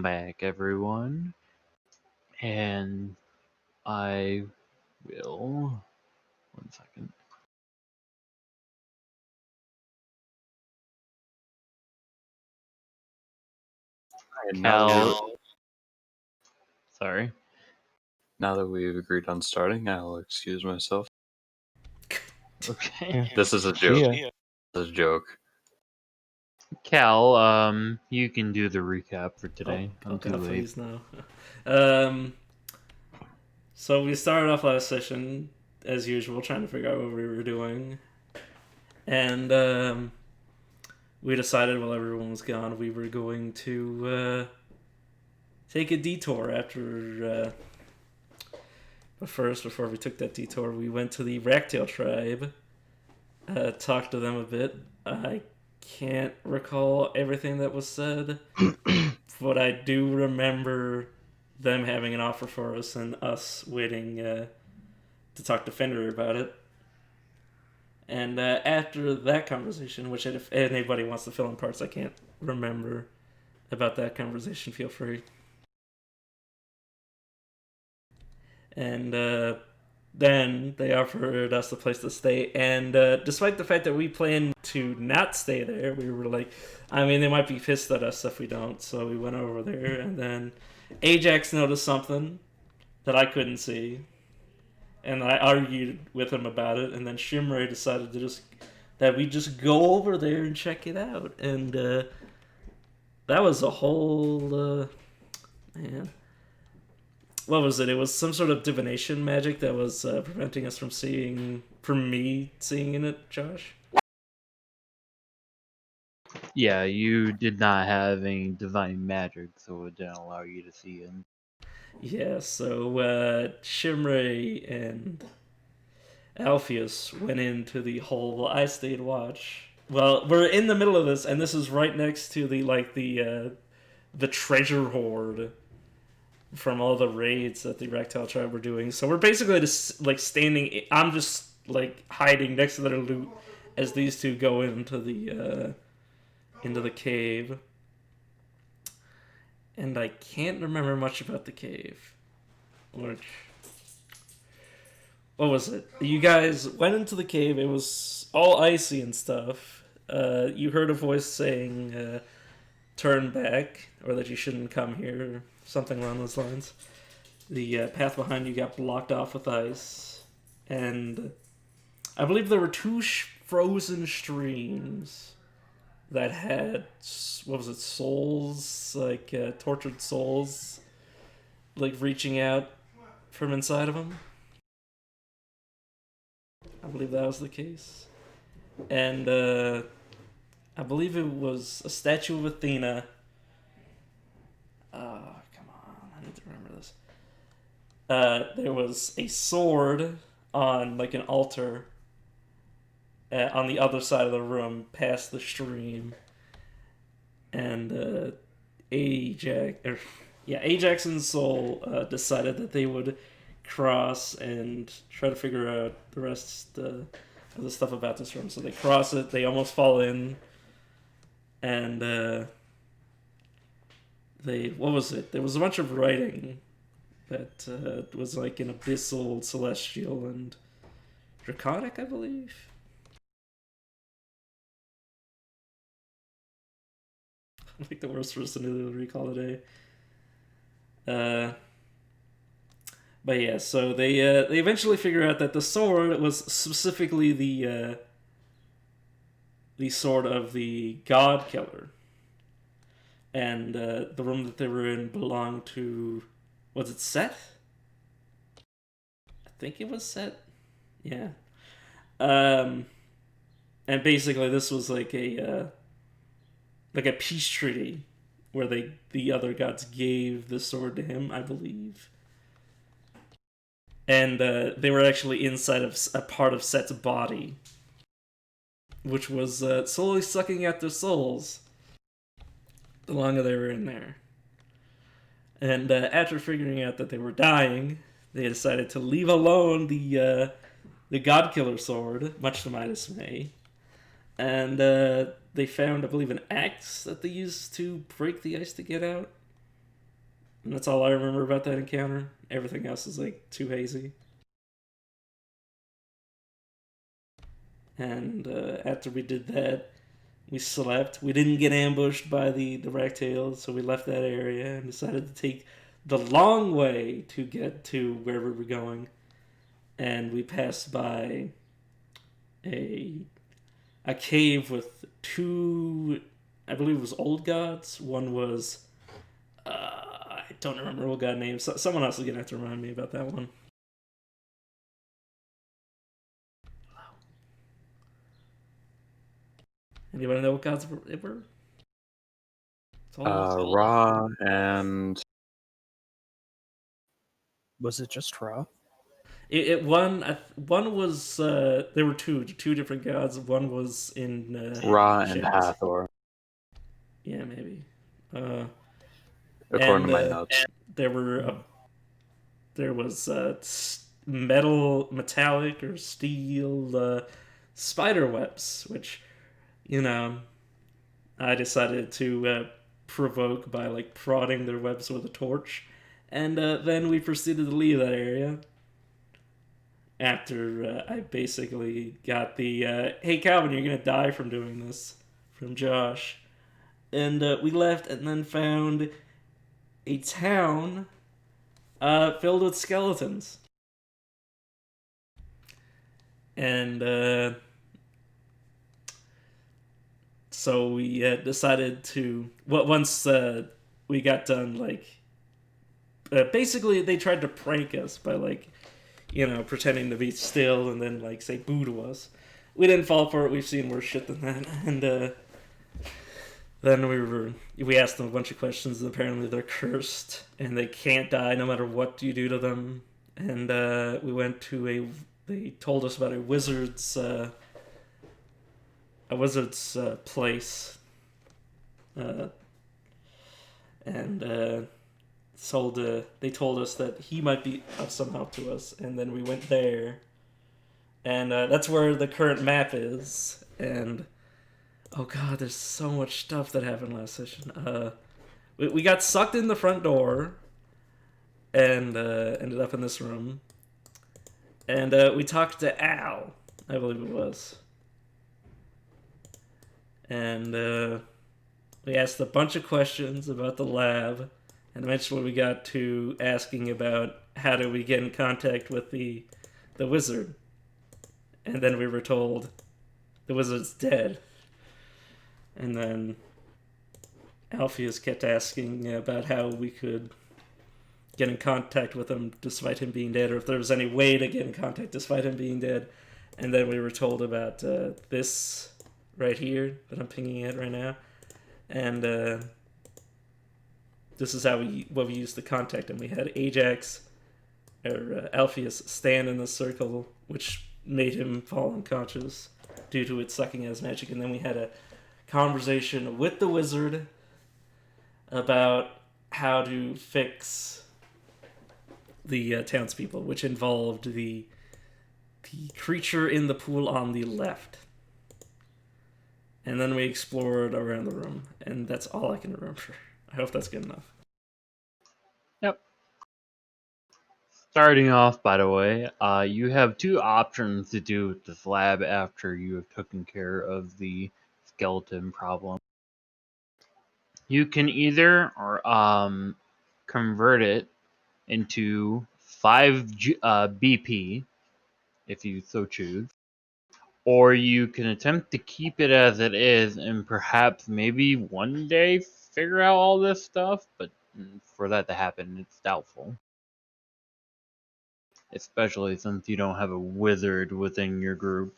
Welcome back, everyone. And I will. One second. And Cal. Sorry. now that we've agreed on starting, I'll excuse myself. Okay. Yeah. This is a See joke. ya. This is a joke. Cal, you can do the recap for today. I'm too God, late. please no. So we started off last session as usual, trying to figure out what we were doing, and we decided while everyone was gone we were going to take a detour after. But first, before we took that detour, we went to the Ragtail tribe, talked to them a bit. I can't recall everything that was said, but I do remember them having an offer for us and us waiting to talk to Fenrir about it. And after that conversation, which if anybody wants to fill in parts I can't remember about that conversation, feel free. And then they offered us a place to stay, and despite the fact that we planned to not stay there, we were like, I mean, they might be pissed at us if we don't, so we went over there, and then Ajax noticed something that I couldn't see, and I argued with him about it, and then Shimray decided that we just go over there and check it out, and that was a whole, man. What was it? It was some sort of divination magic that was preventing us from me seeing in it, Josh? Yeah, you did not have any divine magic, so it didn't allow you to see it. Yeah, so Shimray and Alpheus went into the hole while I stayed watch. Well, we're in the middle of this, and this is right next to the treasure hoard from all the raids that the Reptile tribe were doing. So we're basically just like standing. I'm just like hiding next to their loot as these two go into the cave. And I can't remember much about the cave. Which, what was it? You guys went into the cave. It was all icy and stuff. You heard a voice saying, "Turn back," or that you shouldn't come here, or something along those lines. The path behind you got blocked off with ice, and I believe there were two frozen streams that had, what was it, souls, like tortured souls, like reaching out from inside of them. I believe that was the case. And I believe it was a statue of Athena. Come on, I need to remember this. There was a sword on like an altar on the other side of the room past the stream, and Ajax and Soul decided that they would cross and try to figure out the rest of the stuff about this room. So they cross it, they almost fall in, and what was it? There was a bunch of writing that was like an abyssal, celestial, and draconic, I believe. I'm like the worst person to recall today. But yeah, so they eventually figure out that the sword was specifically the sword of the God Killer, and the room that they were in belonged to, was it Seth? I think it was Seth. Yeah. And basically, this was like a peace treaty where the other gods gave the sword to him, I believe. And they were actually inside of a part of Set's body, which was slowly sucking out their souls the longer they were in there. And after figuring out that they were dying, they decided to leave alone the God Killer sword, much to my dismay. And they found, I believe, an axe that they used to break the ice to get out. And that's all I remember about that encounter. Everything else is like too hazy. And after we did that, we slept. We didn't get ambushed by the Ragtails, so we left that area and decided to take the long way to get to where we were going. And we passed by a a cave with two, I believe it was old gods. One was I don't remember what god name. Someone else is gonna have to remind me about that one. Anybody know what gods it were? It's old. Ra and Was it just Raw? One was there were two different gods. One was in Ra and shadows. Hathor, Yeah, maybe. Uh, according and to my notes. there were there was metallic or steel spider webs, which you know I decided to provoke by like prodding their webs with a torch, and then we proceeded to leave that area. After I basically got the "Hey Calvin, you're gonna die from doing this" from Josh, and we left, and then found a town filled with skeletons, and so we decided to. Once we got done, like basically they tried to prank us by like pretending to be still and then like say boo to us. We didn't fall for it. We've seen worse shit than that, and then we asked them a bunch of questions, and apparently they're cursed and they can't die no matter what you do to them. And we went to they told us about a wizard's place, uh, and they told us that he might be of some help to us, and then we went there, and that's where the current map is. And oh god, there's so much stuff that happened last session. We got sucked in the front door and ended up in this room. And we talked to Al, I believe it was. And we asked a bunch of questions about the lab. And eventually we got to asking about how do we get in contact with the wizard. And then we were told the wizard's dead. And then Alpheus kept asking about how we could get in contact with him despite him being dead, or if there was any way to get in contact despite him being dead. And then we were told about this right here that I'm pinging at right now. And this is what we used to contact him. We had Ajax, or Alpheus, stand in the circle, which made him fall unconscious due to it sucking as magic. And then we had a conversation with the wizard about how to fix the townspeople, which involved the creature in the pool on the left. And then we explored around the room, and that's all I can remember. I hope that's good enough. Yep. Starting off, by the way, you have two options to do with this lab after you have taken care of the skeleton problem. You can either convert it into 5 BP, if you so choose, or you can attempt to keep it as it is and perhaps maybe one day figure out all this stuff, but for that to happen, it's doubtful. Especially since you don't have a wizard within your group.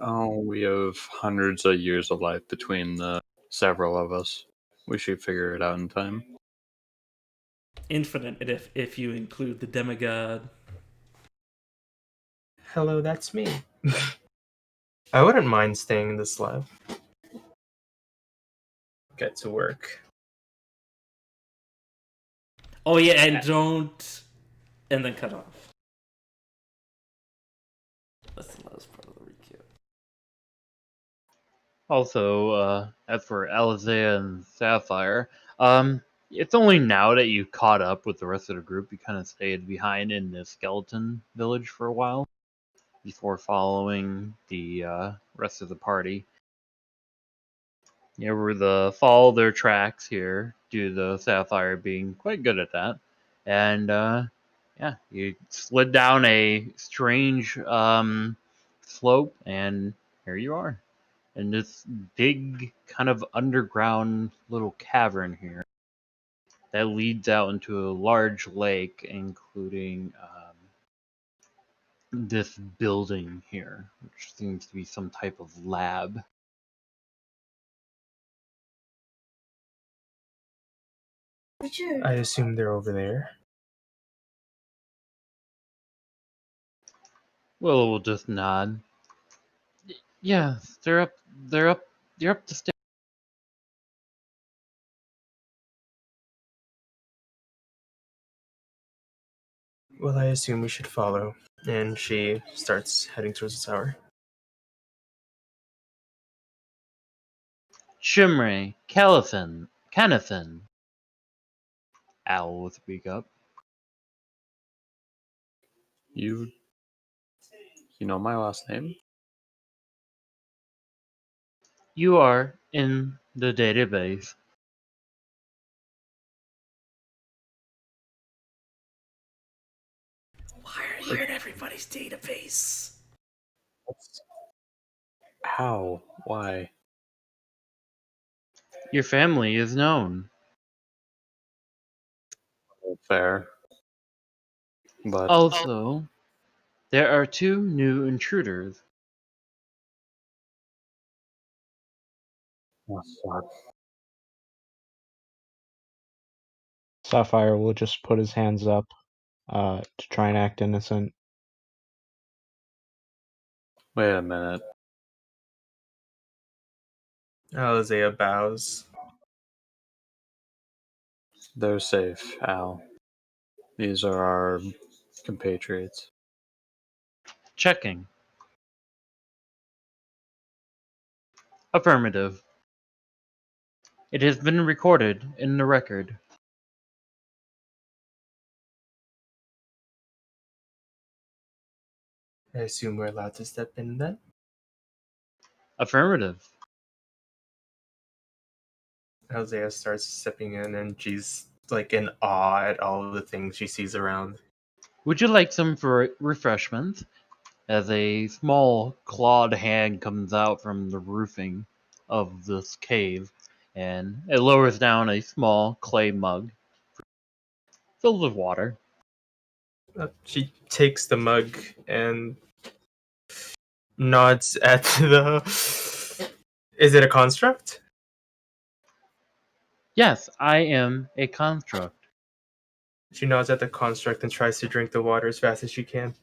Oh, we have hundreds of years of life between the several of us. We should figure it out in time. Infinite, if you include the demigod. Hello, that's me. I wouldn't mind staying in this lab. Get to work. Oh yeah, and don't, and then cut off. That's the last part of the recap. Also, as for Alizea and Sapphire, It's only now that you caught up with the rest of the group. You kind of stayed behind in the skeleton village for a while before following the rest of the party. You were the follow their tracks here, due to the sapphire being quite good at that, and yeah, you slid down a strange slope, and here you are in this big kind of underground little cavern here that leads out into a large lake, including this building here, which seems to be some type of lab. I assume they're over there. Willow will just nod. Yes, they're up. They're up. They're up the stairs. Well, I assume we should follow. And she starts heading towards the tower. Shimray, Canathan. Owl will speak up. You know my last name? You are in the database. Why are you in everybody's database? How? Why? Your family is known. Fair. But Also, there are 2 new intruders. oh, fuck. Sapphire will just put his hands up to try and act innocent. Wait a minute. Isaiah bows. They're safe, Al. These are our compatriots. Checking. Affirmative. It has been recorded in the record. I assume we're allowed to step in then? Affirmative. Isaiah starts stepping in and she's like in awe at all of the things she sees around. Would you like some for refreshment? As a small clawed hand comes out from the roofing of this cave, and it lowers down a small clay mug filled with water. She takes the mug and nods at the. Is it a construct? Yes, I am a construct. She nods at the construct and tries to drink the water as fast as she can.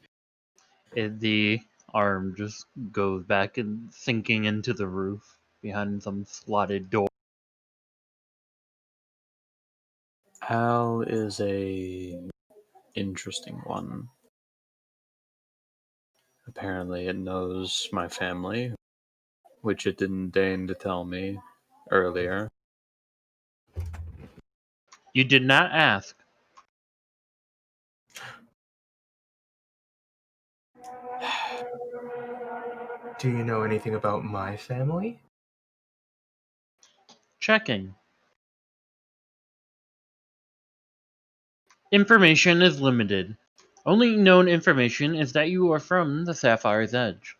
The arm just goes back and sinking into the roof behind some slotted door. Al is a interesting one. Apparently it knows my family, which it didn't deign to tell me earlier. You did not ask. Do you know anything about my family? Checking. Information is limited. Only known information is that you are from the Sapphire's Edge.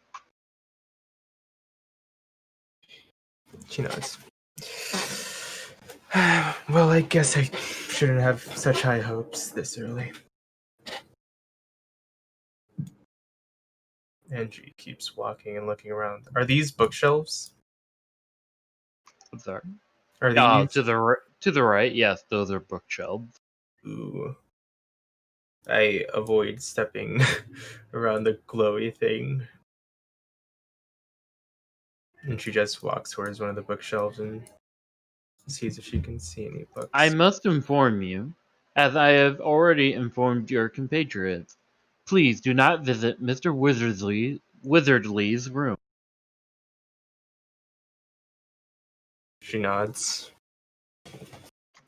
She nods. Well, I guess I shouldn't have such high hopes this early. And she keeps walking and looking around. Are these bookshelves? I'm sorry. Are these? To the right, yes, those are bookshelves. Ooh. I avoid stepping around the glowy thing. And she just walks towards one of the bookshelves and sees if she can see any books. I must inform you, as I have already informed your compatriots. Please do not visit Mr. Wizardly's room. She nods.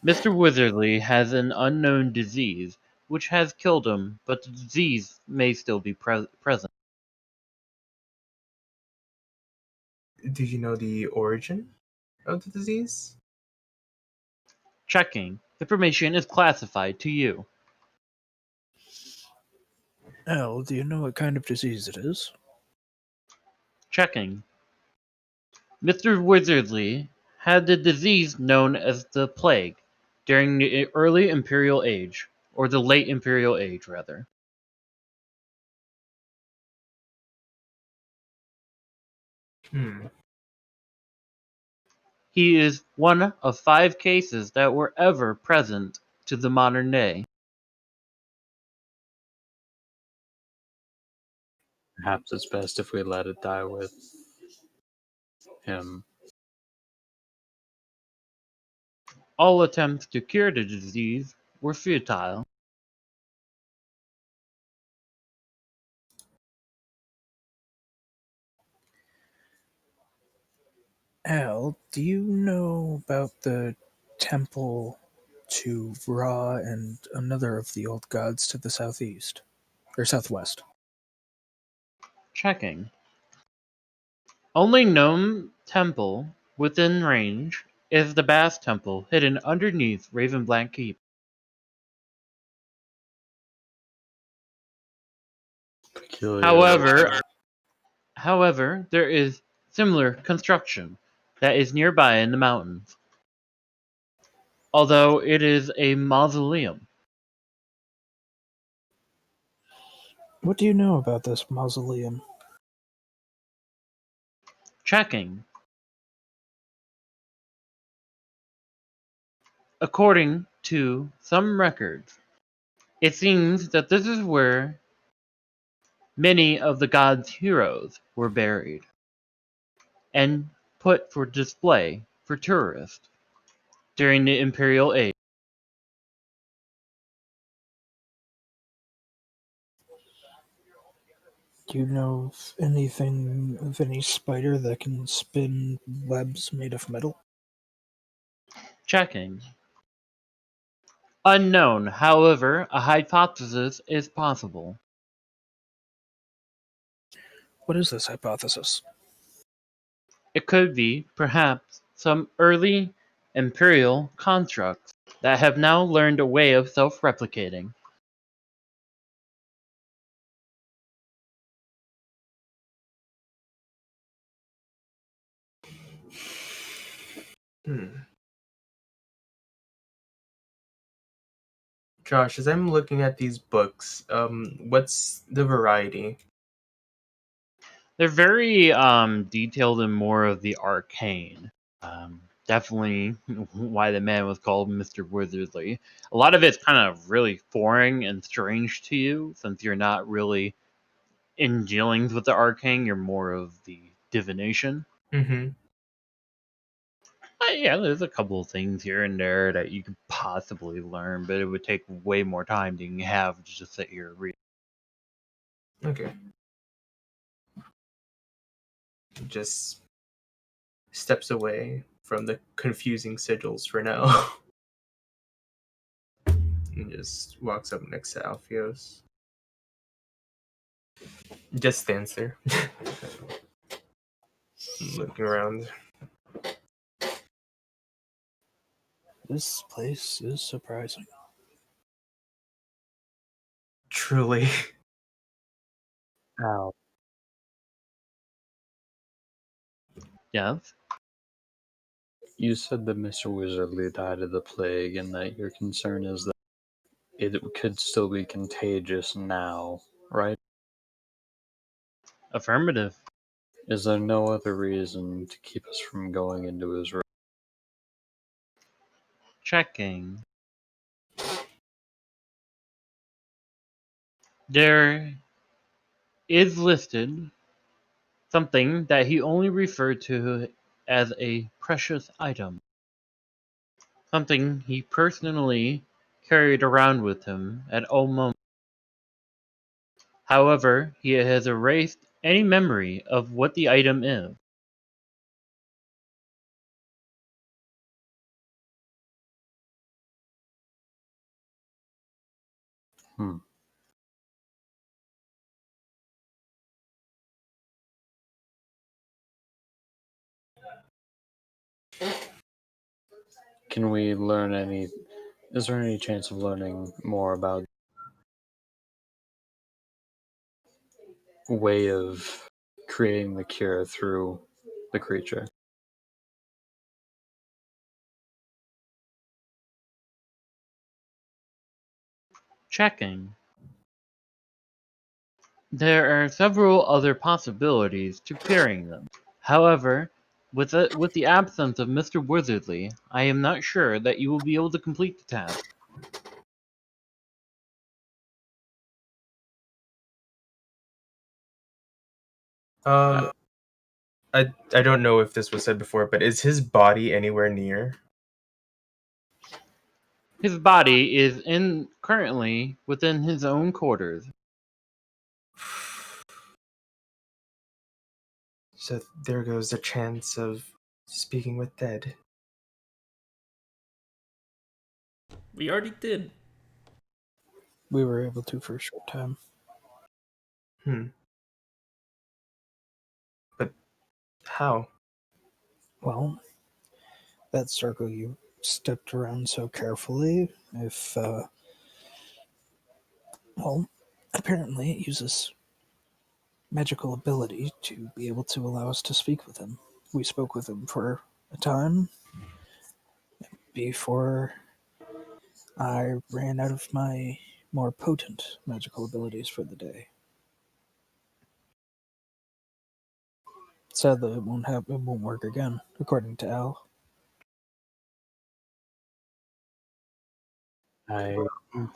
Mr. Wizardly has an unknown disease which has killed him, but the disease may still be present. Do you know the origin of the disease? Checking. Information is classified to you. Al, do you know what kind of disease it is? Checking. Mr. Wizardly had the disease known as the plague during the early Imperial Age, or the late Imperial Age, rather. Hmm. He is one of 5 cases that were ever present to the modern day. Perhaps it's best if we let it die with him. All attempts to cure the disease were futile. Al, do you know about the temple to Ra and another of the old gods to the southeast? Or southwest? Checking. Only known temple within range is the Bass Temple hidden underneath Ravenblank Keep. Peculiar. However, there is similar construction that is nearby in the mountains, although it is a mausoleum. What do you know about this mausoleum? Checking. According to some records, it seems that this is where many of the gods' heroes were buried and put for display for tourists during the Imperial Age. Do you know of anything of any spider that can spin webs made of metal? Checking. Unknown, however, a hypothesis is possible. What is this hypothesis? It could be, perhaps, some early Imperial constructs that have now learned a way of self-replicating. Hmm. Josh, as I'm looking at these books, what's the variety? They're very detailed in more of the arcane. Definitely why the man was called Mr. Wizardly. A lot of it's kind of really foreign and strange to you since you're not really in dealings with the arcane, you're more of the divination. Mm-hmm. Yeah, there's a couple of things here and there that you could possibly learn, but it would take way more time than you have to just sit here and read. Okay. Just steps away from the confusing sigils for now. And just walks up next to Alpheus. Just stands there. Looking around. This place is surprising. Truly. Al, Yes, you said that Mr. Wizardly died of the plague and that your concern is that it could still be contagious now, right? affirmative. Is there no other reason to keep us from going into his room? Checking. There is listed something that he only referred to as a precious item. Something he personally carried around with him at all moments. However, he has erased any memory of what the item is. Hmm. Can we learn any? Is there any chance of learning more about way of creating the cure through the creature? Checking. There are several other possibilities to curing them. However, with the absence of Mr. Wizardly, I am not sure that you will be able to complete the task. Um, I don't know if this was said before, but is his body anywhere near? His body is currently within his own quarters. So there goes the chance of speaking with dead. We already did. We were able to for a short time. But how? Well, that circle you stepped around so carefully, well, apparently it uses magical ability to be able to allow us to speak with him. We spoke with him for a time before I ran out of my more potent magical abilities for the day. Sadly, it won't work again, according to Al. I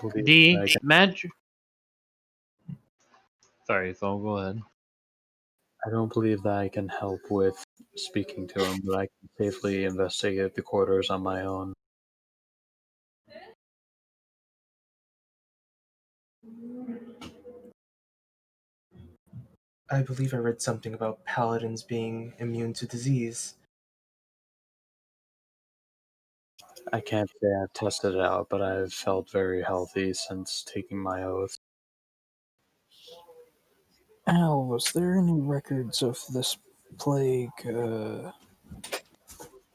believe The I can, magic. Sorry, so go ahead. I don't believe that I can help with speaking to him, but I can safely investigate the quarters on my own. I believe I read something about paladins being immune to disease. I can't say I've tested it out, but I've felt very healthy since taking my oath. Al, was there any records of this plague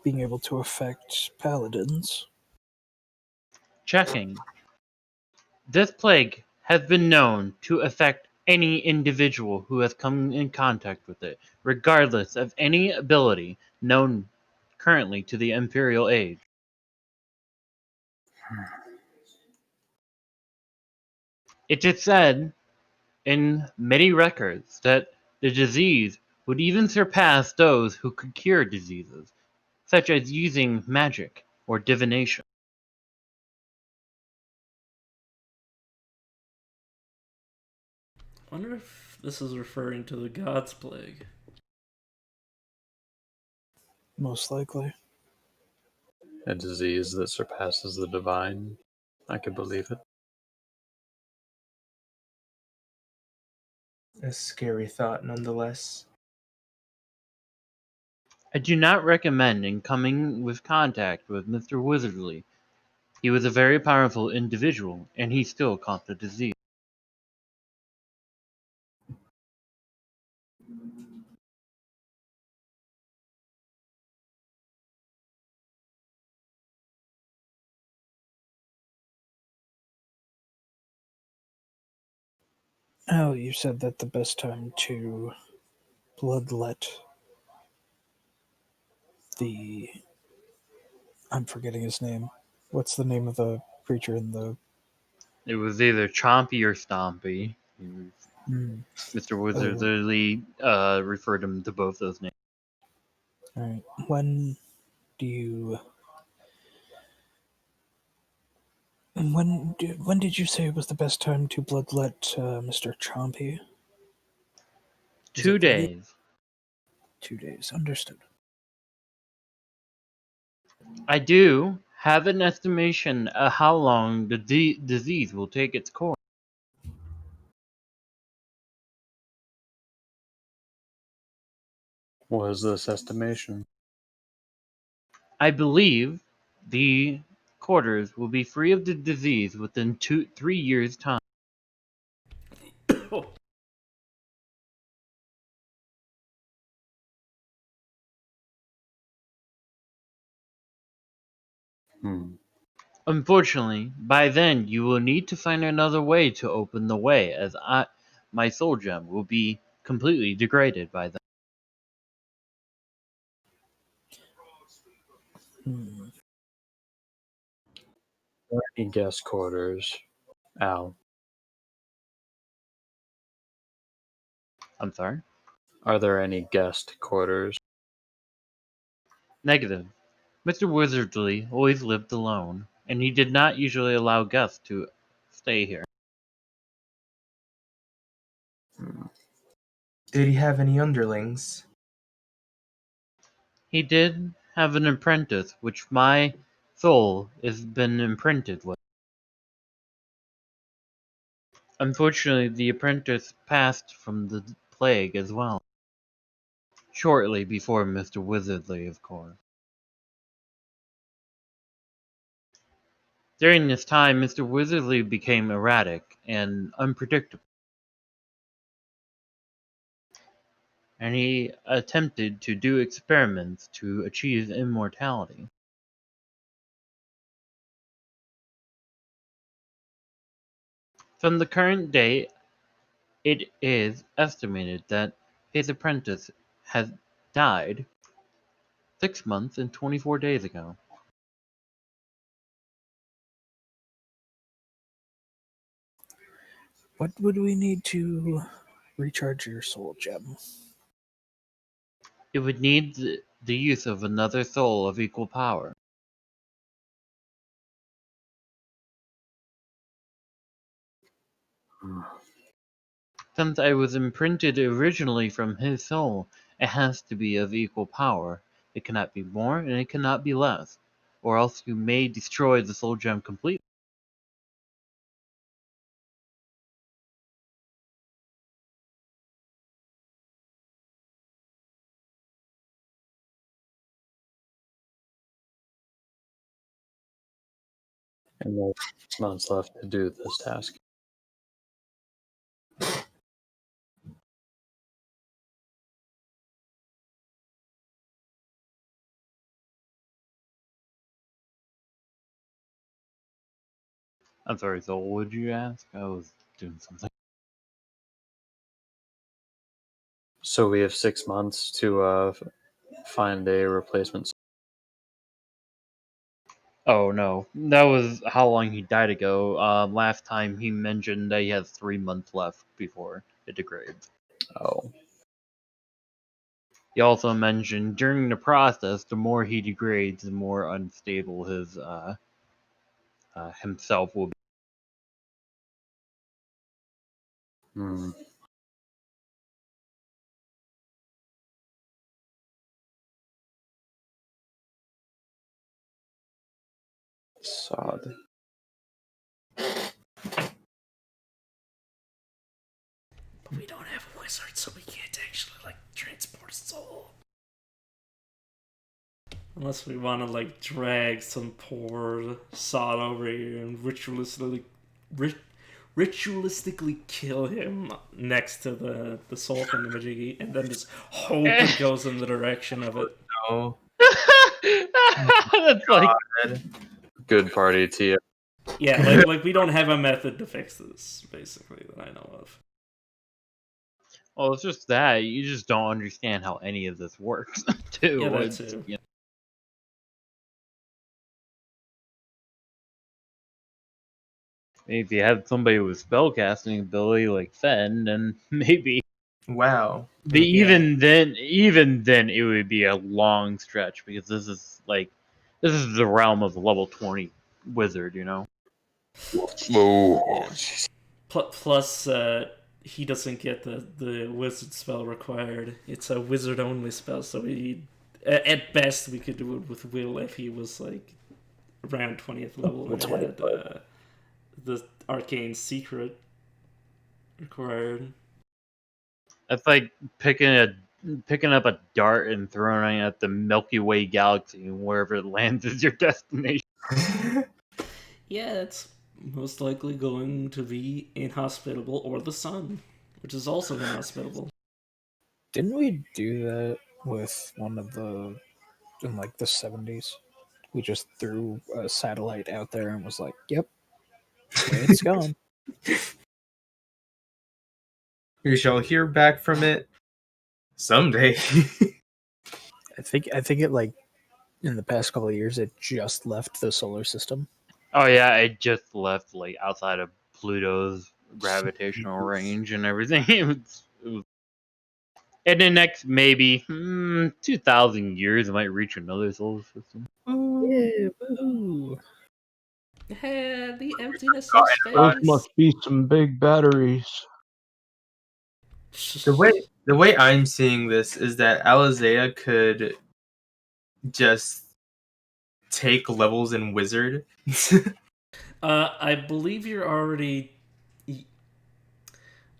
being able to affect paladins? Checking. This plague has been known to affect any individual who has come in contact with it, regardless of any ability known currently to the Imperial Age. It is said in many records that the disease would even surpass those who could cure diseases, such as using magic or divination. I wonder if this is referring to the God's Plague. Most likely. A disease that surpasses the divine. I could believe it. A scary thought, nonetheless. I do not recommend in coming with contact with Mr. Wizardly. He was a very powerful individual, and he still caught the disease. Oh, you said that the best time to bloodlet the. I'm forgetting his name. What's the name of the creature in the. It was either Chompy or Stompy. Hmm. Mr. Oh, Wizardly referred him to both those names. alright. When do you. When did you say it was the best time to bloodlet Mr. Chompy? Was 2 it today? days. 2 days. Understood. I do have an estimation of how long the disease will take its course. What is this estimation? I believe the quarters will be free of the disease within 3 years' time. No. Unfortunately, by then you will need to find another way to open the way, as my soul gem will be completely degraded by then. Hmm. Any guest quarters? Al, I'm sorry? are there any guest quarters? Negative. Mr. Wizardly always lived alone, and he did not usually allow guests to stay here. Did he have any underlings? He did have an apprentice, which my soul has been imprinted with. Unfortunately, the apprentice passed from the plague as well. Shortly before Mr. Wizardly, of course. During this time, Mr. Wizardly became erratic and unpredictable, and he attempted to do experiments to achieve immortality. From the current date, it is estimated that his apprentice has died 6 months and 24 days ago. What would we need to recharge your soul gem? It would need the use of another soul of equal power. Since I was imprinted originally from his soul, it has to be of equal power. It cannot be more and it cannot be less, or else you may destroy the soul gem completely. And there's 6 months left to do this task. I'm sorry, so what would you ask? I was doing something. So we have 6 months to find a replacement. Oh no, that was how long he died ago. Last time he mentioned that he has 3 months left before it degrades. Oh, He also mentioned during the process, the more he degrades, the more unstable his himself will be. hmm. Sod. But we don't have a wizard, so we can't actually like transport a soul. Unless we want to like drag some poor sod over here and ritualistically kill him next to the soul thingamajiggy, and then just hope it goes in the direction of it. No. That's like Good party, Tia. Yeah, like we don't have a method to fix this, basically, that I know of. well, it's just that you just don't understand how any of this works, too. Yeah, that It's, too. you know, if you had somebody with spellcasting ability like Fen, then maybe. Wow. But even then, it would be a long stretch because this is the realm of a level 20 wizard, you know. Yeah. Plus, he doesn't get the wizard spell required. It's a wizard only spell, so at best we could do it with Will if he was like around 20th level and had the arcane secret required. That's like picking up a dart and throwing it at the Milky Way galaxy, and wherever it lands is your destination. Yeah, it's most likely going to be inhospitable or the sun. which is also inhospitable. Didn't we do that with one of the in like the 70s? We just threw a satellite out there and was like, "Yep, it's gone." We shall hear back from it someday. I think it like in the past couple of years it just left the solar system. Oh yeah, it just left like outside of Pluto's gravitational range and everything. It was in the next maybe 2,000 years, it might reach another solar system. Yeah, woohoo! Yeah, the emptiness of Those space. must be some big batteries. The way I'm seeing this is that Alizea could just take levels in Wizard. I believe you're already.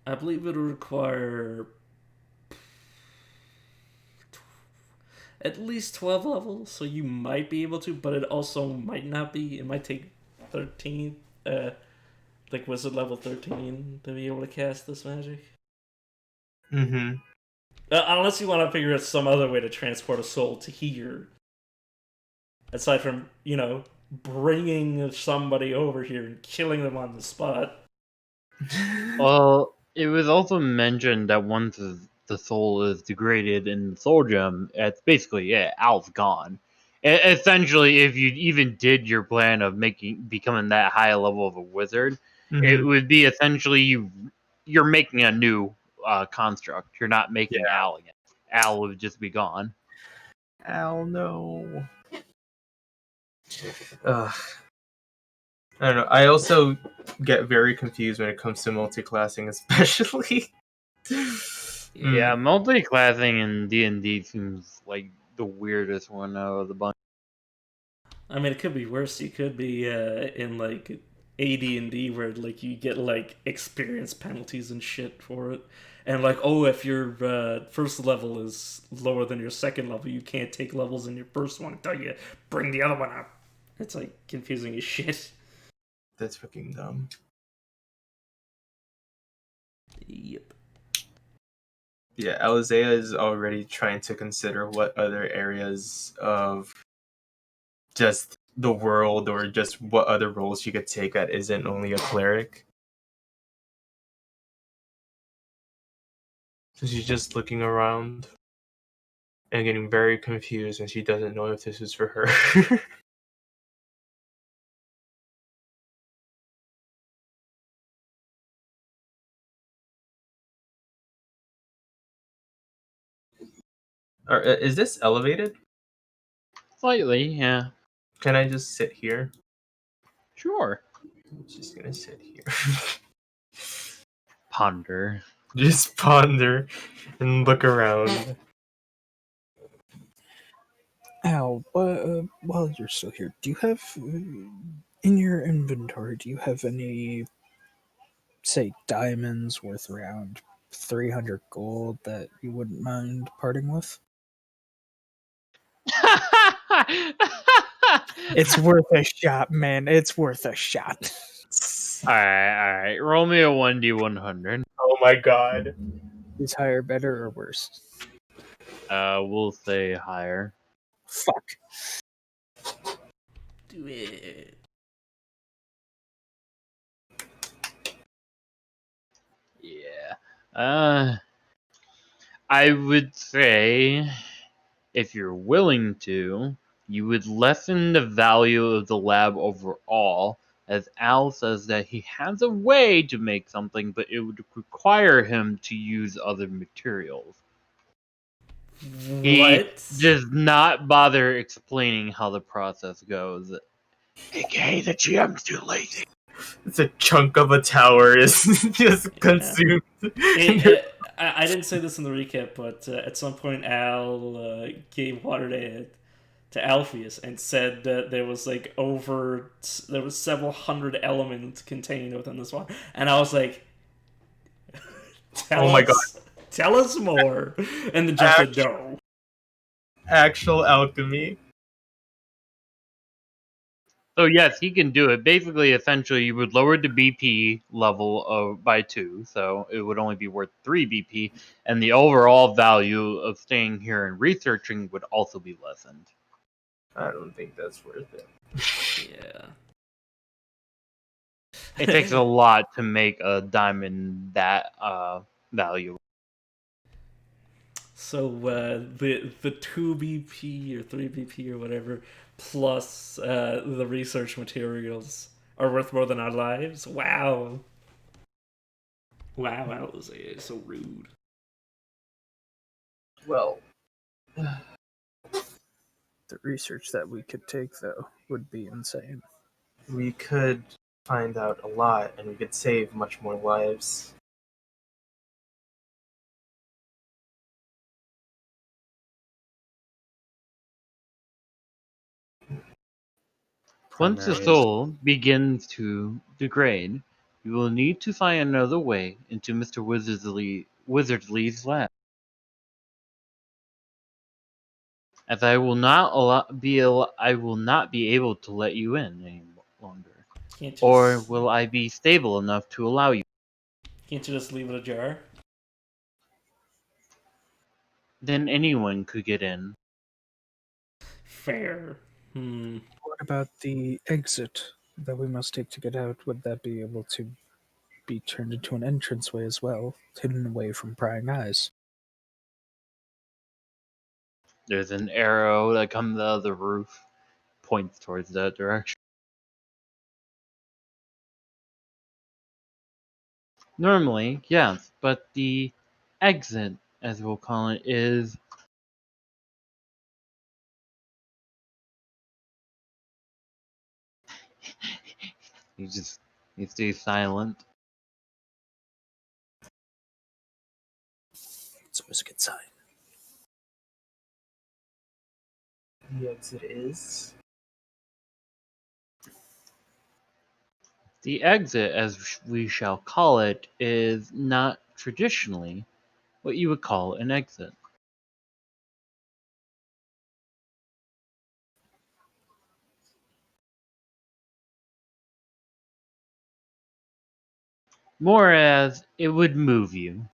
I believe it'll require at least 12 levels, so you might be able to, but it also might not be. It might take 13, like Wizard level 13 to be able to cast this magic. Mm-hmm. Unless you want to figure out some other way to transport a soul to here. Aside from, bringing somebody over here and killing them on the spot. Well, it was also mentioned that once the soul is degraded in the soul gem, it's basically Al's gone. Essentially, if you even did your plan of becoming that high a level of a wizard, it Mm-hmm. would be essentially you're making a new construct. You're not making Al again. Al would just be gone. Al, no. Ugh. I don't know. I also get very confused when it comes to multi-classing, especially. Yeah, multi-classing in D&D seems like the weirdest one out of the bunch. I mean, it could be worse. You could be in like AD&D where like you get like experience penalties and shit for it, and like if your first level is lower than your second level, you can't take levels in your first one until you bring the other one up. It's like confusing as shit. That's fucking dumb. Yep. Yeah, Alizea is already trying to consider what other areas of just the world or just what other roles she could take that isn't only a cleric. So she's just looking around and getting very confused, and she doesn't know if this is for her. Is this elevated? Slightly, yeah. Can I just sit here? Sure. I'm just gonna sit here. Ponder. Just ponder and look around. Al, while you're still here, do you have in your inventory? Do you have any, say, diamonds worth around 300 gold that you wouldn't mind parting with? It's worth a shot, man. It's worth a shot. Alright. Roll me a 1d100. Oh my god. Is higher better or worse? We'll say higher. Fuck. Do it. Yeah. I would say, if you're willing to, you would lessen the value of the lab overall, as Al says that he has a way to make something, but it would require him to use other materials. He What? does not bother explaining how the process goes. AKA the GM's too lazy. It's a chunk of a tower is just consumed. I didn't say this in the recap, but at some point Al gave water to Alpheus and said that there was several hundred elements contained within this one, and I was like, Oh my god. Tell us more. And then just said no. Actual alchemy. So yes, he can do it. Basically, essentially, you would lower the BP level by 2, so it would only be worth 3 BP, and the overall value of staying here and researching would also be lessened. I don't think that's worth it. Yeah. It takes a lot to make a diamond that valuable. So the 2 BP or 3 BP or whatever plus the research materials are worth more than our lives. Wow. Wow, that was so rude. Well, The research that we could take, though, would be insane. we could find out a lot, and we could save much more lives. Once the Primary is soul begins to degrade, you will need to find another way into Mr. Wizardly's lab. As I will not I will not be able to let you in any longer. Can't you Or just, will I be stable enough to allow you? can't you just leave it ajar? Then anyone could get in. Fair. What about the exit that we must take to get out? Would that be able to be turned into an entranceway as well, hidden away from prying eyes? There's an arrow that comes out of the roof, points towards that direction. Normally, yes, but the exit, as we'll call it, is he stays silent. It's always a good sign. The exit is. The exit, as we shall call it, is not traditionally what you would call an exit. More as it would move you.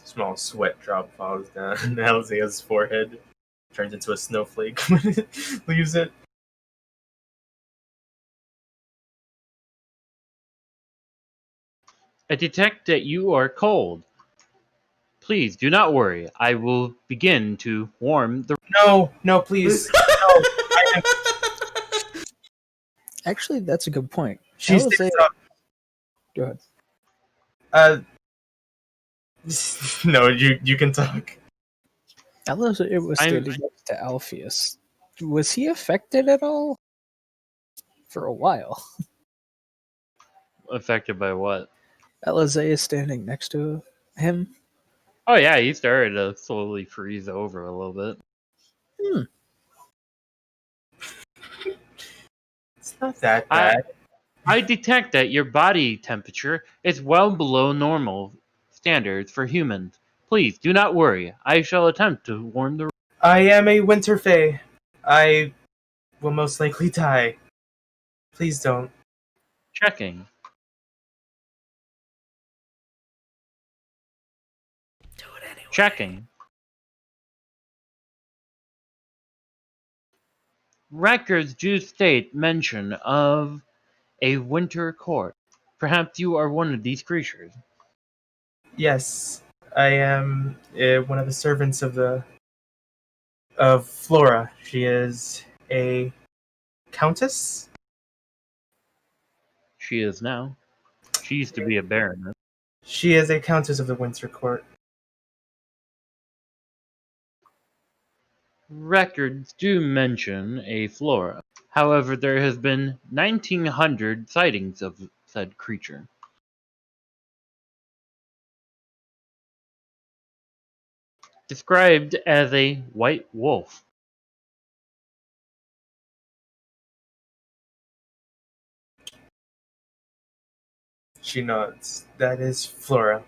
Small sweat drop falls down Alzea's forehead, turns into a snowflake when it leaves it. I detect that you are cold. Please do not worry. I will begin to warm the. No, no, please. No. Actually, that's a good point. She Alice, stands up. go ahead. Uh, no, you can talk. Alice, it was I'm standing next to Alpheus. Was he affected at all? For a while. affected by what? Alize is standing next to him. Oh yeah, he started to slowly freeze over a little bit. It's not that I bad. I detect that your body temperature is well below normal standards for humans. Please do not worry. I shall attempt to warm the. I am a winter fae. I will most likely die. Please don't. Checking. Do it anyway. Checking. Records do state mention of a winter court. Perhaps you are one of these creatures. Yes, I am one of the servants of Flora. She is a countess. She is now. She used to be a baroness. She is a countess of the Winter Court. Records do mention a flora. However, there has been 1,900 sightings of said creature. Described as a white wolf. She nods. That is Flora.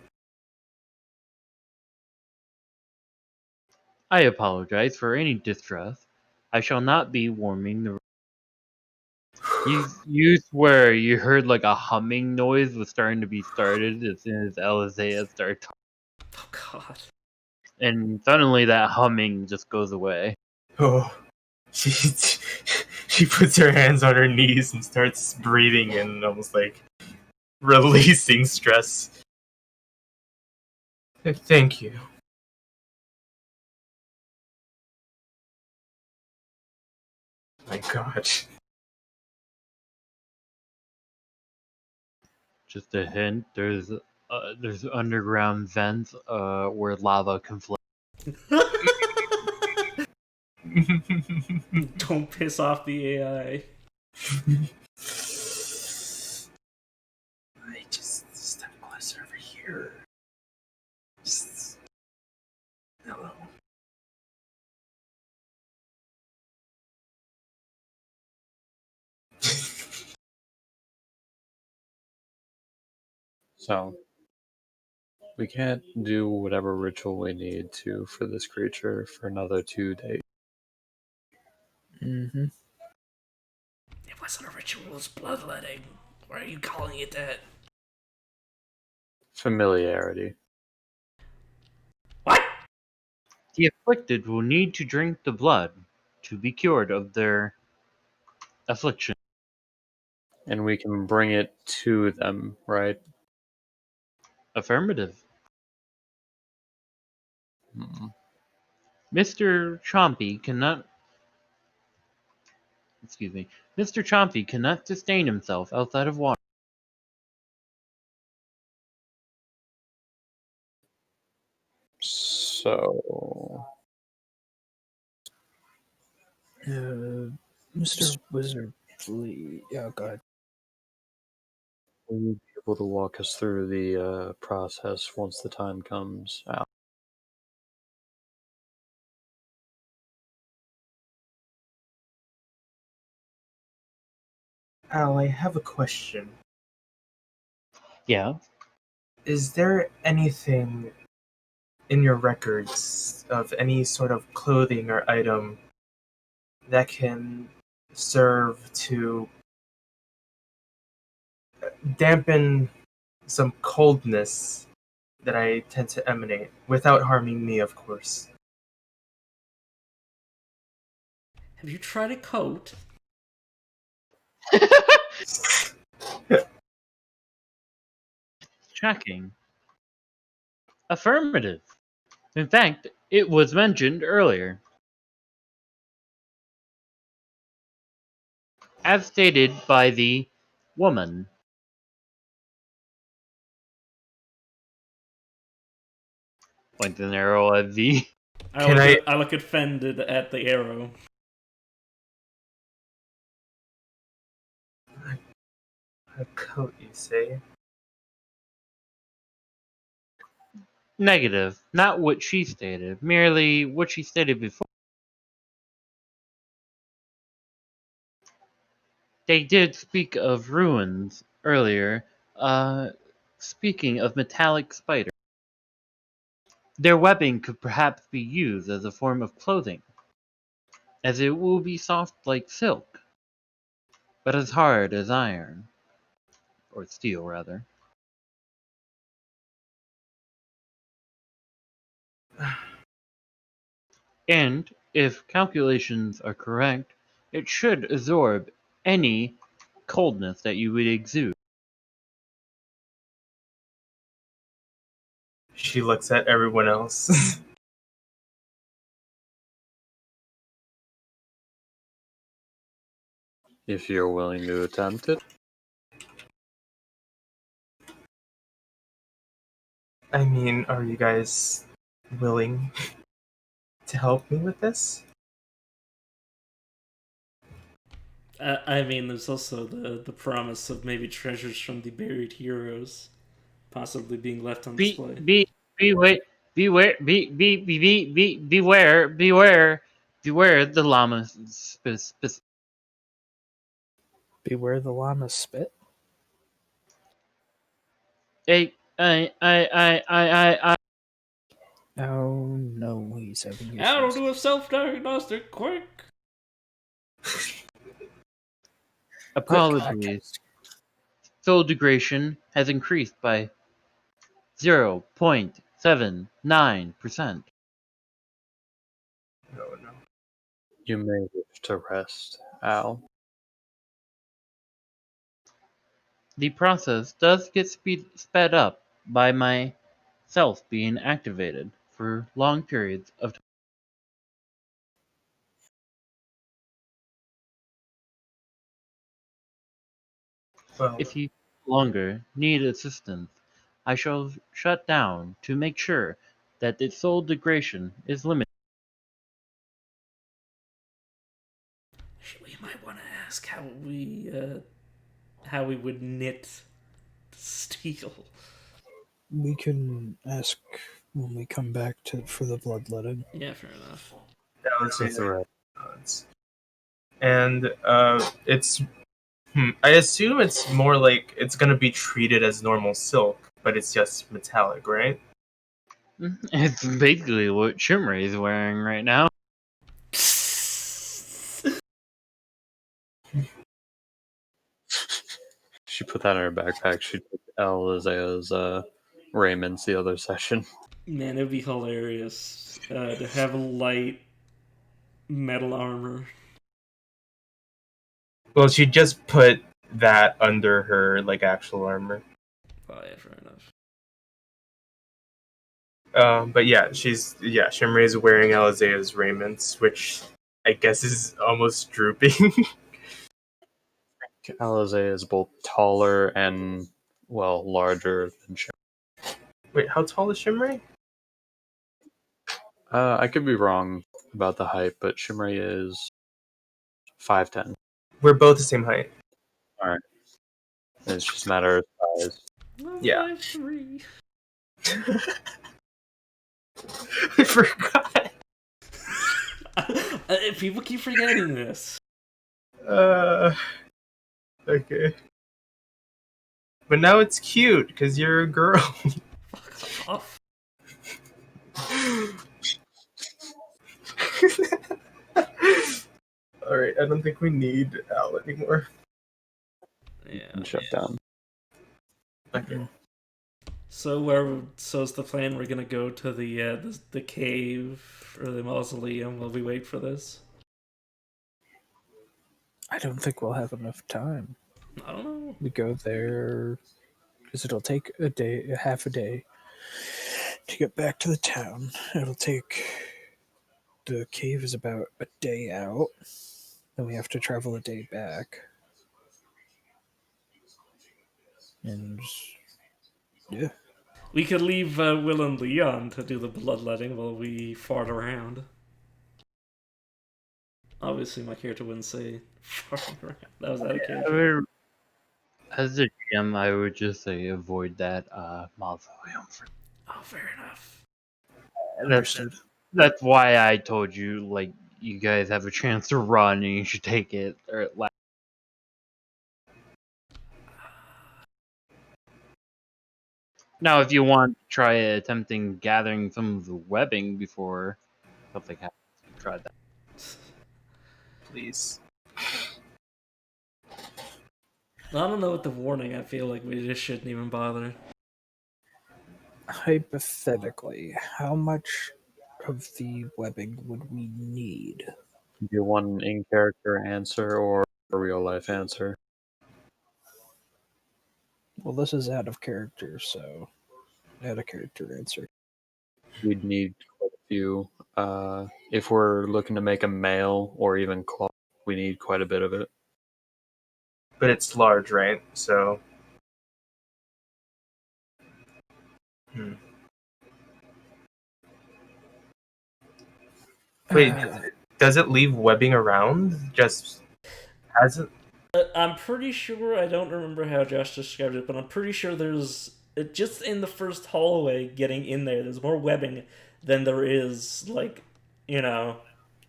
I apologize for any distress. I shall not be warming the. You swear you heard like a humming noise was starting to be started as soon as Alizea started talking, Oh God. and suddenly that humming just goes away. Oh, she she puts her hands on her knees and starts breathing and almost like releasing stress. Thank you. My God. Just a hint: there's underground vents where lava can flow. Don't piss off the AI. I just step closer over here. Just, hello. So, we can't do whatever ritual we need to for this creature for another 2 days. Mm-hmm. It wasn't a ritual, it was bloodletting. Why are you calling it that? Familiarity. What? The afflicted will need to drink the blood to be cured of their affliction. And we can bring it to them, right? Affirmative. Hmm. Mr. Chompy cannot. Excuse me. Mr. Chompy cannot sustain himself outside of water. So, Mr. Wizard, please. Yeah, go ahead. will you be able to walk us through the process once the time comes out? Al, I have a question. Yeah. Is there anything in your records of any sort of clothing or item that can serve to dampen some coldness that I tend to emanate without harming me, of course? Have you tried a coat? Tracking. Affirmative. In fact, it was mentioned earlier. As stated by the woman. Point an arrow at V. Can I I look offended at the arrow. a coat, you say? Negative. Not what she stated. Merely what she stated before. They did speak of ruins earlier. Speaking of metallic spiders. Their webbing could perhaps be used as a form of clothing, as it will be soft like silk, but as hard as iron. Or steel, rather. And, if calculations are correct, it should absorb any coldness that you would exude. She looks at everyone else. If you're willing to attempt it. I mean, are you guys willing to help me with this? I mean, there's also the promise of maybe treasures from the buried heroes possibly being left on Be display. be beware beware beware the llama Beware the llama spit. I Oh no, he's having issues. I'll do a self-diagnostic quick. Apologies. Soul degradation has increased by 0.79%. No, no. You may wish to rest, Al. The process does get sped up by my self being activated for long periods of time. Well, If you longer need assistance, I shall shut down to make sure that the soul degradation is limited. We might want to ask how we would knit steel. We can ask when we come back for the bloodletting. Yeah, fair enough. that was That's right. and it's. I assume it's more like it's gonna be treated as normal silk, but it's just metallic, right? It's basically what Shimmery is wearing right now. She put that in her backpack. She took Alizea's Raymond's the other session. Man, it'd be hilarious to have light metal armor. Well, she just put that under her like actual armor. Oh yeah, fair enough. But yeah, Shimri is wearing Alizea's raiments, which I guess is almost drooping. Alizea is both taller and, well, larger than Shimmery. Wait, how tall is Shimri? I could be wrong about the height, but Shimmery is 5'10". We're both the same height. Alright. It's just a matter of size. Yeah. 5'3". I forgot. People keep forgetting this. Okay. But now it's cute because you're a girl. Fuck off. Alright, I don't think we need Al anymore. Yeah. And shut down. Okay. So's the plan. We're gonna go to the cave or the mausoleum while we wait for this. I don't think we'll have enough time. I don't know. We go there because it'll take half a day to get back to the town. It'll take. The cave is about a day out. Then we have to travel a day back. And yeah. We could leave Will and Leon to do the bloodletting while we fart around. Obviously, my character wouldn't say fart around. That was out of character. As a GM, I would just say avoid that mausoleum. Oh, fair enough. That's why I told you, like, you guys have a chance to run and you should take it. Now, if you want to try attempting gathering some of the webbing before something happens, you try that. Please. I don't know with the warning. I feel like we just shouldn't even bother. Hypothetically, how much of the webbing would we need? Do you want an in-character answer or a real-life answer? Well, this is out of character, so out of character answer. We'd need quite a few. If we're looking to make a mail or even cloth, we need quite a bit of it. But it's large, right? So. Wait, does it leave webbing around? Just has it? I'm pretty sure, I don't remember how Josh described it, but I'm pretty sure there's, just in the first hallway getting in there's more webbing than there is, like,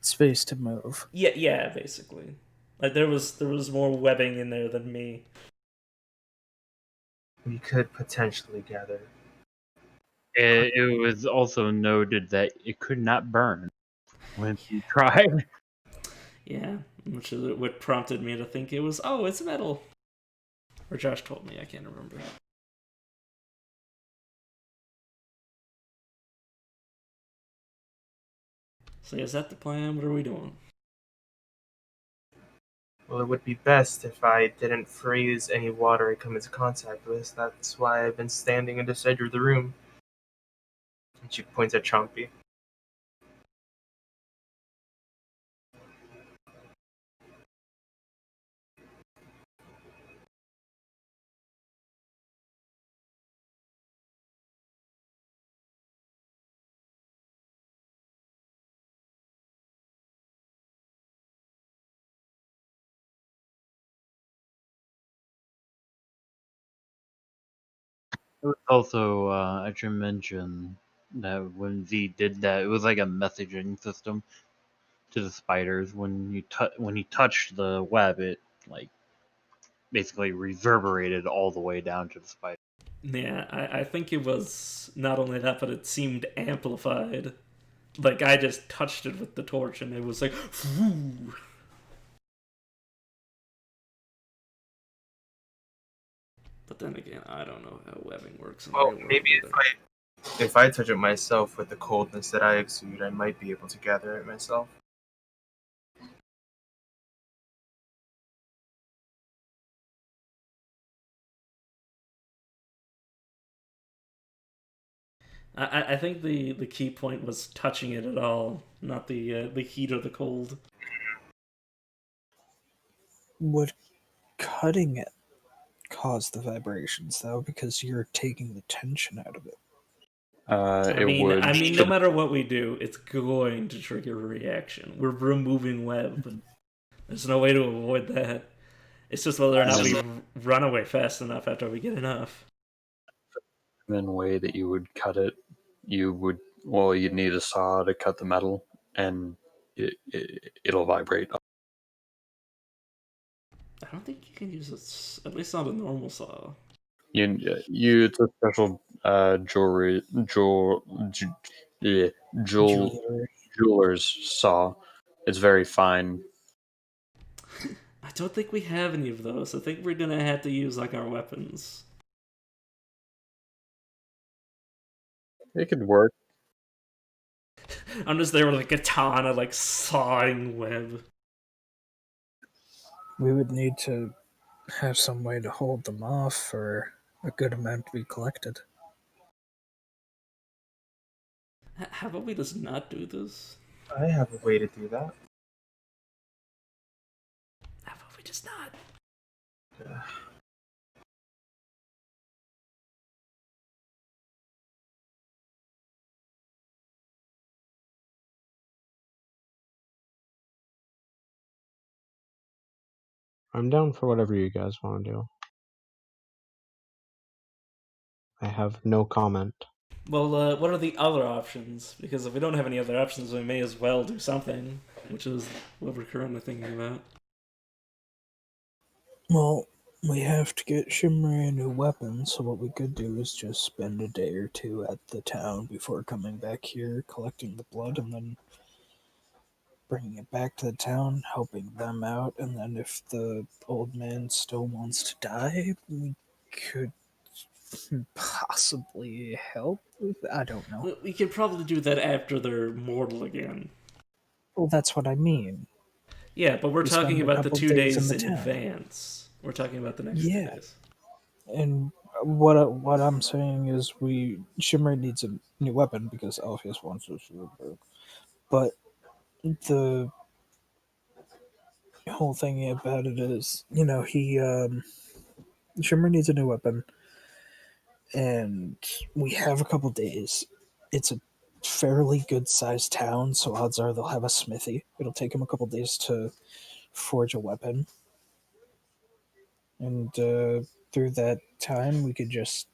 space to move. Yeah, basically. Like, there was more webbing in there than me. We could potentially gather. It was also noted that it could not burn when you tried. Yeah, which is what prompted me to think it was, oh, it's metal. Or Josh told me, I can't remember. So is that the plan? What are we doing? Well, it would be best if I didn't freeze any water I come into contact with. That's why I've been standing in the center of the room. And she points at Chompy. It was also, I should mention that when V did that, it was like a messaging system to the spiders. When he touched the web, it like basically reverberated all the way down to the spider. Yeah, I think it was not only that, but it seemed amplified. Like, I just touched it with the torch and it was like, whoo. But then again, I don't know how webbing works in Well, real world. maybe if I touch it myself with the coldness that I exude, I might be able to gather it myself. I think the key point was touching it at all, not the heat or the cold. Would cutting it cause the vibrations, though, because you're taking the tension out of it? It would. I mean, no matter what we do, it's going to trigger a reaction. We're removing web. There's no way to avoid that. It's just whether or not we run away fast enough after we get enough. The way that you would cut it, you'd need a saw to cut the metal, and it'll vibrate. I don't think you can use it, at least not a normal saw. It's a special jeweler's saw. It's very fine. I don't think we have any of those. I think we're gonna have to use like our weapons. It could work. I'm just there with a katana, like sawing web. We would need to have some way to hold them off for a good amount to be collected. How about we just not do this? I have a way to do that. How about we just not? I'm down for whatever you guys want to do. I have no comment. Well, what are the other options? Because if we don't have any other options, we may as well do something, which is what we're currently thinking about. Well, we have to get Shimmery a new weapon, so what we could do is just spend a day or two at the town before coming back here, collecting the blood, and then bringing it back to the town, helping them out, and then if the old man still wants to die, we could possibly help. I don't know. We can probably do that after they're mortal again. Well, that's what I mean. Yeah, but we're We talking spend a about the couple 2 days days in in the town. advance. We're talking about the next 2 Yeah. days. And what I'm saying is Shimmery needs a new weapon because Alpheus wants to. But the whole thing about it is, Shimmer needs a new weapon, and we have a couple days. It's a fairly good sized town, so odds are they'll have a smithy. It'll take him a couple days to forge a weapon, and through that time, we could just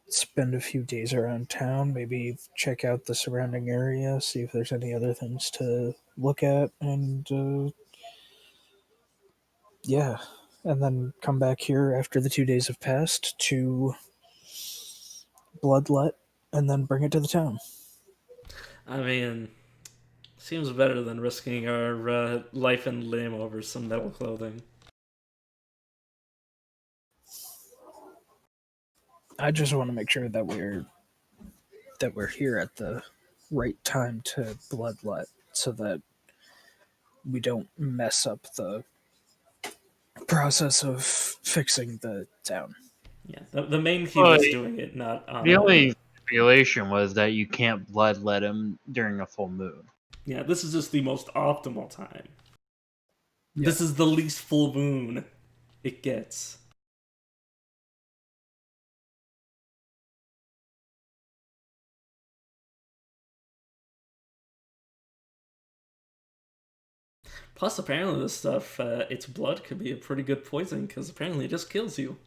spend a few days around town, maybe check out the surrounding area, see if there's any other things to look at, and yeah, and then come back here after the 2 days have passed to bloodlet and then bring it to the town. I mean, seems better than risking our life and limb over some metal clothing. I just want to make sure that we're here at the right time to bloodlet, so that we don't mess up the process of fixing the town. Yeah, the main key Well, was doing it, not on the only stipulation was that you can't bloodlet him during a full moon. Yeah, this is just the most optimal time. Yeah. This is the least full moon it gets. Plus, apparently, this stuff, its blood could be a pretty good poison because apparently it just kills you.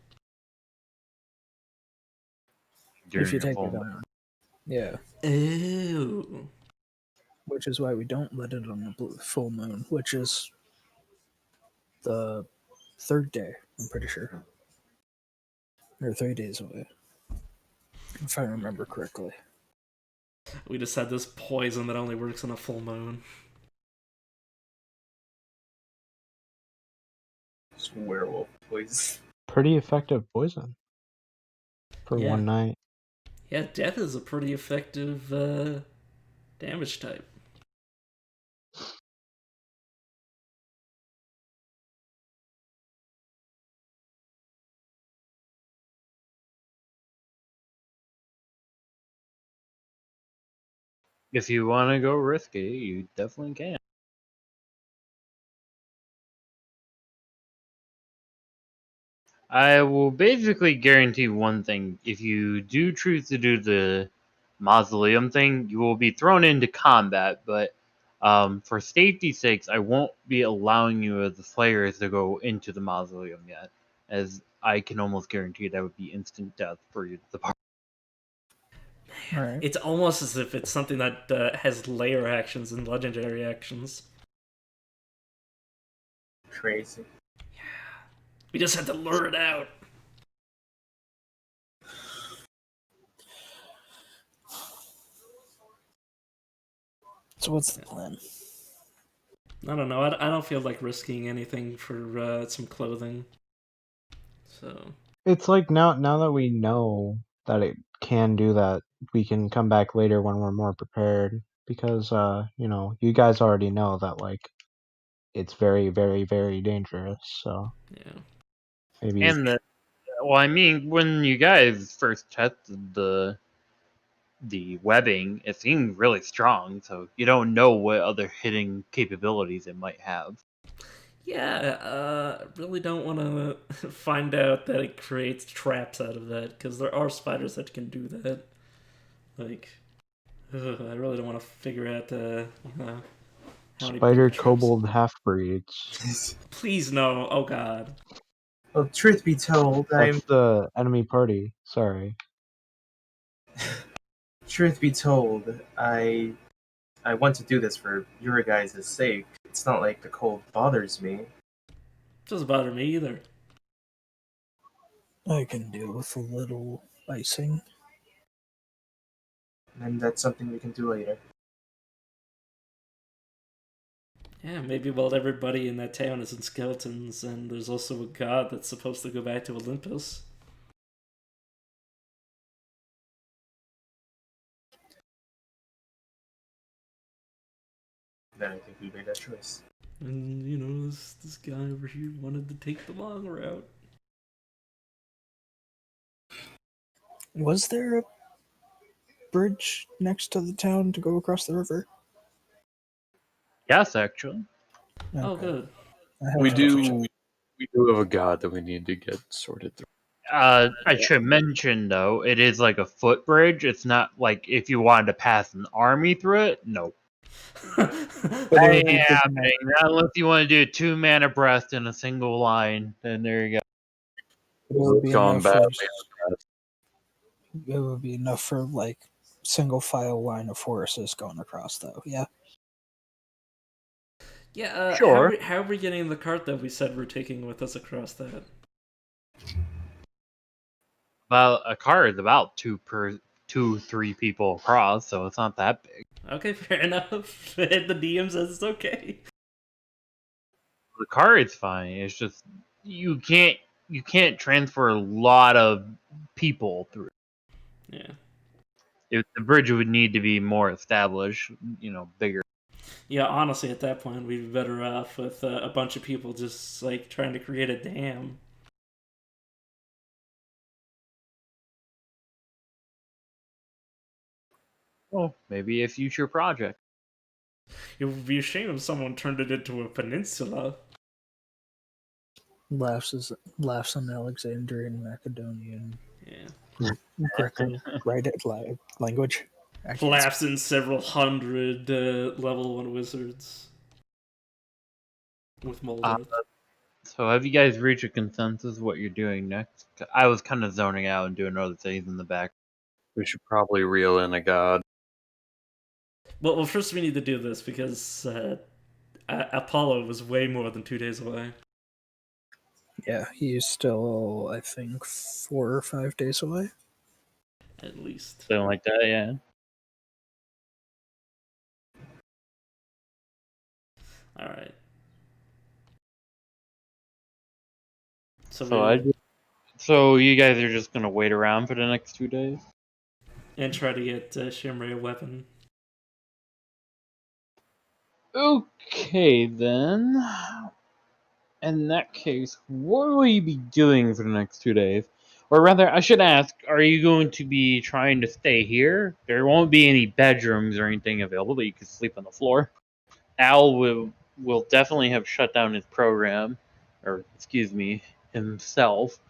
During If you a take full it moon. on. Yeah. Ew. Which is why we don't let it on the full moon, which is the third day, I'm pretty sure. Or 3 days away. If I remember correctly. We just had this poison that only works on a full moon. It's werewolf poison. Pretty effective poison for Yeah. one night. Yeah, death is a pretty effective damage type. If you want to go risky, you definitely can. I will basically guarantee one thing. If you do choose to do the mausoleum thing, you will be thrown into combat, but for safety's sakes, I won't be allowing you as the players to go into the mausoleum yet, as I can almost guarantee that would be instant death for you, the party. Right. It's almost as if it's something that has layer actions and legendary actions. Crazy. We just had to lure it out. So what's the plan? I don't know. I don't feel like risking anything for some clothing. So It's like now that we know that it can do that, we can come back later when we're more prepared. Because you guys already know that like it's very, very, very dangerous. So yeah. maybe And well, I mean, when you guys first tested the webbing, it seemed really strong, so you don't know what other hidden capabilities it might have. Yeah, I really don't want to find out that it creates traps out of that, because there are spiders that can do that. Like, I really don't want to figure out, how many spider booby traps. kobold half breeds. Please no. Oh god. Well, truth be told, That's the enemy party. Sorry. I want to do this for your guys' sake. It's not like the cold bothers me. Doesn't bother me either. I can deal with a little icing. And that's something we can do later. Yeah, maybe while everybody in that town is in skeletons, and there's also a god that's supposed to go back to Olympus. Then I think we made that choice. And, this guy over here wanted to take the long route. Was there a bridge next to the town to go across the river? Yes, actually. Oh, Okay. good. I have We to do double check. we do have a god that we need to get sorted through. I should mention though, it is like a footbridge. It's not like if you wanted to pass an army through it. No, But that it would ain't be good to know. happening. Not unless you want to do 2 man abreast in a single line. Then there you go. It would be Gone enough badly. it would be enough for like single file line of horses going across though. Yeah. Yeah, Sure. how are we getting the cart that we said we're taking with us across that? Well, a car is about 3 people across, so it's not that big. Okay, fair enough. The DM says it's okay. The car is fine. It's just you can't transfer a lot of people through. Yeah. The bridge would need to be more established, bigger. Yeah, honestly, at that point, we'd be better off with a bunch of people just like trying to create a dam. Well, maybe a future project. It would be a shame if someone turned it into a peninsula. Laughs on Alexandrian Macedonian Yeah. Greco right language. I can't Laughs in several hundred level 1 wizards. With Moldrith. So have you guys reached a consensus what you're doing next? I was kind of zoning out and doing other things in the back. We should probably reel in a god. Well, first we need to do this because Apollo was way more than 2 days away. Yeah, he's still, I think, 4 or 5 days away. At least. Something like that, yeah. Alright. So you guys are just gonna wait around for the next 2 days? And try to get Shimri a weapon. Okay then. In that case, what will you be doing for the next 2 days? Or rather, I should ask, are you going to be trying to stay here? There won't be any bedrooms or anything available, but you can sleep on the floor. Al will definitely have shut down his program, or excuse me, himself.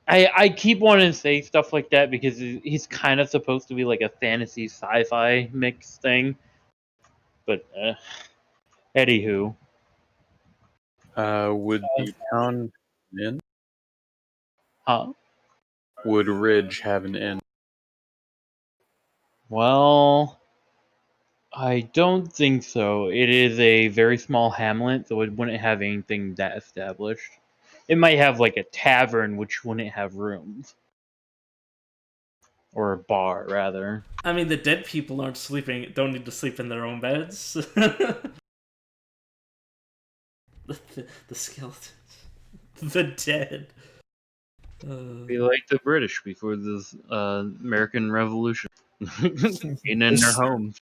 I keep wanting to say stuff like that because he's kind of supposed to be like a fantasy sci-fi mix thing. But anywho, Would the town have an inn? huh? Would Ridge have an inn? Well, I don't think so. It is a very small hamlet, so it wouldn't have anything that established. It might have like a tavern, which wouldn't have rooms. Or a bar, rather. I mean, the dead people don't need to sleep in their own beds. the skeletons. The dead. Be like the British before this American Revolution. Being in their homes.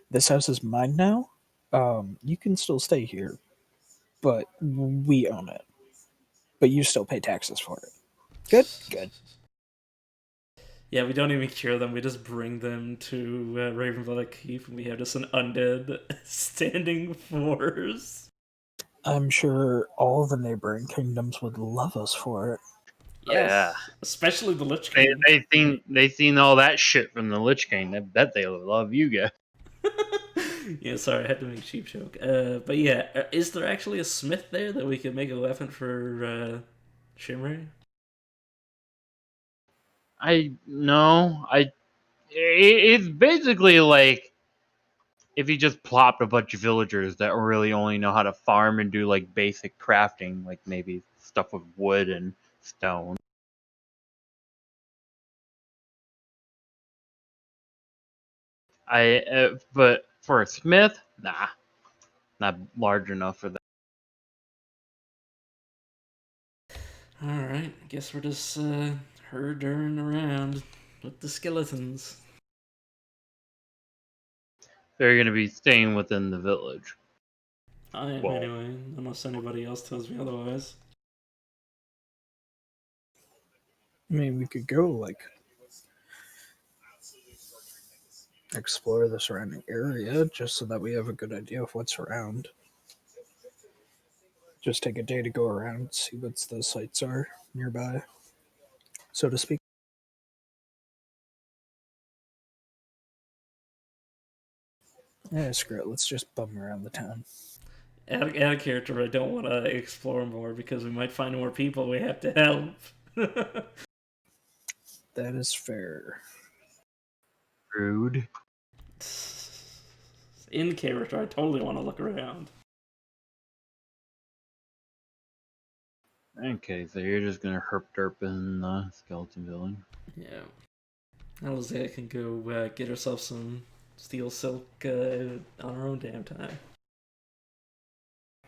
This house is mine now. You can still stay here, but we own it. But you still pay taxes for it. Good, good. Yeah, we don't even cure them. We just bring them to Ravenville Keep, and we have just an undead standing force. I'm sure all the neighboring kingdoms would love us for it. Yes, Yeah. especially the Lich King. They seen all that shit from the Lich King. I bet they love you guys. Yeah, sorry, I had to make a cheap joke. But yeah, is there actually a smith there that we could make a weapon for Shimmery? It's basically like if you just plopped a bunch of villagers that really only know how to farm and do like basic crafting, like maybe stuff with wood and stone. But for a smith, nah, not large enough for that. Alright, I guess we're just herding around with the skeletons. They're gonna be staying within the village. I am Well, anyway, unless anybody else tells me otherwise. I mean, we could go, like, explore the surrounding area just so that we have a good idea of what's around. Just take a day to go around, see what the sites are nearby, so to speak. Yeah, screw it. Let's just bum around the town. Add a character I don't want to explore more because we might find more people we have to help. That is fair. rude. In character, I totally want to look around. Okay, so you're just gonna herp derp in the skeleton village. Yeah. Alizea can go get herself some steel silk on her own damn time.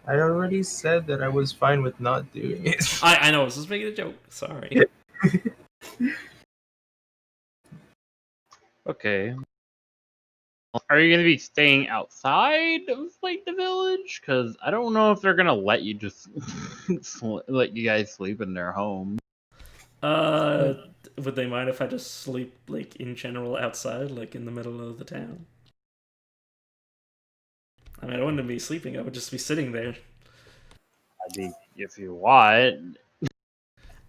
I already said that I was fine with not doing it. I know, I was just making a joke. Sorry. Okay. Are you gonna be staying outside of like the village? Because I don't know if they're gonna let you just let you guys sleep in their home. Uh, would they mind if I just sleep like in general outside, like in the middle of the town? I mean, I wouldn't be sleeping. I would just be sitting there. I mean, if you want.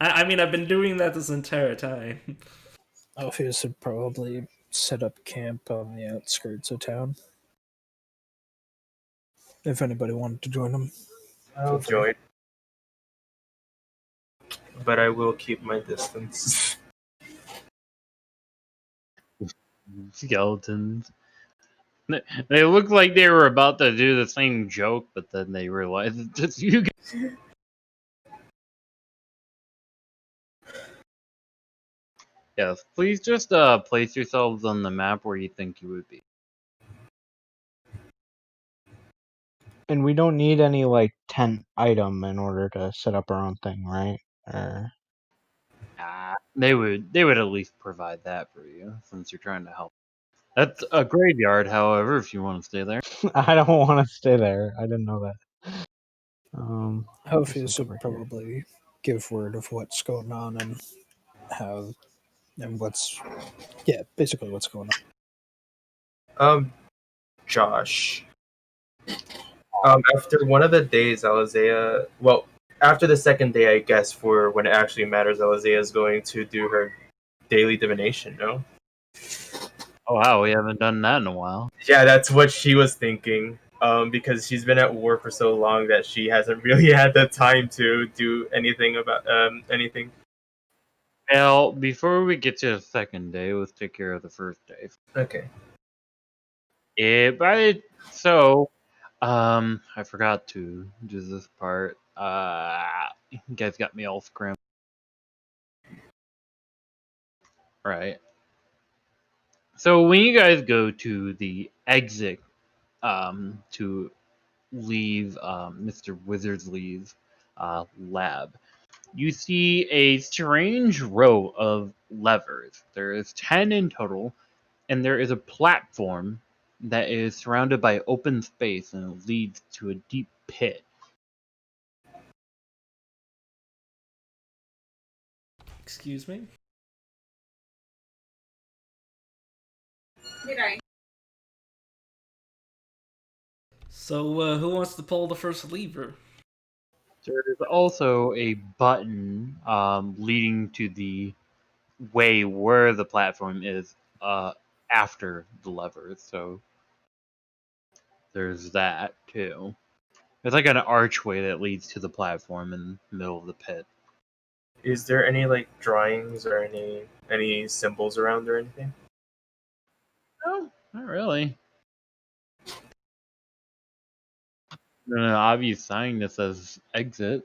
I mean, I've been doing that this entire time. Alpheus would probably set up camp on the outskirts of town. If anybody wanted to join him, I'll join, but I will keep my distance. Skeletons. They look like they were about to do the same joke, but then they realized it's just you guys. Yes, please just place yourselves on the map where you think you would be. And we don't need any like tent item in order to set up our own thing, right? Or They would at least provide that for you since you're trying to help. That's a graveyard, however, if you want to stay there. I don't want to stay there. I didn't know that. Alpheus over would here. probably give word of what's going on and how and basically what's going on. Josh. After one of the days, Alizea. Well, after the second day, I guess for when it actually matters, Alizea is going to do her daily divination. No. Oh wow, we haven't done that in a while. Yeah, that's what she was thinking. Because she's been at war for so long that she hasn't really had the time to do anything about anything. Well, before we get to the second day, let's take care of the first day. Okay. I forgot to do this part. You guys got me all scrambled. Right. So when you guys go to the exit, to leave Mr. Wizardsley's lab, you see a strange row of levers. There is 10 in total, and there is a platform that is surrounded by open space and it leads to a deep pit. Excuse me? Did I? So, who wants to pull the first lever? There is also a button leading to the way where the platform is after the levers. So there's that too. There's like an archway that leads to the platform in the middle of the pit. Is there any like drawings or any symbols around or anything? No, not really. An obvious sign that says exit.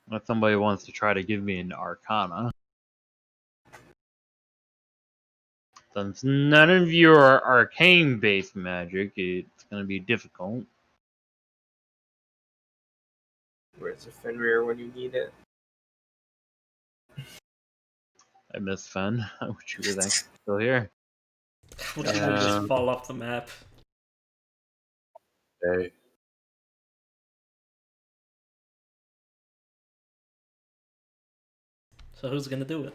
Unless somebody wants to try to give me an arcana. Since none of you are arcane-based magic, it's going to be difficult. Where's the Fenrir when you need it? I miss Fen. I wish you were still here. Would you just fall off the map? Okay. So who's gonna do it?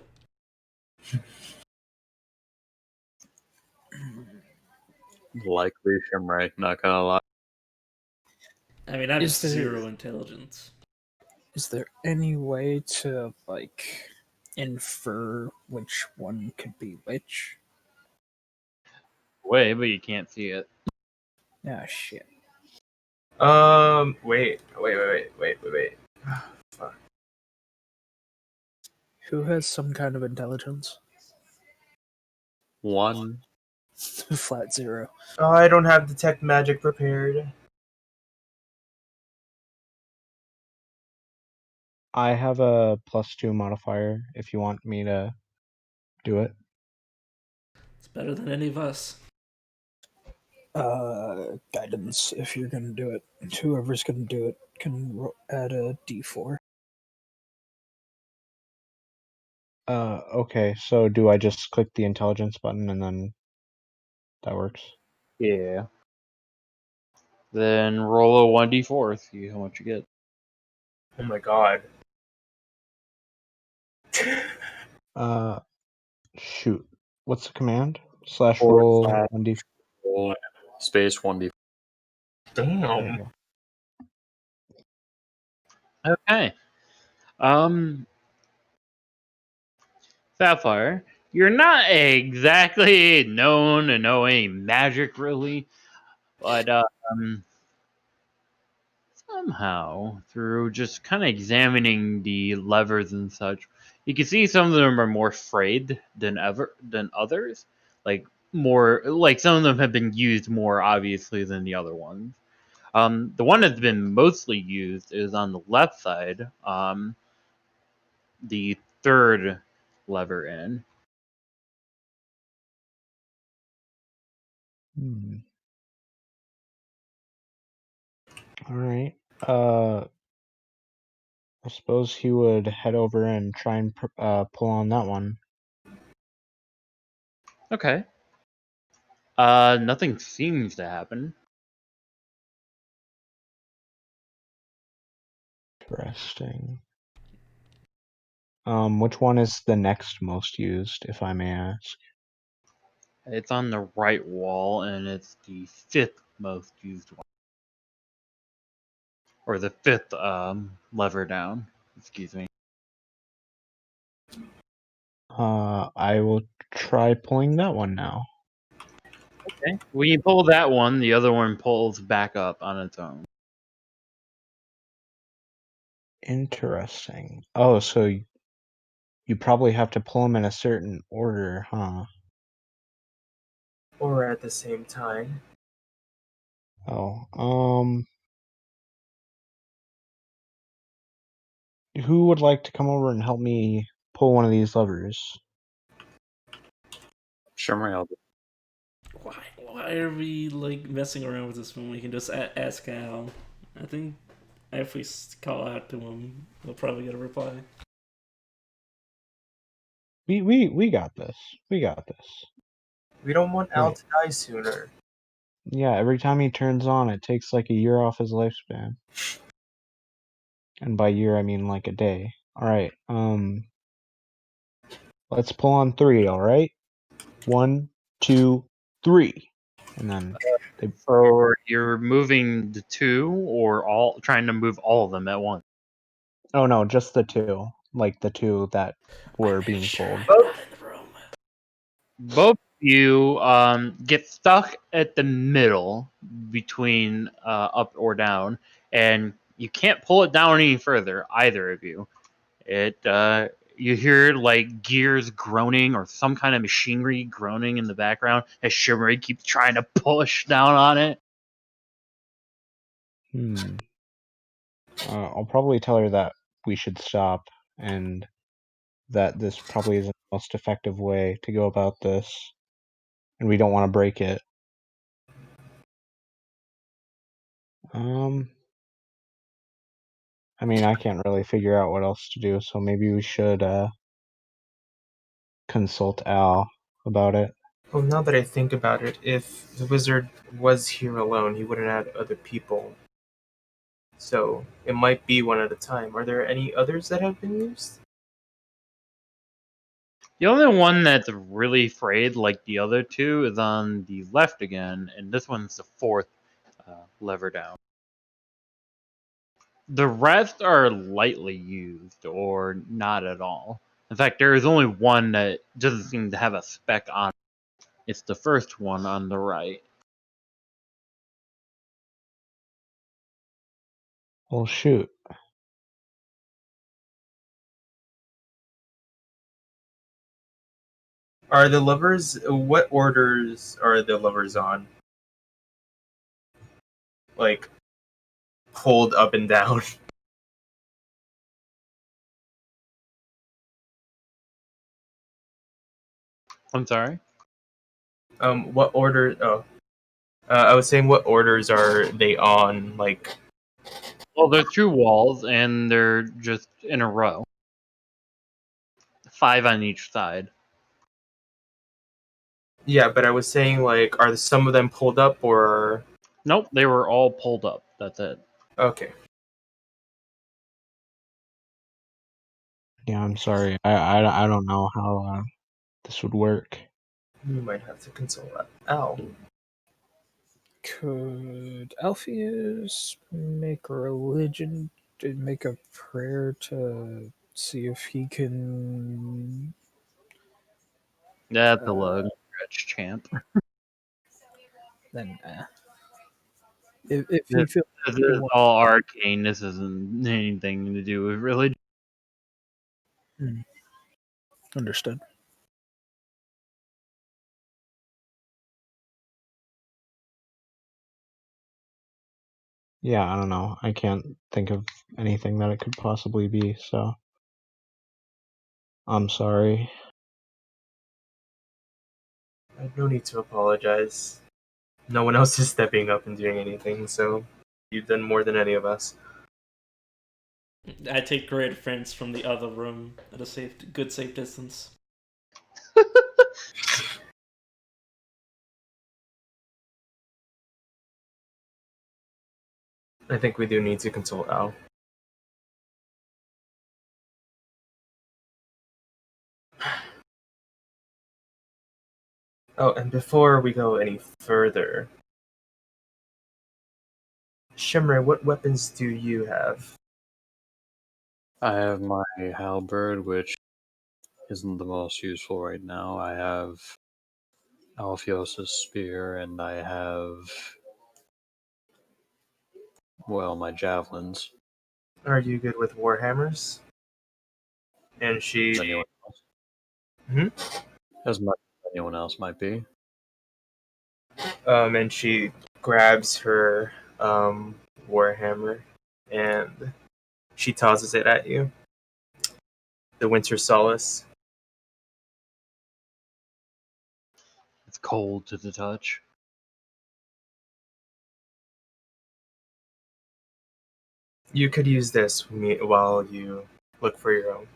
Likely Shimray, not gonna lie. I mean, I have Is there- 0 intelligence. Is there any way to like infer which one could be which? Way, but you can't see it. Ah, shit. Wait. Fuck. Who has some kind of intelligence? 1. Flat 0. Oh, I don't have detect magic prepared. I have a +2 modifier if you want me to do it. It's better than any of us. Guidance, if you're gonna do it. Whoever's gonna do it can add a d4. Okay, so do I just click the intelligence button and then that works? Yeah. Then roll a 1d4, see how much you get. Oh my god. Shoot. What's the command? Slash Forward roll slash 1d. roll space 1d. Damn. Okay. Okay. Sapphire, you're not exactly known to know any magic, really, but somehow through just kind of examining the levers and such, you can see some of them are more frayed than others. Like some of them have been used more obviously than the other ones. The one that's been mostly used is on the left side, the third lever in. All right. I suppose he would head over and try and pull on that one. Okay. Nothing seems to happen. Interesting. Which one is the next most used, if I may ask? It's on the right wall, and it's the fifth most used one, or the fifth lever down. Excuse me. I will try pulling that one now. Okay. When you pull that one, the other one pulls back up on its own. Interesting. Oh, so you probably have to pull them in a certain order, huh? Or at the same time. Oh, who would like to come over and help me pull one of these levers? Shimmer, Why are we like messing around with this when we can just ask Al? I think if we call out to him, we'll probably get a reply. We got this. We got this. We don't want Al Right. to die sooner. Yeah, every time he turns on, it takes like a year off his lifespan. And by year, I mean like a day. All right. Let's pull on 3. All right. 1, 2, 3, and then they. So you're moving the two, or all trying to move all of them at once. Oh no, just the 2. Like the 2 that were being pulled. I'm not in the room. Both of you get stuck at the middle between up or down, and you can't pull it down any further, either of you. You hear like gears groaning or some kind of machinery groaning in the background as Shimmery keeps trying to push down on it. I'll probably tell her that we should stop and that this probably isn't the most effective way to go about this, and we don't want to break it. I mean, I can't really figure out what else to do, so maybe we should consult Al about it. Well, now that I think about it, if the wizard was here alone, he wouldn't have other people. So it might be one at a time. Are there any others that have been used? The only one that's really frayed, like the other two, is on the left again, and this one's the fourth lever down. The rest are lightly used or not at all. In fact, there is only one that doesn't seem to have a speck on it. It's the first one on the right. Well, shoot. Are the lovers? What orders are the lovers on? Like pulled up and down. I'm sorry. What order? Oh, I was saying, what orders are they on? Like, Well, they're through walls and they're just in a row. 5 on each side. yeah, but I was saying, like, are some of them pulled up or? Nope, they were all pulled up. That's it. Okay. Yeah, I'm sorry. I don't know how this would work. You might have to console that. Ow. Could Alpheus make a prayer to see if he can? That's a low stretch, champ. Then, if he feels This he is wants, all arcane. This isn't anything to do with religion. understood. Yeah, I don't know. I can't think of anything that it could possibly be, so I'm sorry. I have no need to apologize. No one else is stepping up and doing anything, so you've done more than any of us. I take great offense from the other room at a good safe distance. I think we do need to consult Al. Oh, and before we go any further, Shimmer, what weapons do you have? I have my halberd, which isn't the most useful right now. I have Alpheus' spear, and I have, well, my javelins. Are you good with warhammers? And As anyone she, else, hmm? as much as anyone else might be. And she grabs her warhammer and she tosses it at you. The Winter Solace. It's cold to the touch. You could use this while you look for your own.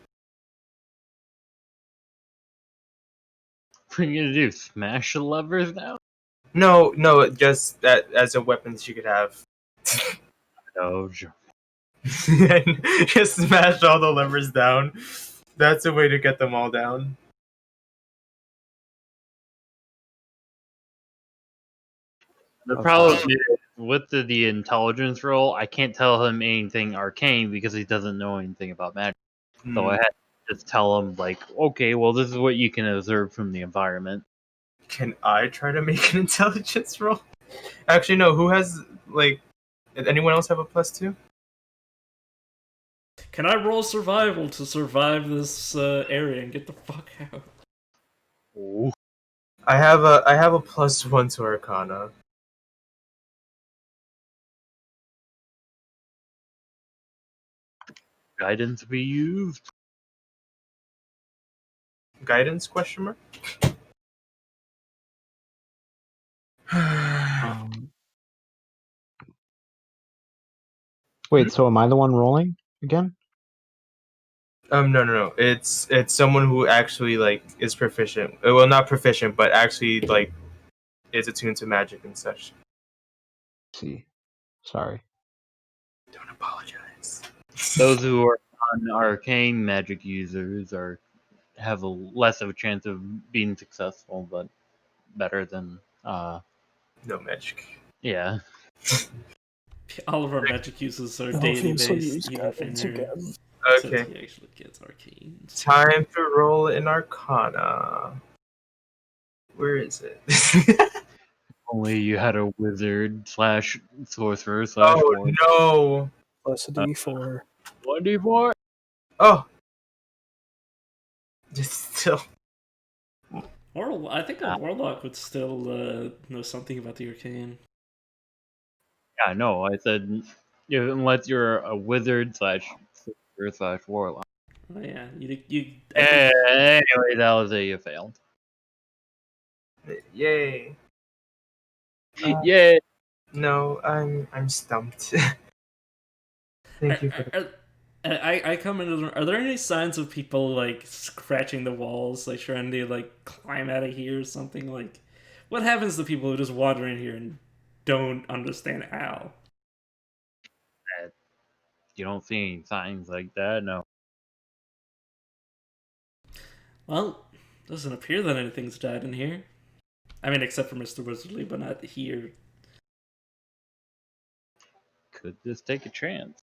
What are you gonna do? Smash the levers now? No, just that as a weapon she could have. No. And just smash all the levers down. That's a way to get them all down. The Okay. problem is with the intelligence roll, I can't tell him anything arcane because he doesn't know anything about magic. So I had to just tell him like, okay, well, this is what you can observe from the environment. Can I try to make an intelligence roll? Actually, no. Who has like? Did anyone else have a +2? Can I roll survival to survive this area and get the fuck out? Ooh. I have a +1 to Arcana. Guidance be used. Guidance question mark? Um, wait, so am I the one rolling again? No. It's someone who actually like is proficient. Well, not proficient, but actually like is attuned to magic and such. See, sorry. Don't apologize. Those who are non-arcane magic users have less of a chance of being successful, but better than No magic. yeah. All of our magic uses are daily Alpheus will based, use even guidance Fenrir, again. since Okay, he actually gets arcane. time to roll an Arcana. Where is it? Only you had a wizard slash sorcerer slash Oh ward. no! Plus a D4. 1d4. Oh, just still. I think a warlock would still know something about the arcane. Yeah, no, I said unless you're a wizard slash sorcerer slash warlock. Oh yeah, I think Anyway, that was you failed. Yay. Yeah. No, I'm stumped. Thank you for the. I come into the room. Are there any signs of people like scratching the walls, like trying to like climb out of here or something? Like, what happens to people who just wander in here and don't understand how? You don't see any signs like that, no. Well, doesn't appear that anything's died in here. I mean, except for Mr. Wizardly, but not here. Could just take a chance.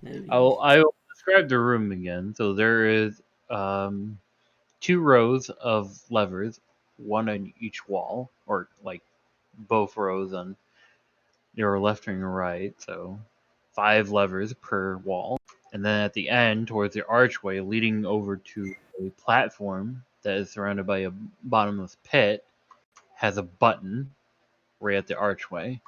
Maybe. I will describe the room again. So there is 2 rows of levers, one on each wall, or like both rows on your left and your right. So 5 levers per wall. And then at the end, towards the archway leading over to a platform that is surrounded by a bottomless pit, has a button right at the archway.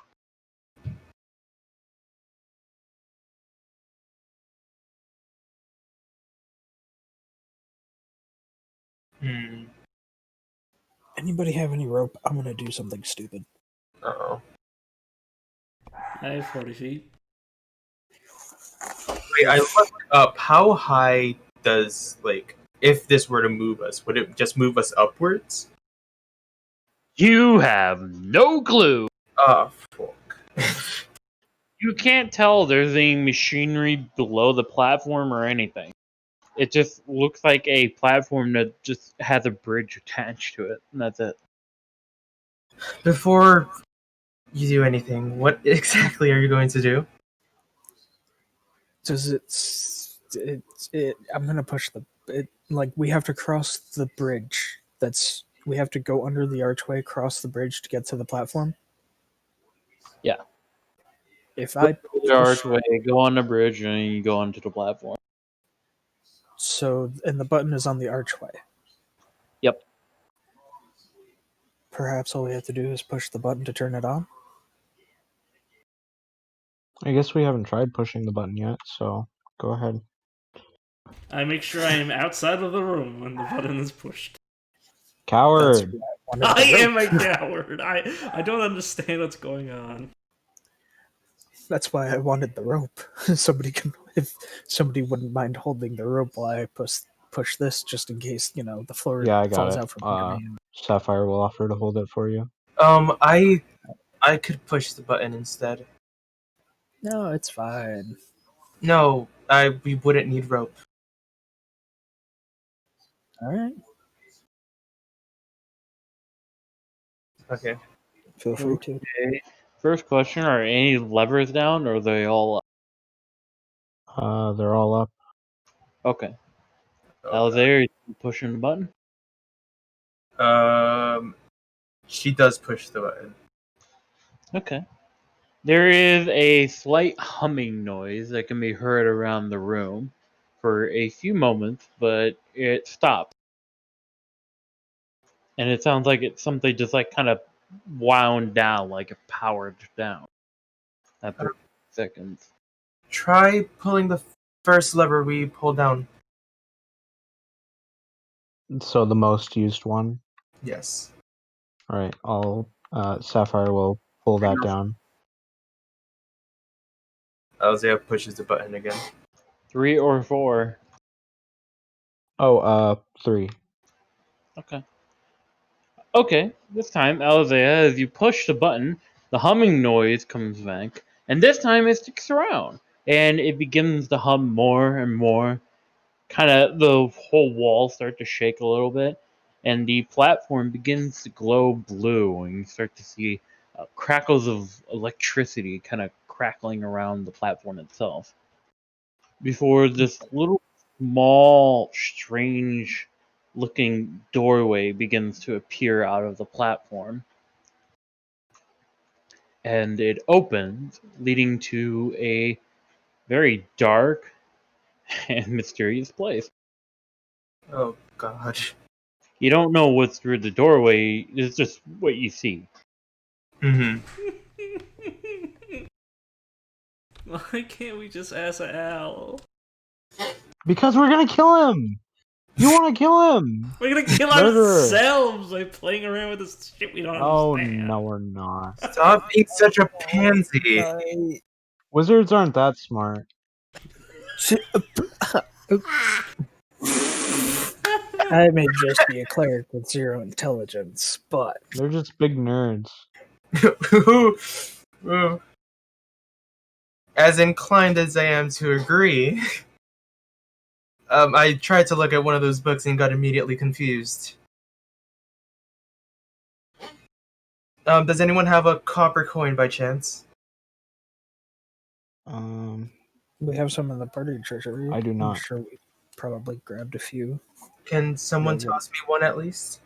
Hmm. Anybody have any rope? I'm gonna do something stupid. Uh-oh. I have 40 feet. Wait, I looked up how high does, like, if this were to move us, would it just move us upwards? You have no clue. Oh, fuck. You can't tell there's any machinery below the platform or anything. It just looks like a platform that just has a bridge attached to it, and that's it. Before you do anything, what exactly are you going to do? Does it? I'm gonna push like we have to cross the bridge. We have to go under the archway, cross the bridge to get to the platform. Yeah. If Go I to the push, archway, go on the bridge, and then you go onto the platform. and the button is on the archway. Yep. Perhaps all we have to do is push the button to turn it on. I guess we haven't tried pushing the button yet, so go ahead. I make sure I am outside of the room when the button is pushed. That's Coward! why I wanted I the am a rope. coward. I don't understand what's going on. That's why I wanted the rope. If somebody wouldn't mind holding the rope while I push this, just in case the floor Yeah, I got falls it. out from under me. Sapphire will offer to hold it for you. I could push the button instead. No, it's fine. No, we wouldn't need rope. All right, Okay. feel free to. Okay. First question: are any levers down, or are they all up? They're all up. Okay. Oh, Alexander, you pushing the button? she does push the button. Okay. There is a slight humming noise that can be heard around the room for a few moments, but it stops. And it sounds like it's something just like kind of wound down, like it powered down after seconds. Try pulling the first lever we pulled down. So the most used one. Yes. All right, Sapphire will pull that down. Isaiah pushes the button again. 3 or 4. Oh, 3. Okay. Okay, this time, Alzea, as you push the button, the humming noise comes back, and this time it sticks around, and it begins to hum more and more. Kind of the whole wall start to shake a little bit, and the platform begins to glow blue, and you start to see crackles of electricity kind of crackling around the platform itself. Before this little small, strange looking doorway begins to appear out of the platform. And it opens, leading to a very dark and mysterious place. Oh god. You don't know what's through the doorway. It's just what you see. Mm-hmm. Why can't we just ask Al? Because we're gonna kill him. You want to kill him? We're gonna kill Murderer. ourselves by playing around with this shit we don't Oh understand. no, we're not. Stop being such a pansy. Wizards aren't that smart. I may just be a cleric with 0 intelligence, but They're just big nerds. Ooh. As inclined as I am to agree, I tried to look at one of those books and got immediately confused. Does anyone have a copper coin by chance? we have some in the party treasury. I do I'm not. sure we probably grabbed a few. Can someone Yeah, toss me one at least?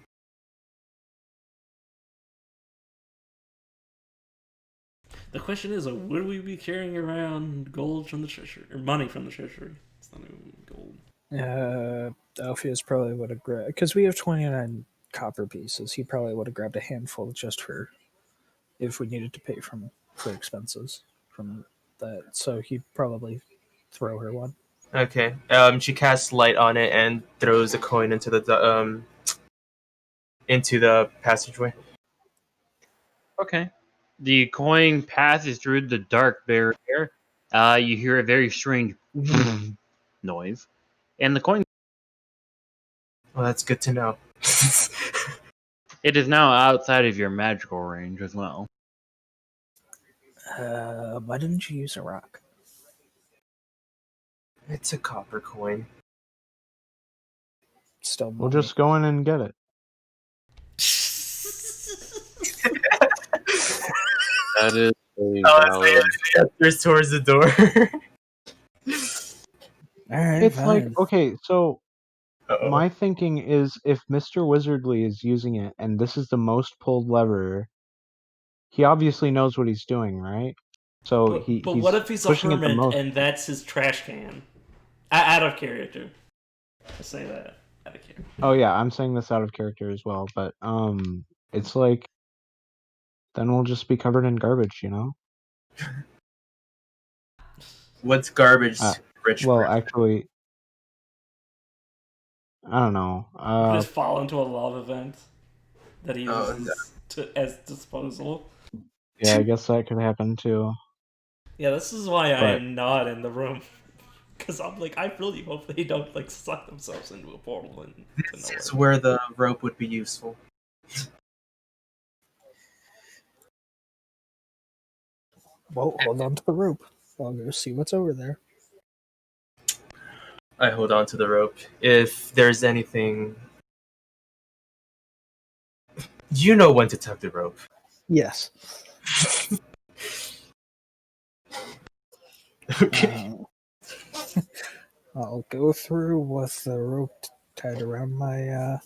The question is, would we be carrying around gold from the treasury or money from the treasury? It's not even gold. Alpheus probably would have grabbed, because we have 29 copper pieces. He probably would have grabbed a handful just for if we needed to pay for expenses from that. So he'd probably throw her one. Okay. She casts light on it and throws a coin into the passageway. Okay. The coin passes through the dark barrier. You hear a very strange noise, and the coin. Well, that's good to know. It is now outside of your magical range as well. Why didn't you use a rock? It's a copper coin. Still, We'll money. just go in and get it. That is a Isaiah valid. gestures towards the door. All right, It's fine. like, okay, so Uh-oh. my thinking is if Mr. Wizardly is using it and this is the most pulled lever, he obviously knows what he's doing, right? So But he's what if he's a pushing it the hermit most. and that's his trash can? Out of character. I say that out of character. Oh yeah, I'm saying this out of character as well, but it's like then we'll just be covered in garbage, you know? What's garbage, rich Well, person? actually, I don't know. We just fall into a lava vent that he Oh, uses as disposal. Yeah, I guess that could happen too. Yeah, this is why I But- am not in the room. Because I'm like, I really hope they don't like suck themselves into a portal and This is where the rope would be useful. Well, hold on to the rope. I'll go see what's over there. I hold on to the rope. If there's anything... You know when to tug the rope. Yes. Okay. I'll go through with the rope tied around my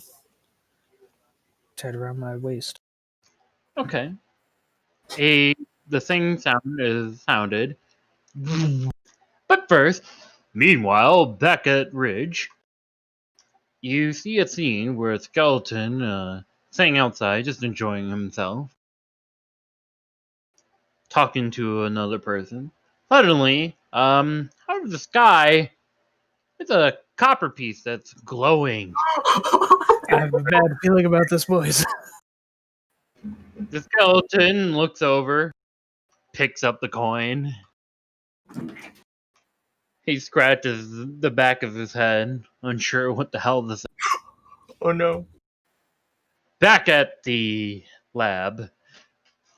waist. Okay. The thing sounded. But first, meanwhile, back at Ridge, you see a scene where a skeleton sitting outside, just enjoying himself, talking to another person. Suddenly, out of the sky, it's a copper piece that's glowing. I have a bad feeling about this, boys. The skeleton looks over, picks up the coin. He scratches the back of his head, unsure what the hell this is. Oh no. Back at the lab.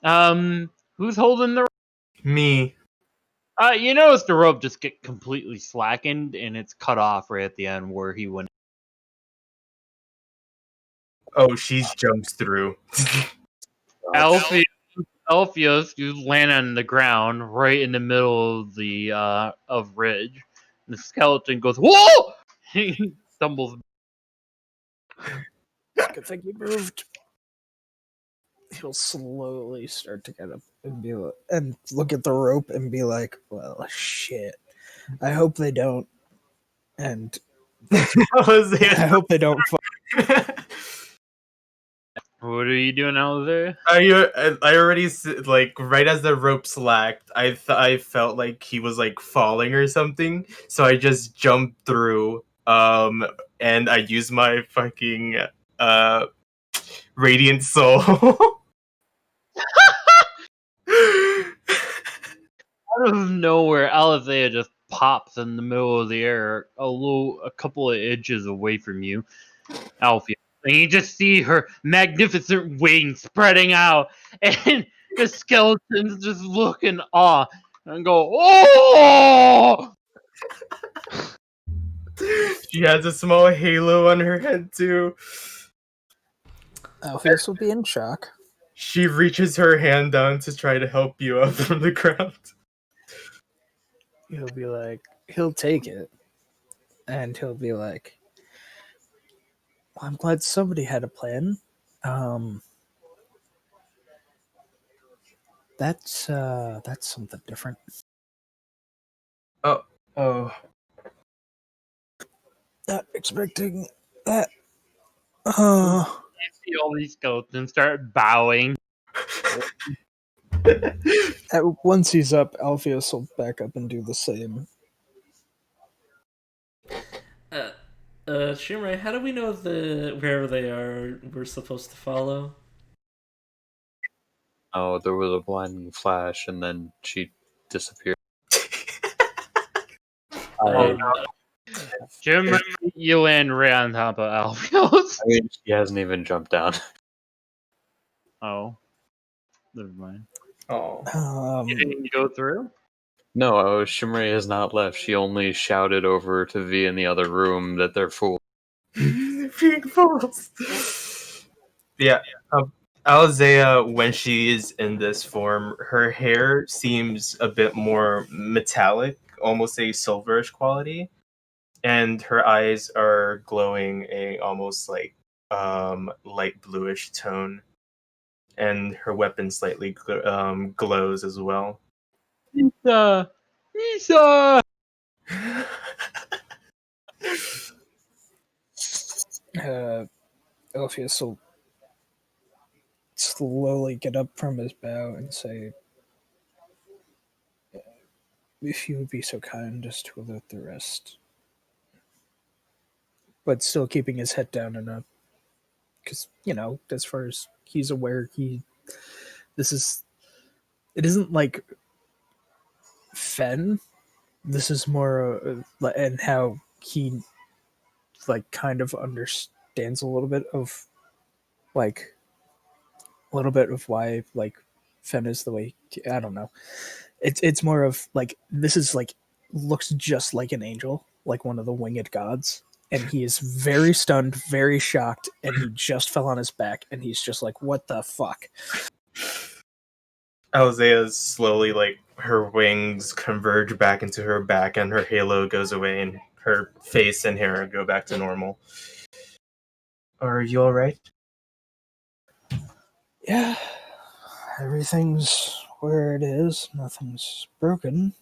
Who's holding the Me. you notice the rope just get completely slackened and it's cut off right at the end where he went. Oh, she jumps through. Alpheus, you land on the ground right in the middle of the of Ridge. And the skeleton goes, "Whoa!" He stumbles. Good thing you moved. He'll slowly start to get up and be like, and look at the rope and be like, "Well, shit. I hope they don't." And I hope they don't. what are you doing out there? I already like right as the rope slacked, I felt like he was like falling or something, so I just jumped through. And I used my fucking uh radiant soul. Out of nowhere, Alethea just pops in the middle of the air, a couple of inches away from you, Alfie. And you just see her magnificent wings spreading out, and the skeletons just look in awe and go, "Oh!" She has a small halo on her head too. Alpheus will be in shock. She reaches her hand down to try to help you up from the ground. He'll be like, he'll take it, and he'll be like, well, I'm glad somebody had a plan. That's something different. Oh. Not expecting that. You see all these skeletons start bowing. Once he's up, Alpheus will back up and do the same. Shimray, how do we know wherever they are we're supposed to follow? Oh, there was a blinding flash, and then she disappeared. Jim, you land right on top of Alpheus. I mean, she hasn't even jumped down. Oh, never mind. Oh. You didn't go through? No, Shimray has not left. She only shouted over to V in the other room that they're full. Being fools. Yeah. Alzea, when she is in this form, her hair seems a bit more metallic, almost a silverish quality, and her eyes are glowing a almost like light bluish tone, and her weapon slightly glows as well. Lisa! Lisa! Alpheus will slowly get up from his bow and say, if you would be so kind as to alert the rest. But still keeping his head down enough. Because, as far as he's aware, it isn't like Fen. This is more, and how he, like, kind of understands a little bit of why, like, Fen is the way, I don't know. It's more of, like, this is, like, looks just like an angel, like one of the winged gods. And he is very stunned, very shocked, and he just fell on his back, and he's just like, what the fuck? Alzea's slowly, like, her wings converge back into her back, and her halo goes away, and her face and hair go back to normal. Are you alright? Yeah, everything's where it is. Nothing's broken.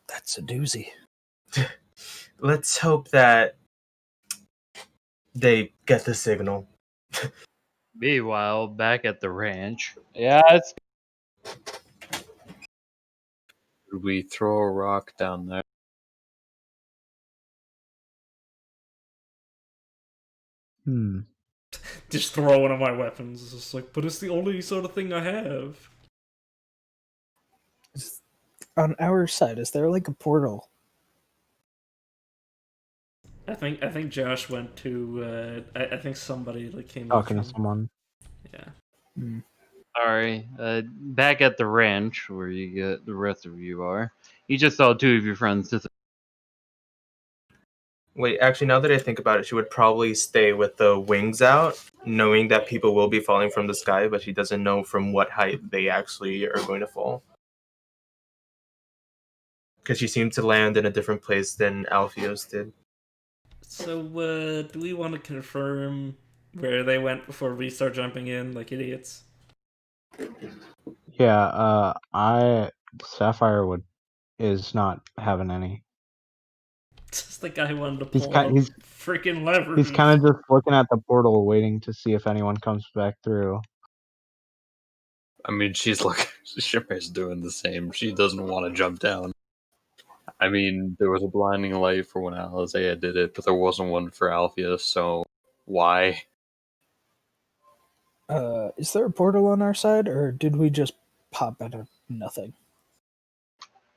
That's a doozy. Let's hope that they get the signal. Meanwhile, back at the ranch. Yeah, it's Should we throw a rock down there? Just throw one of my weapons. It's just like, but it's the only sort of thing I have. On our side, is there like a portal? I think Josh went to. I think somebody like came. Talking to from, someone. Yeah. sorry. Back at the ranch where the rest of you are. You just saw two of your friends. Wait, actually, now that I think about it, she would probably stay with the wings out, knowing that people will be falling from the sky, but she doesn't know from what height they actually are going to fall. Because she seemed to land in a different place than Alpheus did. So, do we want to confirm where they went before we start jumping in like idiots? Yeah, Sapphire is not having any. Just the guy who wanted to He's pull kind the freaking levers. he's kind of just looking at the portal, waiting to see if anyone comes back through. I mean, she's like, Shimmer's doing the same. She doesn't want to jump down. I mean, there was a blinding light for when Alizea did it, but there wasn't one for Alpheus, so why? Is there a portal on our side, or did we just pop out of nothing?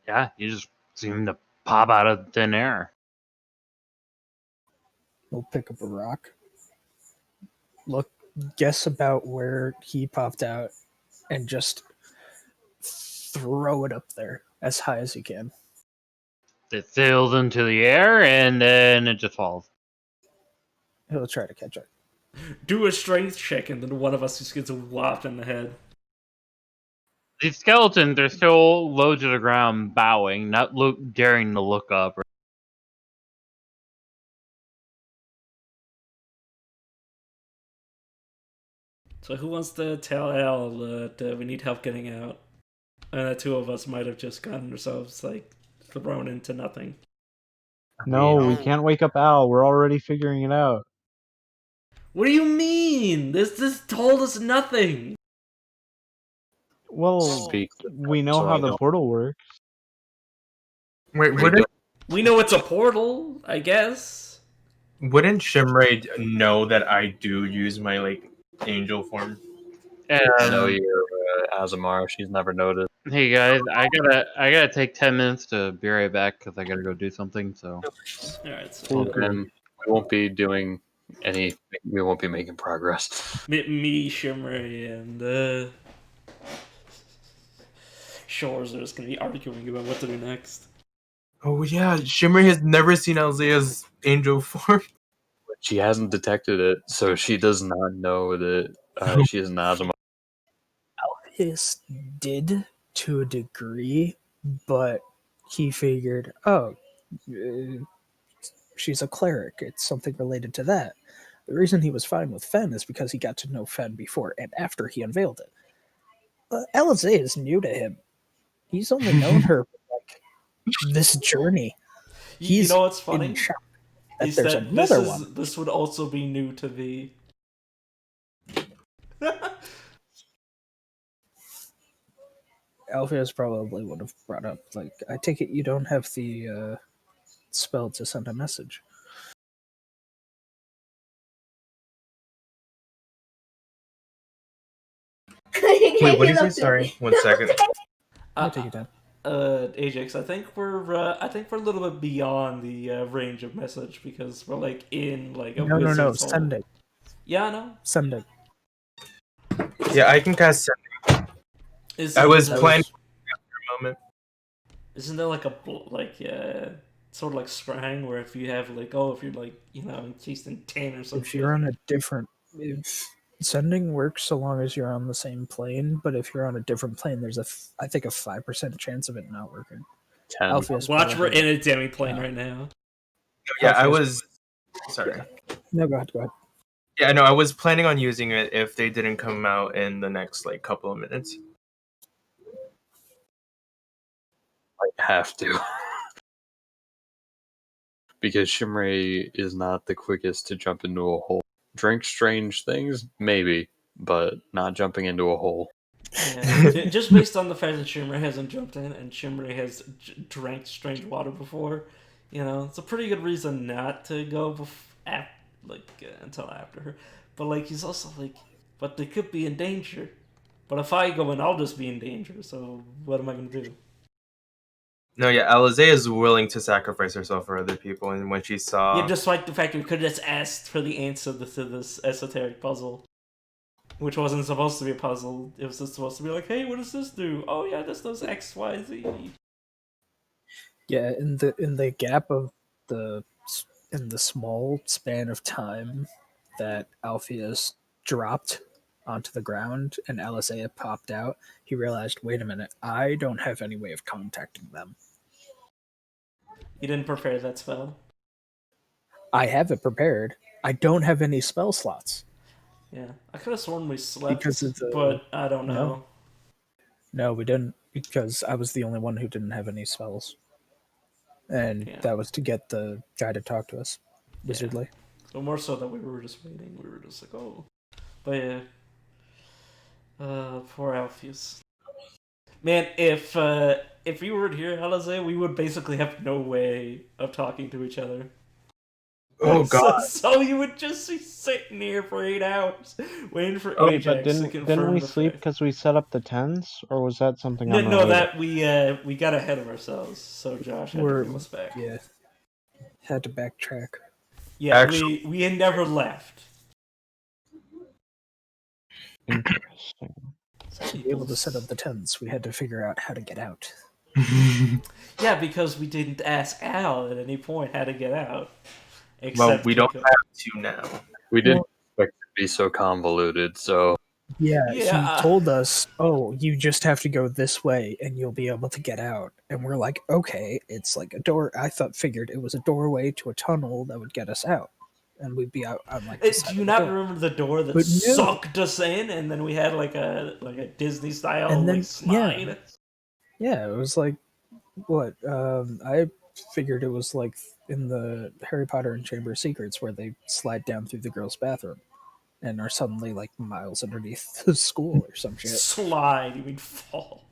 Yeah, you just seem to pop out of thin air. We'll pick up a rock. Look, guess about where he popped out, and just throw it up there as high as you can. It sails into the air and then it just falls. He'll try to catch it. Do a strength check, and then one of us just gets whopped in the head. These skeletons are still low to the ground, bowing, not daring to look up. So who wants to tell Al that we need help getting out? And the two of us might have just gotten ourselves like thrown into nothing. No, we can't wake up Al. We're already figuring it out. What do you mean? This told us nothing. Well, Speak we know so how I the don't- portal works. Wait, We know it's a portal, I guess. wouldn't Shimray know that I do use my like angel form? I know you're Azamar. She's never noticed. Hey guys, I gotta take 10 minutes to be right back because I gotta go do something. So All right, so And we won't be doing any. We won't be making progress. me, Shimmery, and Shores are just gonna be arguing about what to do next. Oh yeah, Shimray has never seen Alzea's angel form. She hasn't detected it, so she does not know that she is an Azamar. Alpheus did to a degree, but he figured, oh, she's a cleric. It's something related to that. The reason he was fine with Fen is because he got to know Fen before and after he unveiled it. Alizé is new to him. He's only known her for like this journey. You know what's funny? in shock that Is there's that another one. this would also be new to me. Alpheus probably would have brought up, like, I take it you don't have the spell to send a message. Wait, what did you say? Sorry, 1 second. I take it down. Ajax, I think we're a little bit beyond the range of message because we're like in like a No, wizard's hole. sending. Yeah, I know. Sending. Yeah, I can cast send. I was planning for a moment. Isn't there like a sort of like Scrying where if you have like if you're like encased in tin or something. If you're on a different, if sending works so long as you're on the same plane, but if you're on a different plane, there's I think a 5% chance of it not working. 10. Alpheus Watch, we're probably- in a demi-plane right now. Yeah, I was. Sorry. No, go ahead. Yeah, no, I was planning on using it if they didn't come out in the next like couple of minutes. I have to. Because Shimray is not the quickest to jump into a hole. Drink strange things? Maybe, but not jumping into a hole. Yeah. Just based on the fact that Shimmery hasn't jumped in and Shimmery has drank strange water before, it's a pretty good reason not to go until after her. But like he's also like, but they could be in danger. But if I go in, I'll just be in danger. So what am I gonna do? No, yeah, Alizé is willing to sacrifice herself for other people, and when she saw, Yeah, despite the fact that we could have just asked for the answer to this esoteric puzzle. Which wasn't supposed to be a puzzle. It was just supposed to be like, hey, what does this do? Oh yeah, this does X, Y, Z. Yeah, in the gap of in the small span of time that Alpheus dropped onto the ground and Alizea popped out, he realized, wait a minute, I don't have any way of contacting them. You didn't prepare that spell. I have it prepared. I don't have any spell slots. Yeah, I could have sworn we slept, Because it's but I don't know. No, we didn't, because I was the only one who didn't have any spells. And Yeah. that was to get the guy to talk to us, Yeah. wizardly. So more so that we were just waiting. We were just like, oh. But yeah. Poor Alpheus. Man, if you were here, Alize, we would basically have no way of talking to each other. Oh god. So you would just be sitting here for 8 hours, waiting for Oh, Ajax But to didn't confirm we the sleep fact. because we set up the tents, or was that something No, unrelated? that we got ahead of ourselves, so Josh had to We're- reel us back. Yeah. Had to backtrack. Yeah, Actually- we had never left. Interesting. To be able to set up the tents, we had to figure out how to get out. Yeah, because we didn't ask Al at any point how to get out. Well, Except we to don't go- have to now. We didn't expect it to be so convoluted, so Yeah, Yeah. he told us, "Oh, you just have to go this way, and you'll be able to get out." And we're like, "Okay, it's like a door." I figured it was a doorway to a tunnel that would get us out, and we'd be out on like. The side Do you of the not door. remember the door that But no. sucked us in, and then we had like a Disney style And then- like slide? Yeah, it was like what? I figured it was like in the Harry Potter and Chamber of Secrets where they slide down through the girls' bathroom and are suddenly like miles underneath the school or some shit. Slide, you mean fall?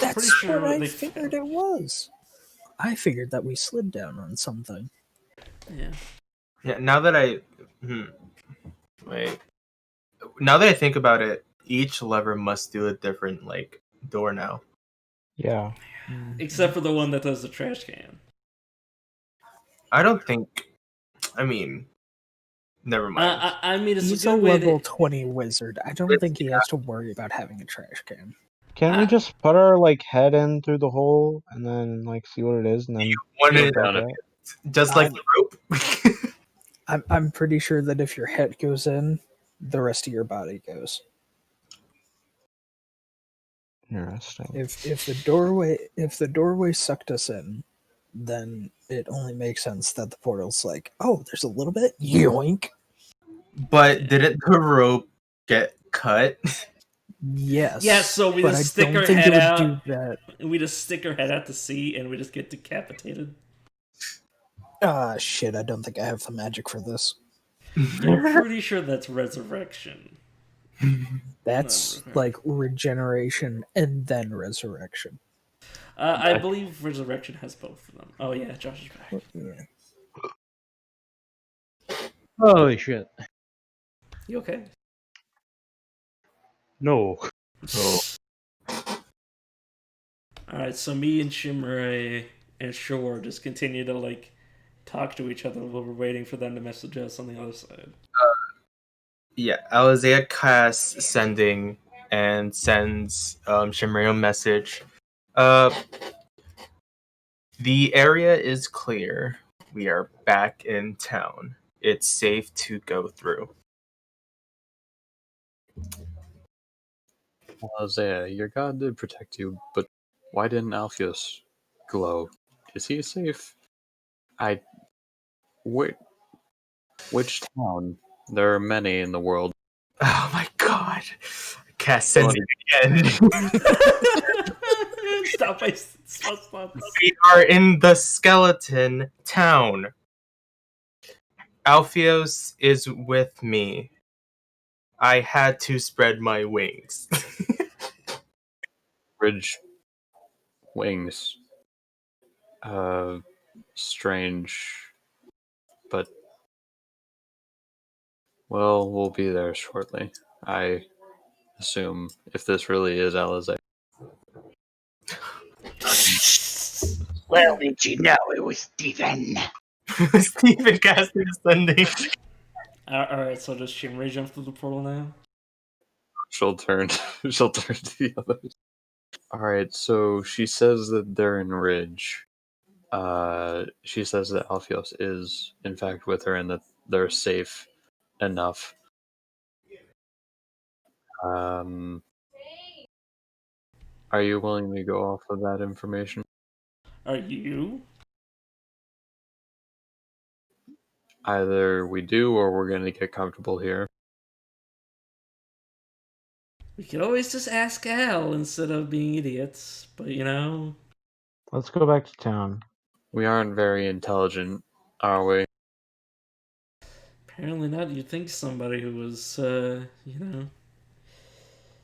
That's Pretty sure what I they figured it was. I figured that we slid down on something. Yeah. Yeah, now that I wait. Now that I think about it, each lever must do a different like door now. Yeah. Except for the one that does the trash can. I don't think I mean never mind. I mean, it's He's a a good way level to. 20 wizard. I don't think he has to worry about having a trash can. Can't we just put our like head in through the hole and then like see what it is and then One go minute, down back a out? just like the rope. I'm pretty sure that if your head goes in, the rest of your body goes. Interesting. If the doorway sucked us in, then it only makes sense that the portal's like, oh, there's a little bit, yoink. But didn't the rope get cut? Yes. Yeah, so we but just I stick don't our think head it would out. do that. We just stick our head out to sea, and we just get decapitated. Ah, shit! I don't think I have the magic for this. I'm pretty sure that's resurrection. That's like regeneration and then resurrection. I believe resurrection has both of them. Oh yeah, Josh is back. Yeah. Holy shit. You okay? No. Oh. Alright, so me and Shimray and Shore just continue to like talk to each other while we're waiting for them to message us on the other side. Yeah, Alizea casts sending and sends Shimmery a message. The area is clear. We are back in town. It's safe to go through. Isaiah, your god did protect you, but why didn't Alpheus glow? Is he safe? Which town? There are many in the world. Oh my god. Cast sending again. Stop. We are in the skeleton town. Alpheus is with me. I had to spread my wings. Bridge wings. Strange. But, well, we'll be there shortly. I assume, if this really is Alizé. Well, did you know it was Steven? Stephen casting sending. Alright, so does Shimray jump through the portal now? She'll turn she'll turn to the others. Alright, so she says that they're in Ridge. She says that Alpheus is in fact with her and that they're safe enough. Are you willing to go off of that information? Are you? Either we do or we're gonna get comfortable here. We could always just ask Al instead of being idiots, but you know. Let's go back to town. We aren't very intelligent, are we? Apparently not. You'd think somebody who was,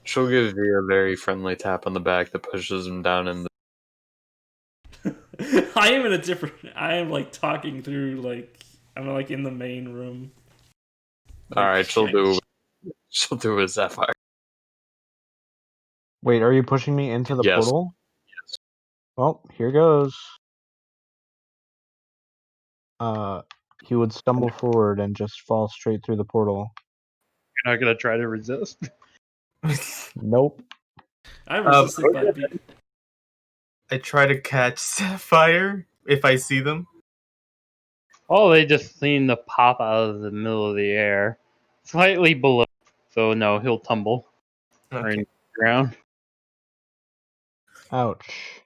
She'll give V a very friendly tap on the back that pushes him down in the. I am in a different. I am like talking through I'm like in the main room. Alright, she'll do a sapphire. Wait, are you pushing me into the Yes. portal? Yes. Well, here goes. He would stumble forward and just fall straight through the portal. You're not gonna try to resist. Nope. I resisted by I try to catch sapphire if I see them. Oh, they just seem to pop out of the middle of the air, slightly below. So no, he'll tumble right Okay. into the ground. Ouch.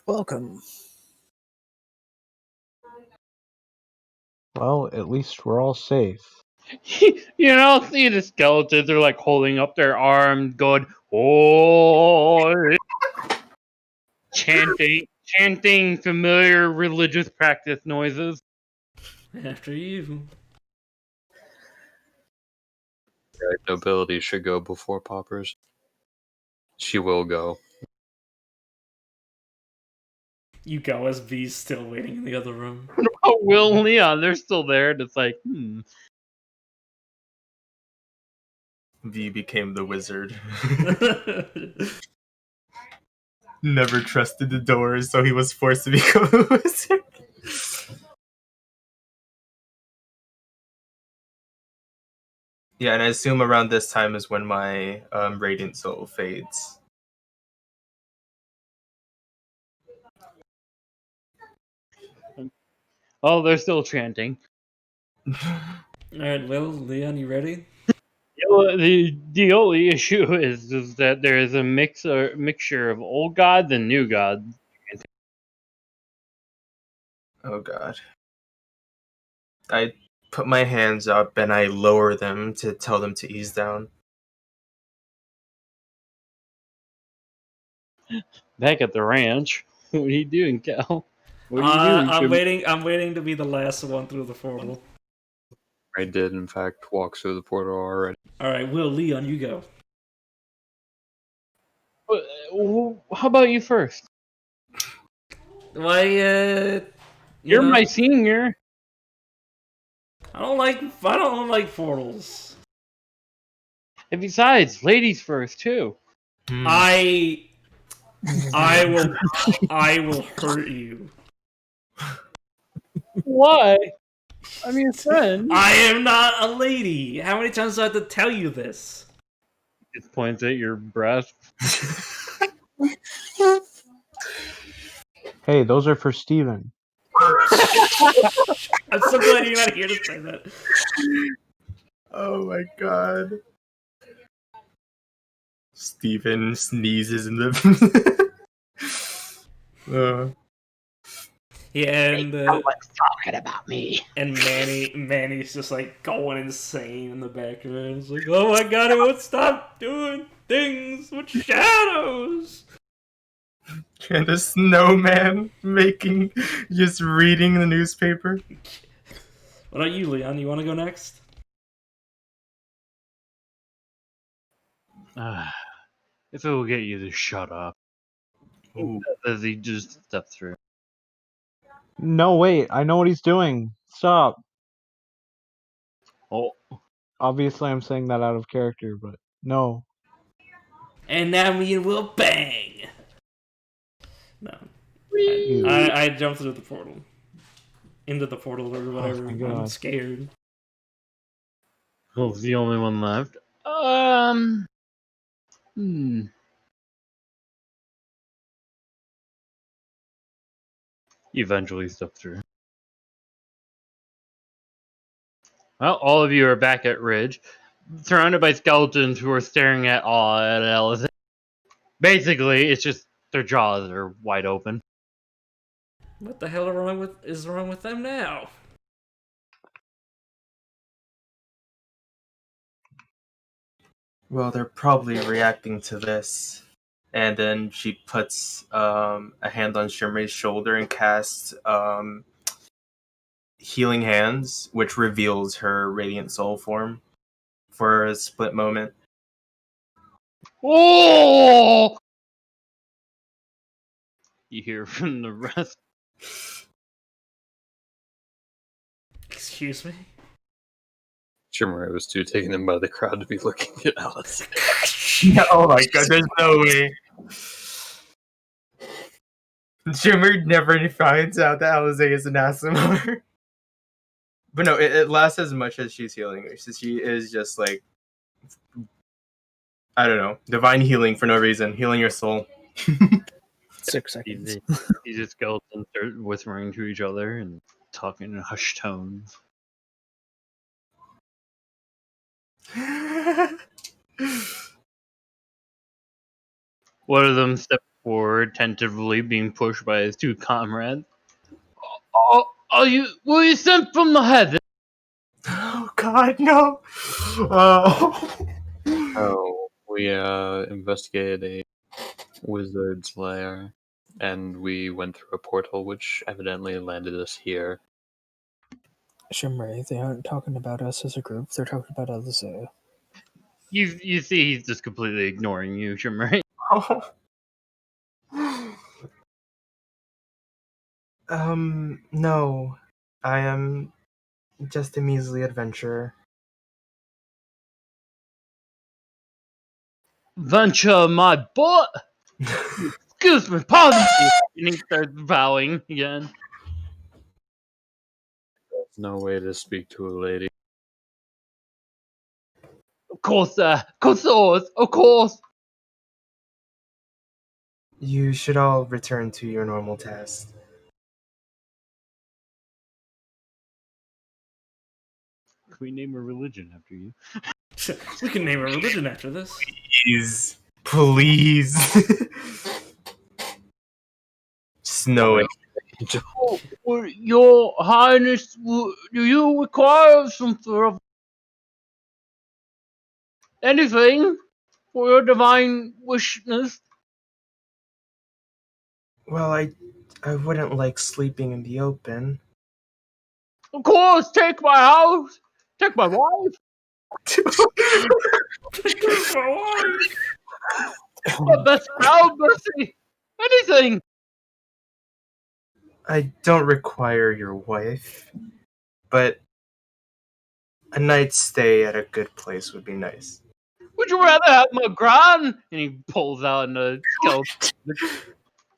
Welcome. Well, at least we're all safe. See the skeletons are like holding up their arms, going, "Oh," chanting familiar religious practice noises. after you. Right, nobility should go before paupers. She will go. You go as V's still waiting in the other room. Oh, Will and Leon, they're still there, and it's like, V became the wizard. Never trusted the doors, so he was forced to become a wizard. Yeah, and I assume around this time is when my radiant soul fades. oh, they're still chanting. Alright, Will, Leon, you ready? The only issue is that there is a mixture of old gods and new gods. Oh god. I put my hands up and I lower them to tell them to ease down. Back at the ranch, what are you doing, Cal? What are you doing? I'm waiting to be the last one through the portal. I did, in fact, walk through the portal already. Alright, Will, Leon, you go. How about you first? Why, You're my senior. I don't like portals. And besides, ladies first too. I will hurt you. Why? I'm your friend. I am not a lady. How many times do I have to tell you this? It points at your breast. Hey, those are for Steven. I'm so glad you're not here to say that. Oh my god. Steven sneezes in the. Yeah, and No one's talking about me. and Manny's just like going insane in the background. It's like, oh my god, it won't stop doing things with shadows. And the snowman just reading the newspaper. What about you, Leon? You want to go next? If it will get you to shut up. Ooh. As he just steps through. No, wait, I know what he's doing. Stop. Oh, Obviously, I'm saying that out of character, but no. And now me and Will bang. No, Ew. I jumped through the portal, into the portal or whatever. thank I'm God. scared. well, the only one left. You eventually step through. Well, all of you are back at Ridge, surrounded by skeletons who are staring at awe at Alice. Basically, it's just their jaws are wide open. What the hell is wrong with them now? Well, they're probably reacting to this. and then she puts a hand on Shimmer's shoulder and casts healing hands, which reveals her radiant soul form for a split moment. Oh! You hear from the rest. Excuse me? Shimmer was too taken in by the crowd to be looking at Alice. Yeah, oh my god, there's no way. Shimmer never finds out that Alize is an Asimar. But no, it lasts as much as she's healing her. So she is just like, I don't know, divine healing for no reason, healing your soul. 6 seconds. These skeletons start whispering to each other and talking in hushed tones. One of them steps forward, tentatively being pushed by his two comrades. Are you? Were you sent from the heaven? Oh god, no! Oh. Oh, we investigated a wizard's lair, and we went through a portal, which evidently landed us here. Shimmer, they aren't talking about us as a group, they're talking about others. You see, he's just completely ignoring you, Shimmer. No. I am just a measly adventurer. Venture my butt. Excuse me, pardon me. And he starts bowing again. There's no way to speak to a lady. Of course, of course. You should all return to your normal tasks. Can we name a religion after you? We can name a religion after this. Please. Snowy. Your Highness, do you require some sort of anything for your divine wishness? Well, I wouldn't like sleeping in the open. Of course, take my house, take my wife, my best pal, Bessie, anything. I don't require your wife, but a night's stay at a good place would be nice. Would you rather have my gran? And he pulls out a skeleton.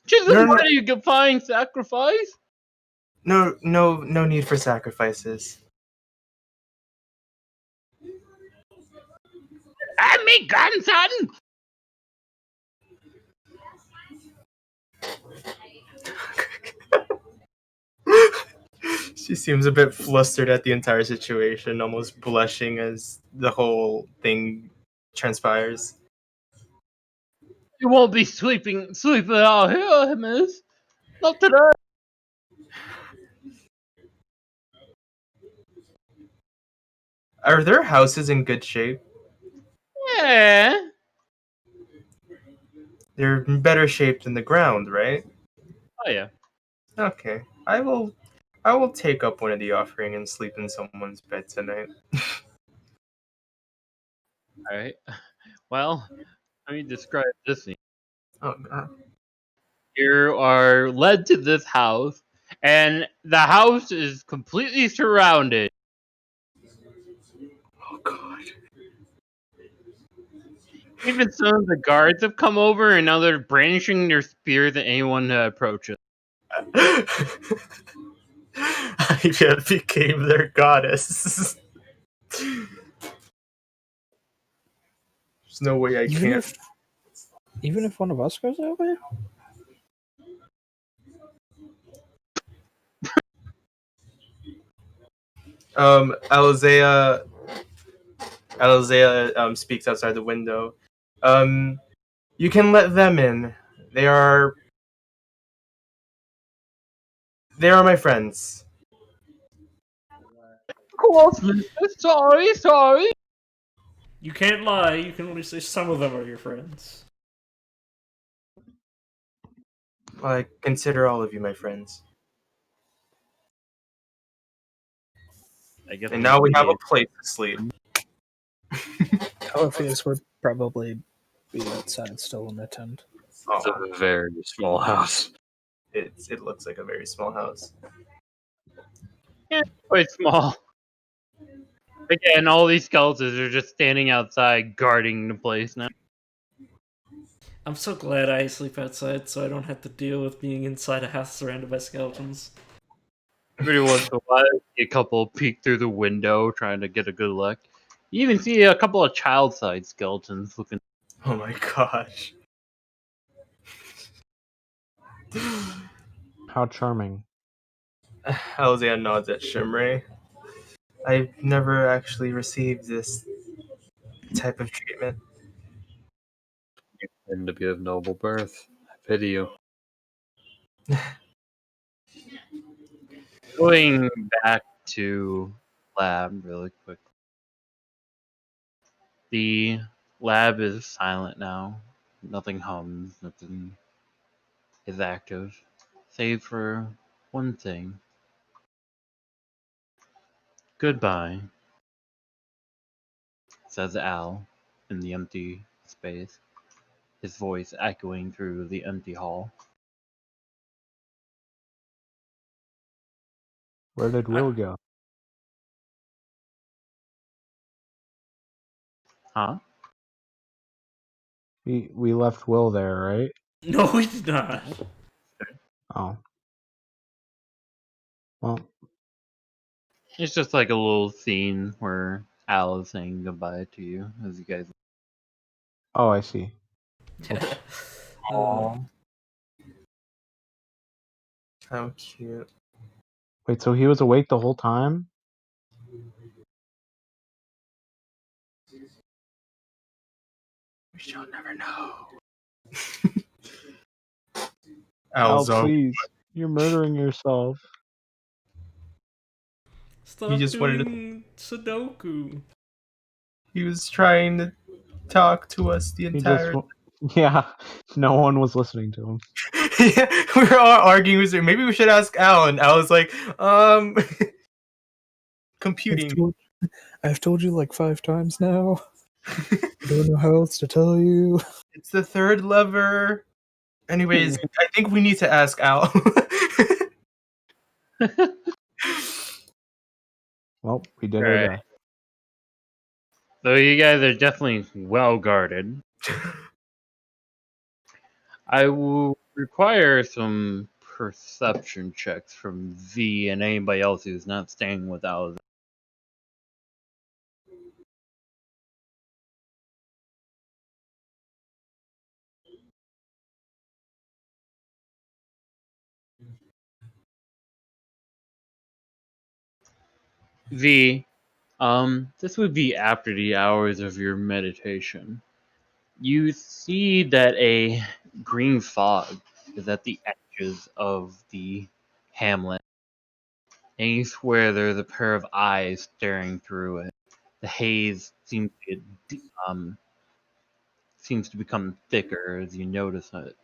She's No, no, ready you can find sacrifice. no need for sacrifices. I'm me grandson. She seems a bit flustered at the entire situation, almost blushing as the whole thing transpires. You won't be sleeping out here, miss. Not today. Are their houses in good shape? Yeah. They're in better shape than the ground, right? Oh yeah. Okay. I will take up one of the offering and sleep in someone's bed tonight. All right. Well, let me describe this scene. Oh god. You are led to this house, and the house is completely surrounded. Oh god. Even some of the guards have come over, and now they're brandishing their spears at anyone that approaches. I became their goddess. There's no way I can't. Even if one of us goes over? Alizea speaks outside the window. You can let them in. They are my friends. Of course, mister. Sorry. You can't lie. You can only say some of them are your friends. I consider all of you my friends. I guess And I'm now we have gonna a place to sleep. Alpheus would probably be outside still in the tent. It's a Oh, very small house. it looks like a very small house. be quite small. Again, all these skeletons are just standing outside guarding the place now. I'm so glad I sleep outside so I don't have to deal with being inside a house surrounded by skeletons. Every once in a while, you see a couple peek through the window trying to get a good look. You even see a couple of child-sized skeletons looking. Oh my gosh. How charming. Alzia nods at Shimray. I've never actually received this type of treatment. And to be of noble birth. I pity you. Going back to lab really quick. The lab is silent now. Nothing hums. Nothing is active, save for one thing. Goodbye, says Al in the empty space, his voice echoing through the empty hall. Where did Will go? Huh? We left Will there, right? No, we did not. Oh. Well, It's just like a little scene where Al is saying goodbye to you as you guys. oh, I see. Oops. Uh, How cute. Wait, so he was awake the whole time? We shall never know. Al, Alzo. please. You're murdering yourself. stop He just wanted to. doing Sudoku. He was trying to talk to us the He just. entire. Yeah, no one was listening to him. Yeah, we were all arguing with him. Maybe we should ask Al, and Al was like, computing. I've told you like 5 times now. I don't know how else to tell you. It's the third lever. Anyways, I think we need to ask Al. Well, we did our Alright. best. So you guys are definitely well guarded. I will require some perception checks from V and anybody else who's not staying with Al. V, this would be after the hours of your meditation. You see that a green fog is at the edges of the hamlet, and you swear there's a pair of eyes staring through it. The haze um, seems to become thicker as you notice it.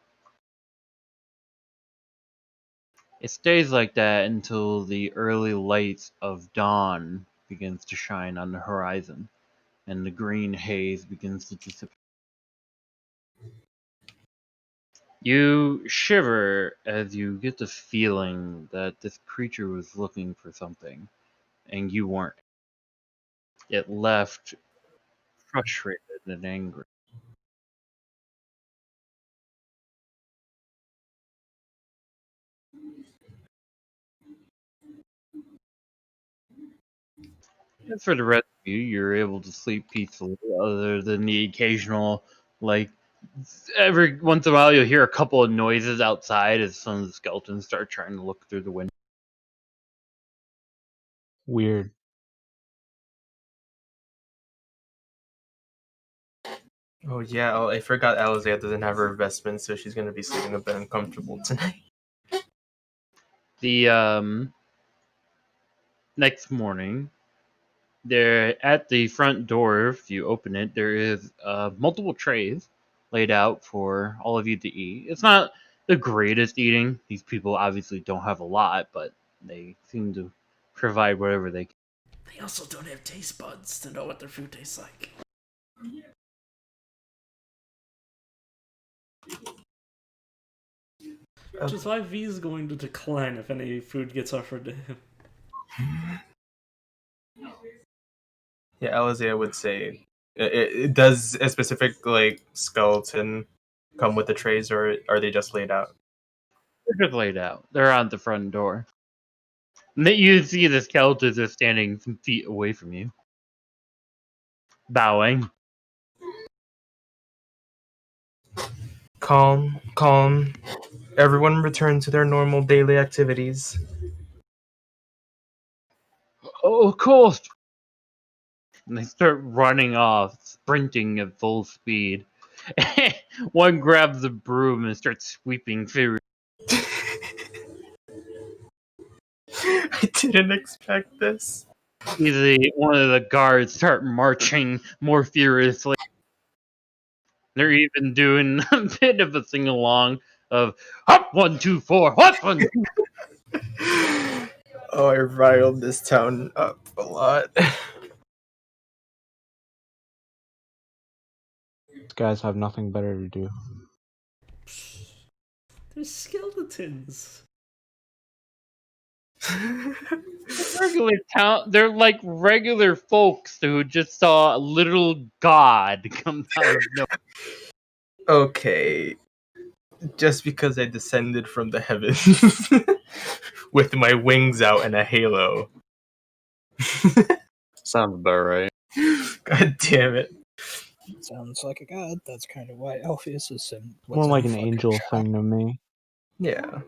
It stays like that until the early lights of dawn begins to shine on the horizon, and the green haze begins to disappear. You shiver as you get the feeling that this creature was looking for something, and you weren't. It left frustrated and angry. And for the rest of you, you're able to sleep peacefully, other than the occasional, like, every once in a while you'll hear a couple of noises outside as some of the skeletons start trying to look through the window. Weird. Oh yeah, I forgot Alzia doesn't have her vestments, so she's gonna be sleeping a bit uncomfortable tonight. The next morning, there at the front door, if you open it, there is multiple trays laid out for all of you to eat. It's not the greatest eating. These people obviously don't have a lot, but they seem to provide whatever they can. They also don't have taste buds to know what their food tastes like. Which is why V is going to decline if any food gets offered to him. Yeah, Alizea would say, does a specific like skeleton come with the trays, or are they just laid out? They're just laid out. They're on the front door. And you see the skeletons are standing some feet away from you, bowing. Calm, calm. Everyone return to their normal daily activities. Oh, of course. And they start running off, sprinting at full speed. One grabs the broom and starts sweeping through. I didn't expect this. One of the guards start marching more furiously. They're even doing a bit of a sing along of hop 1 2 4 hop 1 2. Oh, I riled this town up a lot. These guys have nothing better to do. They're skeletons. Regular town. They're like regular folks who just saw a little god come out of nowhere. Okay, just because I descended from the heavens with my wings out and a halo. Sounds about right. God damn it. Sounds like a god. That's kind of why Alpheus is in. More like an angel thing to me. Yeah.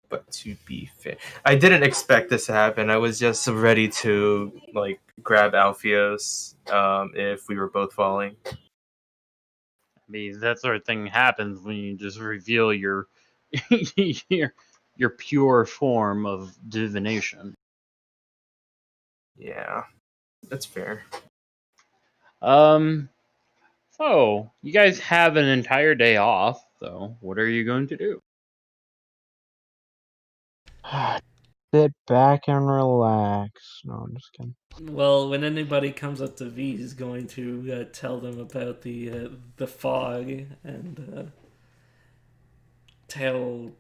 But to be fair, I didn't expect this to happen. I was just ready to like grab Alpheus if we were both falling. I mean, that sort of thing happens when you just reveal your your pure form of divination. Yeah, that's fair. Um. So you guys have an entire day off. So what are you going to do? Sit back and relax. No, I'm just kidding. Well, when anybody comes up to V, he's going to tell them about the fog and tell.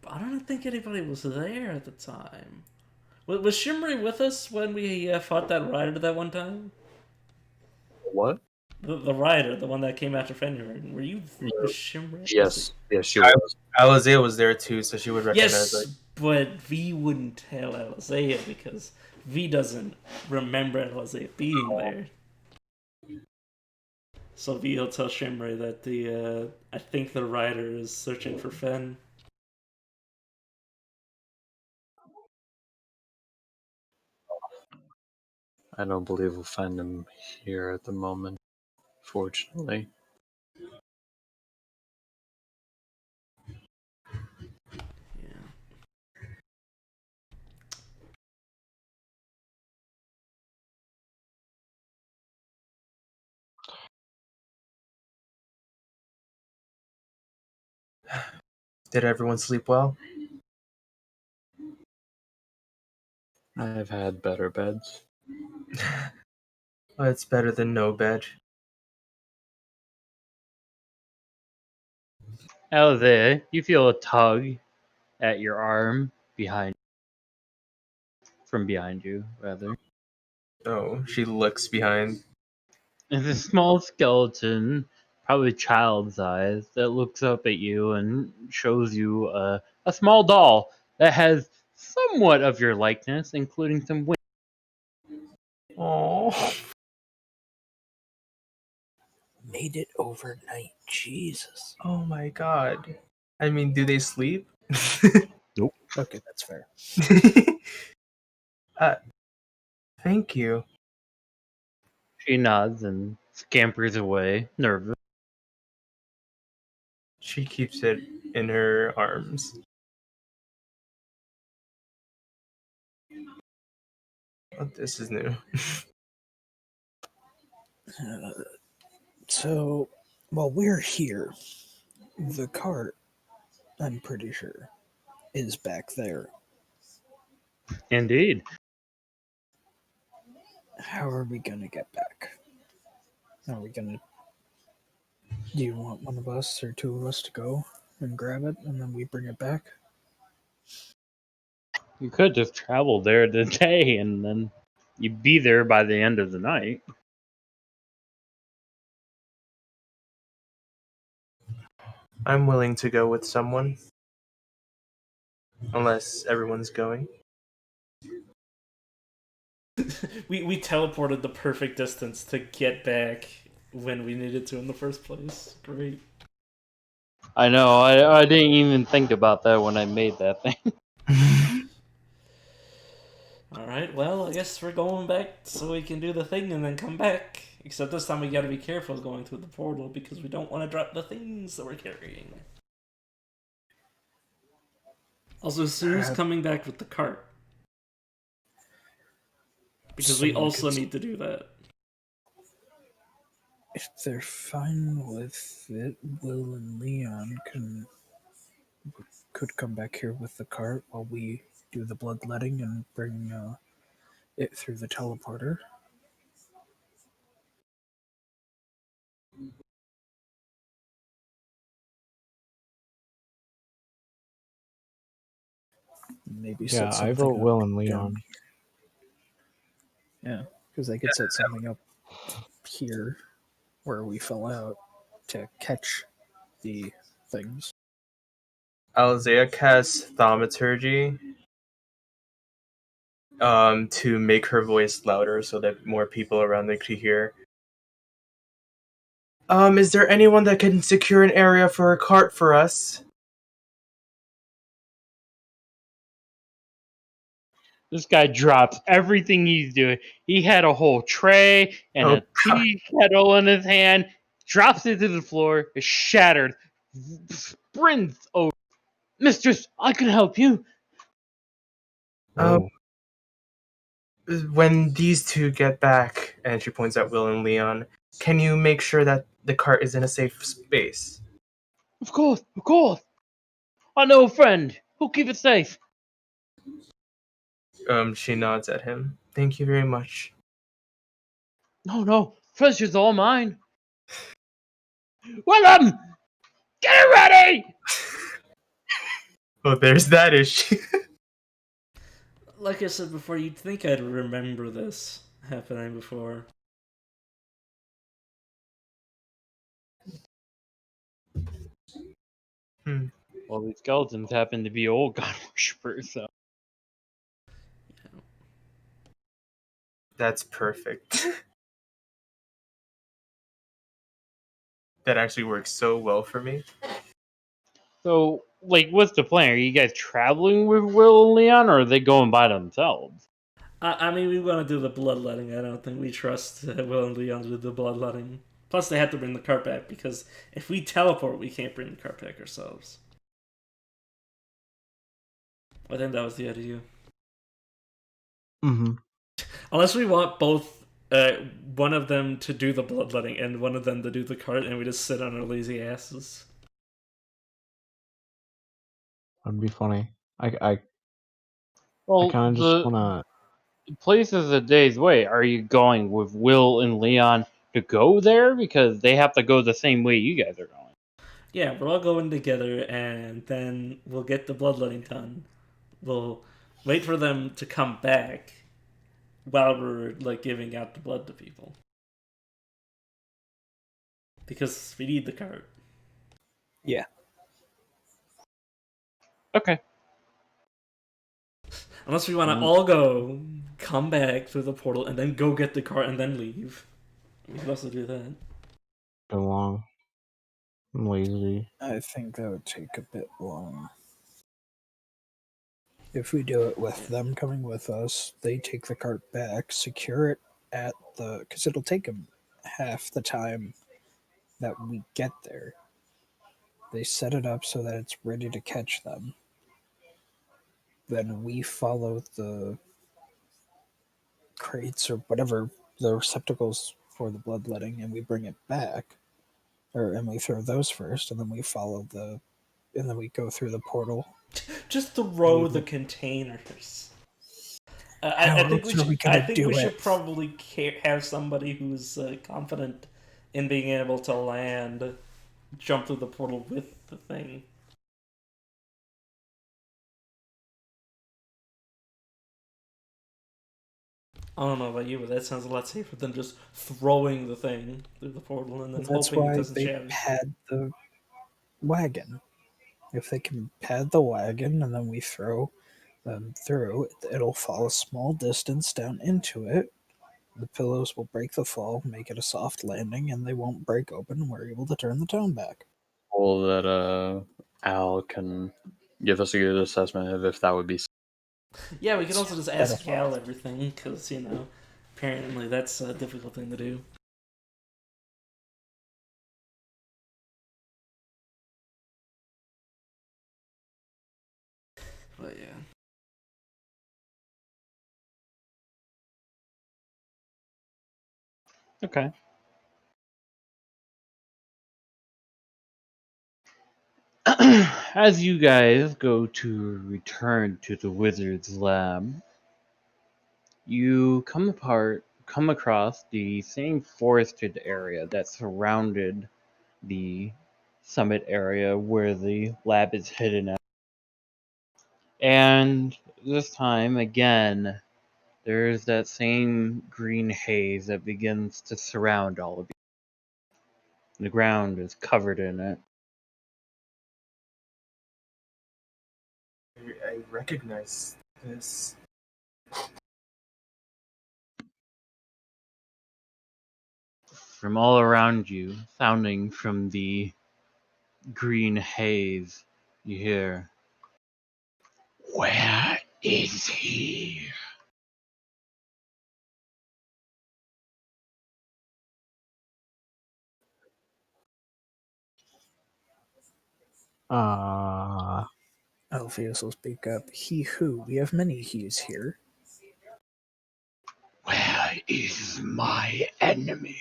I don't think anybody was there at the time. Was Shimmery with us when we fought that rider that one time? What? The rider, the one that came after Fenrir. Were you with Shimmery? Yes, yes, she was. Alizea was there too, so she would recognize Yes, but V wouldn't tell Alizea because V doesn't remember Alizea being there. So V will tell Shimmery that I think the rider is searching for Fen. I don't believe we'll find him here at the moment, fortunately. Yeah. Did everyone sleep well? I've had better beds. Well, it's better than no bed. Althea, you feel a tug at your arm from behind you, rather. Oh, she looks behind. It's a small skeleton, probably child size, that looks up at you and shows you a small doll that has somewhat of your likeness, including some wings. Oh. Made it overnight. Jesus. Oh my god. I mean, do they sleep? Okay, that's fair. uh, thank you. She nods and scampers away, nervous. She keeps it in her arms. Oh, this is new. So, while we're here, the cart, I'm pretty sure, is back there. Indeed. How are we gonna get back? Are we gonna. Do you want one of us or two of us to go and grab it and then we bring it back? You could just travel there today and then you'd be there by the end of the night. I'm willing to go with someone. Unless everyone's going. We teleported the perfect distance to get back when we needed to in the first place. Great. I know, I didn't even think about that when I made that thing. Alright, well, I guess we're going back so we can do the thing and then come back. Except this time we gotta be careful going through the portal because we don't want to drop the things that we're carrying. Also, Sue's coming back with the cart. Because we also need to do that. If they're fine with it, Will and Leon could come back here with the cart while we do the bloodletting and bring it through the teleporter. Maybe set Yeah, I something vote up Will and down Leon. here. Yeah, because they could set something up here where we fell out to catch the things. Alzea casts thaumaturgy to make her voice louder so that more people around there could hear. Is there anyone that can secure an area for a cart for us? This guy drops everything he's doing. He had a whole tray and Oh, a tea kettle in his hand, drops it to the floor, is shattered, sprints over. Mistress, I can help you. Um, Oh, when these two get back, and she points at Will and Leon, can you make sure that the cart is in a safe space? Of course, of course. I know a friend who'll keep it safe. She nods at him. Thank you very much. No, treasure's all mine. Willem, get it ready! Oh, there's that issue. Like I said before, you'd think I'd remember this happening before. Well, these skeletons happen to be old god worshippers, so. That's perfect. That actually works so well for me. So, like, what's the plan? Are you guys traveling with Will and Leon, or are they going by themselves? I mean, we want to do the bloodletting. I don't think we trust Will and Leon to do the bloodletting. Plus, they have to bring the cart back because if we teleport, we can't bring the cart back ourselves. I think that was the idea. mm-hmm. Unless we want both, one of them to do the bloodletting and one of them to do the cart, and we just sit on our lazy asses. That'd be funny. I Well, kind of just the want place is a day's way. Are you going with Will and Leon to go there? Because they have to go the same way you guys are going. Yeah, we're all going together, and then we'll get the bloodletting done. We'll wait for them to come back while we're like giving out the blood to people. Because we need the cart. Yeah. Okay. Unless we want to all go, come back through the portal, and then go get the cart and then leave. We could also do that. to go along. I'm lazy. I think that would take a bit long. If we do it with them coming with us, they take the cart back, secure it at the. Because it'll take them half the time that we get there. They set it up so that it's ready to catch them. Then we follow the crates or whatever, the receptacles for the bloodletting, and we bring it back. and we throw those first, and then we follow and then we go through the portal. Just throw the containers. How I think we else are should. we I gonna think we do should it? probably have somebody who's confident in being able to land, jump through the portal with the thing. I don't know about you, but that sounds a lot safer than just throwing the thing through the portal and then That's hoping it why doesn't they shatter. pad the wagon. If they can pad the wagon and then we throw them through, it'll fall a small distance down into it. The pillows will break the fall, make it a soft landing, and they won't break open, and we're able to turn the town back. Well, that Al can give us a good assessment of if that would be. Yeah, we can also just That'll ask Cal everything, because, apparently that's a difficult thing to do. But yeah. Okay. As you guys go to return to the wizard's lab, you come across the same forested area that surrounded the summit area where the lab is hidden at. And this time again, there's that same green haze that begins to surround all of you. The ground is covered in it. I recognize this. From all around you, sounding from the green haze, you hear, "Where is he?" Alpheus will speak up. He who? We have many he's here. Where is my enemy?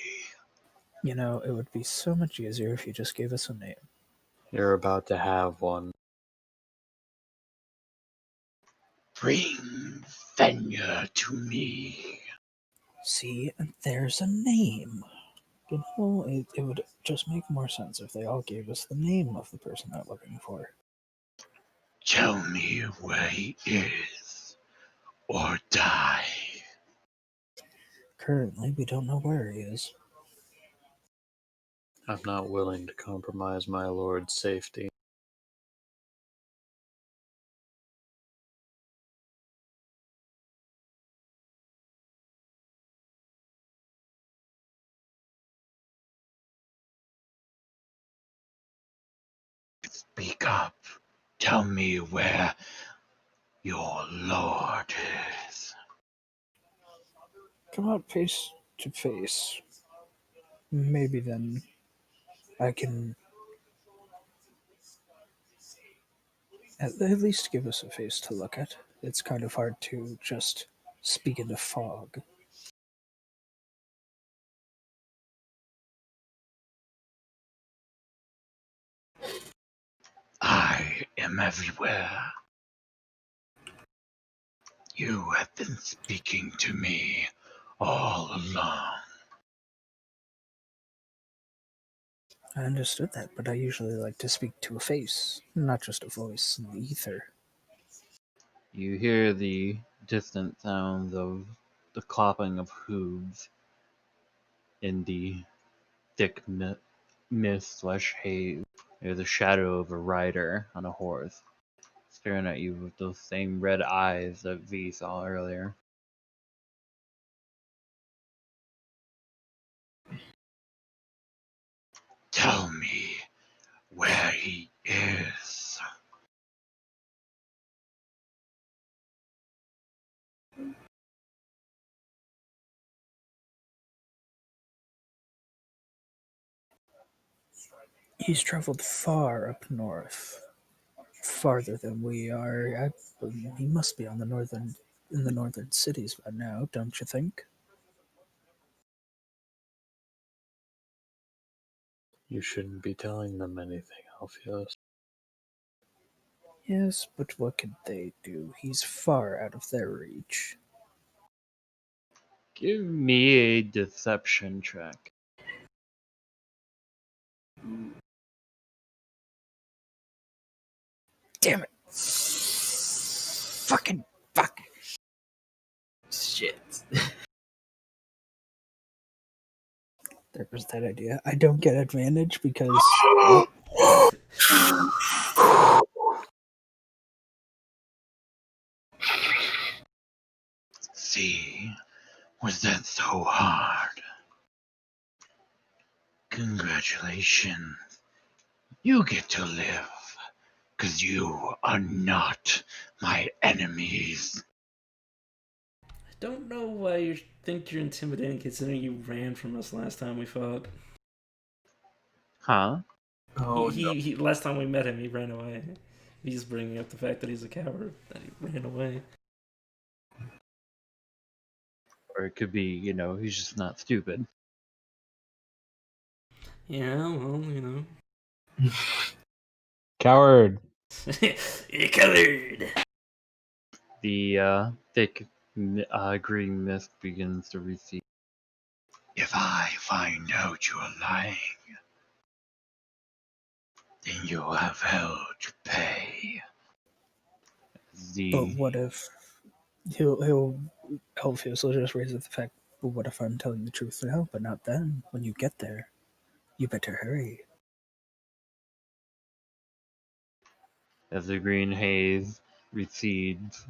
It would be so much easier if you just gave us a name. You're about to have one. Bring Fenrir to me. See, and there's a name. It would just make more sense if they all gave us the name of the person they're looking for. Tell me where he is, or die. Currently, we don't know where he is. I'm not willing to compromise my lord's safety. Speak up. Tell me where your lord is. Come out face to face. Maybe then I can at least give us a face to look at. It's kind of hard to just speak into fog. I am everywhere. You have been speaking to me all along. I understood that, but I usually like to speak to a face, not just a voice in the ether. You hear the distant sounds of the clopping of hooves in the thick mist/haze. There's a shadow of a rider on a horse, staring at you with those same red eyes that V saw earlier. Tell me where he is. He's traveled far up north, farther than we are. He must be in the northern cities by now, don't you think? You shouldn't be telling them anything, Alpheus. Yes, but what could they do? He's far out of their reach. Give me a deception check. Damn it! Fucking fuck! Shit. There was that idea. I don't get advantage because. See, was that so hard? Congratulations. You get to live, 'cause you are not my enemies. I don't know why you think you're intimidating considering you ran from us last time we fought. Huh? Oh no. He last time we met him, he ran away. He's bringing up the fact that he's a coward, that he ran away. Or it could be, he's just not stupid. Yeah, well, Coward. You're colored. The thick green mist begins to recede. If I find out you're lying, then you'll have hell to pay. But what if Alpheus will just raise up the fact, but what if I'm telling the truth now, but not then? When you get there, you better hurry. As the green haze recedes,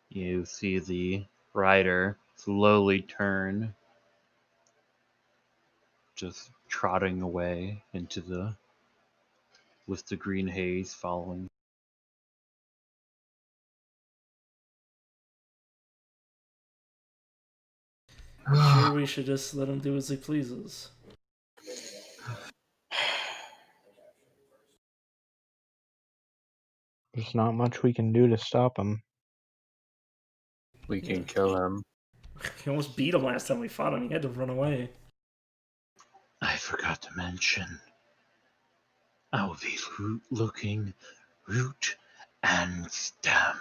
you see the rider slowly turn, just trotting away with the green haze following. Sure, we should just let him do as he pleases. There's not much we can do to stop him. We can kill him. He almost beat him last time we fought him. He had to run away. I forgot to mention, I will be looking root and stem.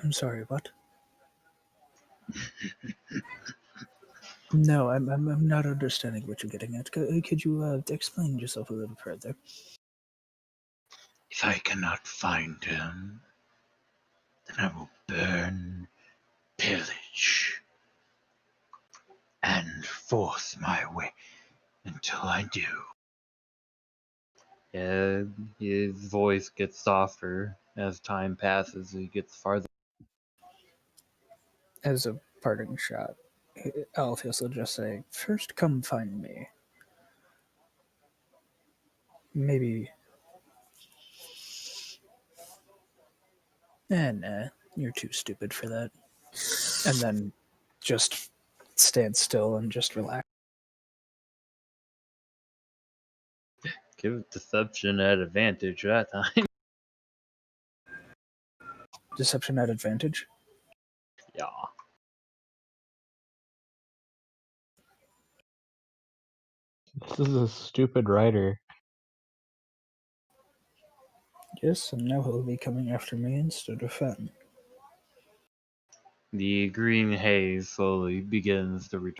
I'm sorry, what? No, I'm not understanding what you're getting at. Could you explain yourself a little further? If I cannot find him, then I will burn, pillage, and force my way until I do. Yeah, his voice gets softer as time passes. He gets farther. As a parting shot, Alpheus will just say, "First, come find me." Maybe. Nah, you're too stupid for that. And then just stand still and just relax. Give deception at advantage that time. Deception at advantage? Yeah. This is a stupid rider. Yes, and now he'll be coming after me instead of Fen. The green haze slowly begins to return.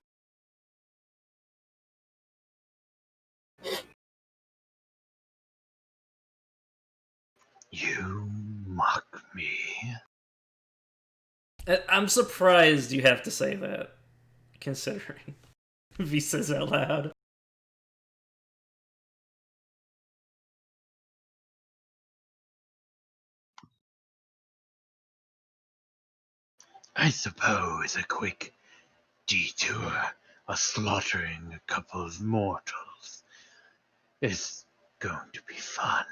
You mock me. I'm surprised you have to say that, considering if he says out loud. I suppose a quick detour of slaughtering a couple of mortals is going to be fun.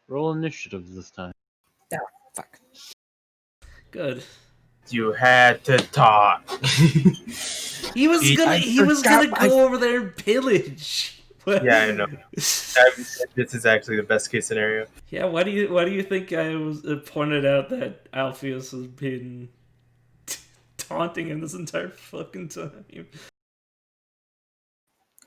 Roll initiative this time. Oh, fuck. Good. You had to talk. He was gonna go over there and pillage. Yeah, I know. This is actually the best case scenario. Yeah, why do you think I was pointed out that Alpheus has been taunting him this entire fucking time?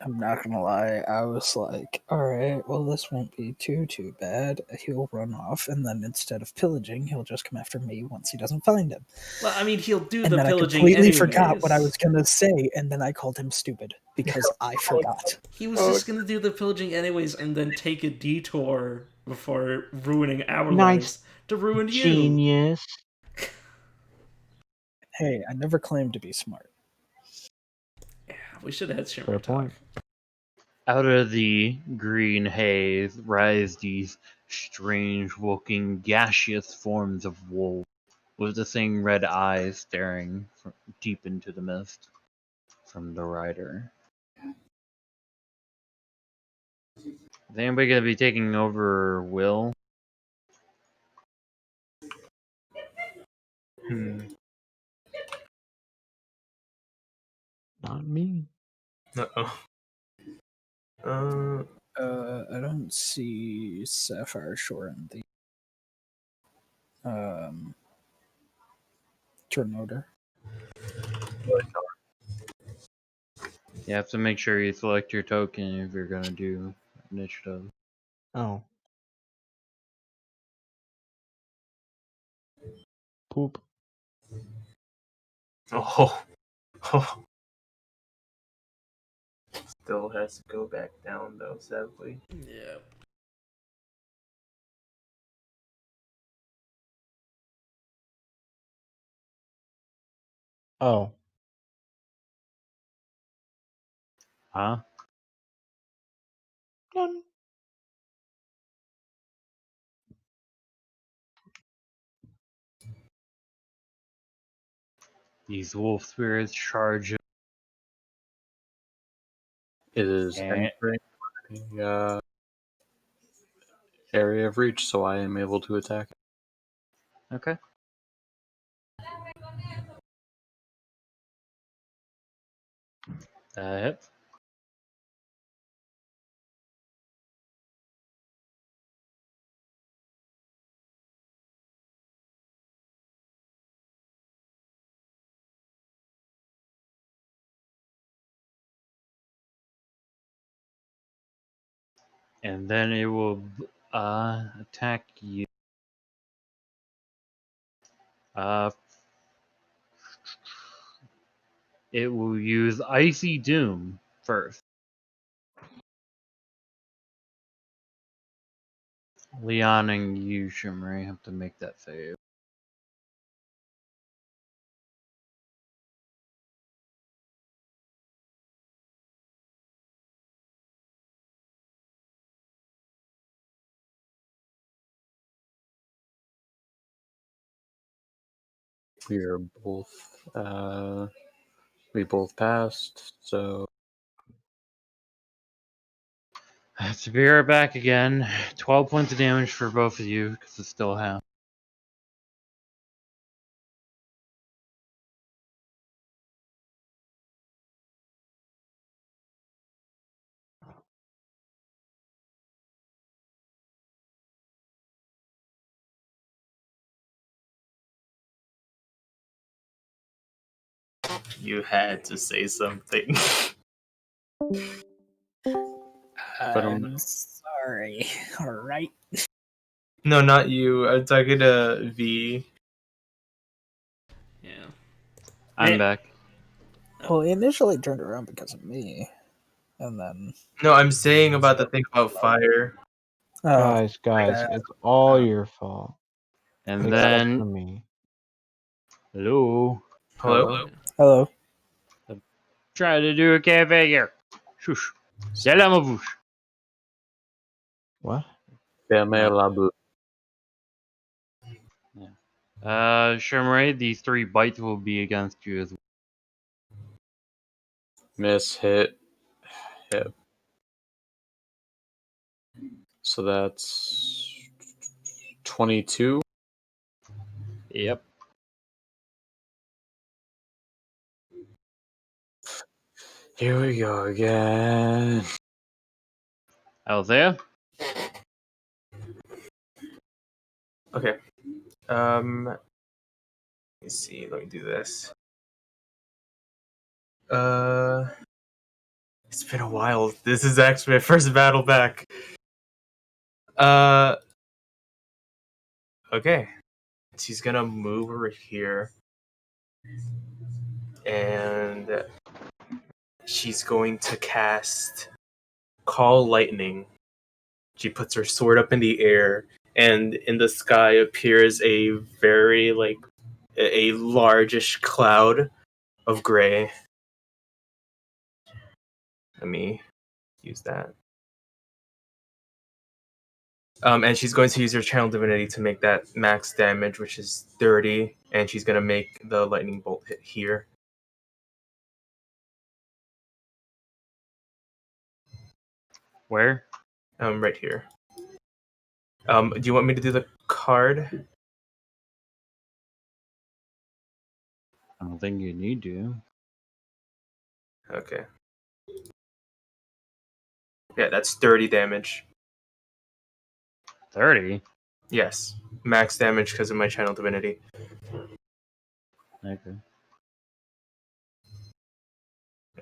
I'm not gonna lie, I was like, alright, well, this won't be too bad. He'll run off, and then instead of pillaging, he'll just come after me once he doesn't find him. Well, I mean, he'll do And the then I pillaging completely anyways. forgot what I was gonna say, and then I called him stupid because I forgot. He was just gonna do the pillaging anyways, and then take a detour before ruining our Nice lives to ruin you. genius. Hey, I never claimed to be smart. Yeah, we should have had Fair Shimmer talk. point. Out of the green haze rise these strange-looking gaseous forms of wolves, with the same red eyes staring deep into the mist from the rider. Is anybody gonna be taking over Will? Hmm. Not me. Uh-oh. I don't see Sapphire Shore in the turn order. You have to make sure you select your token if you're gonna do initiative. Oh. Poop. Oh. Oh. Still has to go back down though, sadly. Yeah. Oh. Huh? Done. These wolf spirits charge It is and entering the area of reach, so I am able to attack. okay. That hits. And then it will attack you. Uh, it will use Icy Doom first. Leon and you, Shimmery, have to make that save. We are both we both passed, so I have to be right back again. 12 points of damage for both of you because it's still half. You had to say something. but I'm sorry. Alright. No, not you. I'm talking to V. Yeah. I'm Eh. back. Well, he initially turned around because of me, and then No, I'm saying about the thing about fire. Guys, that- it's all your fault. And Except for then, me. hello. Hello? Hello. Try to do a cafe here. Shush. C'est la ma bouche. What? fermez la bouche. Shimmery, these 3 bites will be against you as well. Miss, hit. So that's 22. Yep. Here we go again. Althea? Okay. Let me see. Let me do this. It's been a while. This is actually my first battle back. Okay. She's gonna move over here, and she's going to cast Call Lightning. She puts her sword up in the air, and in the sky appears a very a largish cloud of gray. Let me use that. And she's going to use her channel divinity to make that max damage, which is 30, and she's gonna make the lightning bolt hit here. Where? Right here. Do you want me to do the card? I don't think you need to. Okay. Yeah, that's 30 damage. 30? Yes, max damage because of my channel divinity. Okay.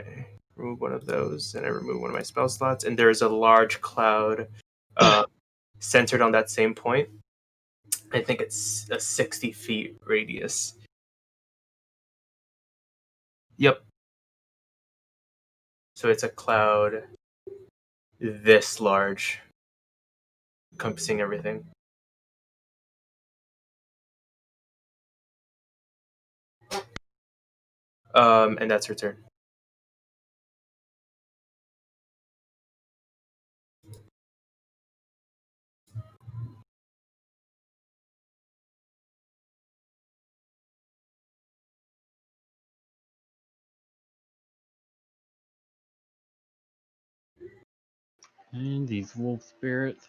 Okay. Remove one of those, and I remove one of my spell slots, and there's a large cloud centered on that same point. I think it's a 60 feet radius. Yep. So it's a cloud this large, encompassing everything. And that's her turn. And these wolf spirits.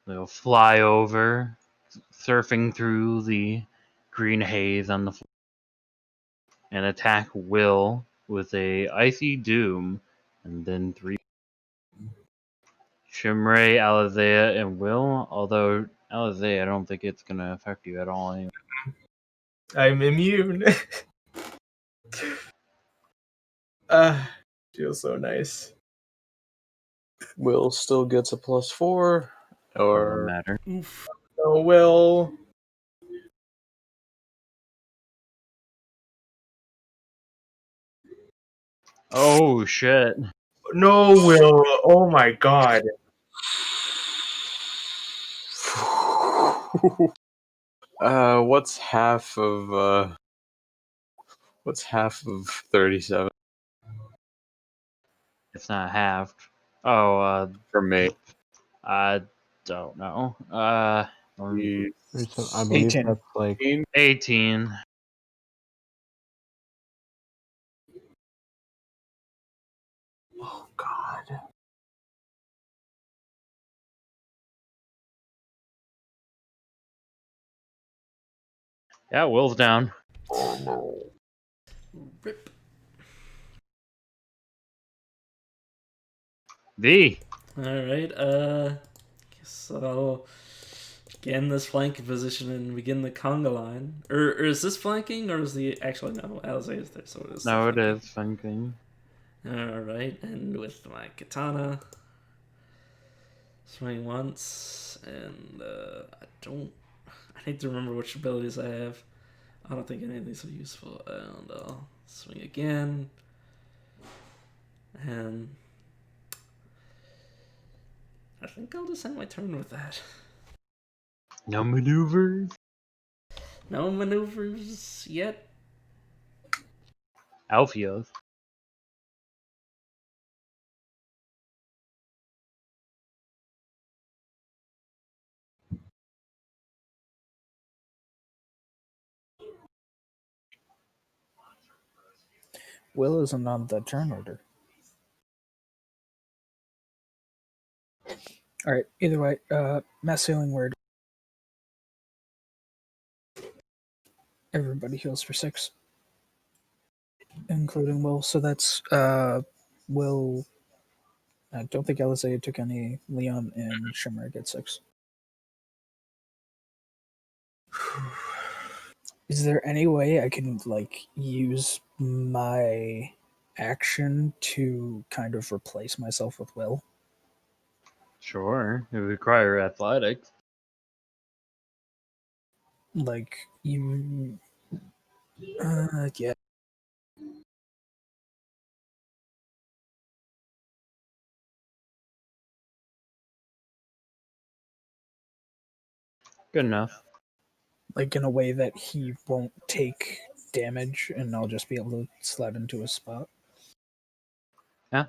They'll fly over, surfing through the green haze on the floor, and attack Will with a icy doom, and then 3. Shimray, Alazea, and Will. Although Alazea, I don't think it's gonna affect you at all. Anyway. I'm immune. Feels so nice. Will still gets a +4, Doesn't or Oof. matter. Oh, Will. Oh shit! No, Will. Oh my god. what's half of 37 It's not halved. Oh, for me? I don't know. I believe 18. that's like 18. Oh god. Yeah, Will's down. Rip. V. Alright, guess I'll get in this flanking position and begin the conga line. Or is this flanking, or is the... Actually, no, Alzay is there, so it is. No, it is thinking. Alright, and with my katana, swing once, and I need to remember which abilities I have. I don't think any of these are useful, and I'll swing again, and I think I'll just end my turn with that. No maneuvers. No maneuvers yet. Alfio's. Will isn't on the turn order. All right. Either way, mass healing word. Everybody heals for 6. including Will. So that's Will. I don't think Alizé took any. Leon and Shimmer get 6. Is there any way I can like use my action to kind of replace myself with Will? Sure, it would require athletics. Like you, yeah. Good enough. Like in a way that he won't take damage, and I'll just be able to slide into a spot. Yeah.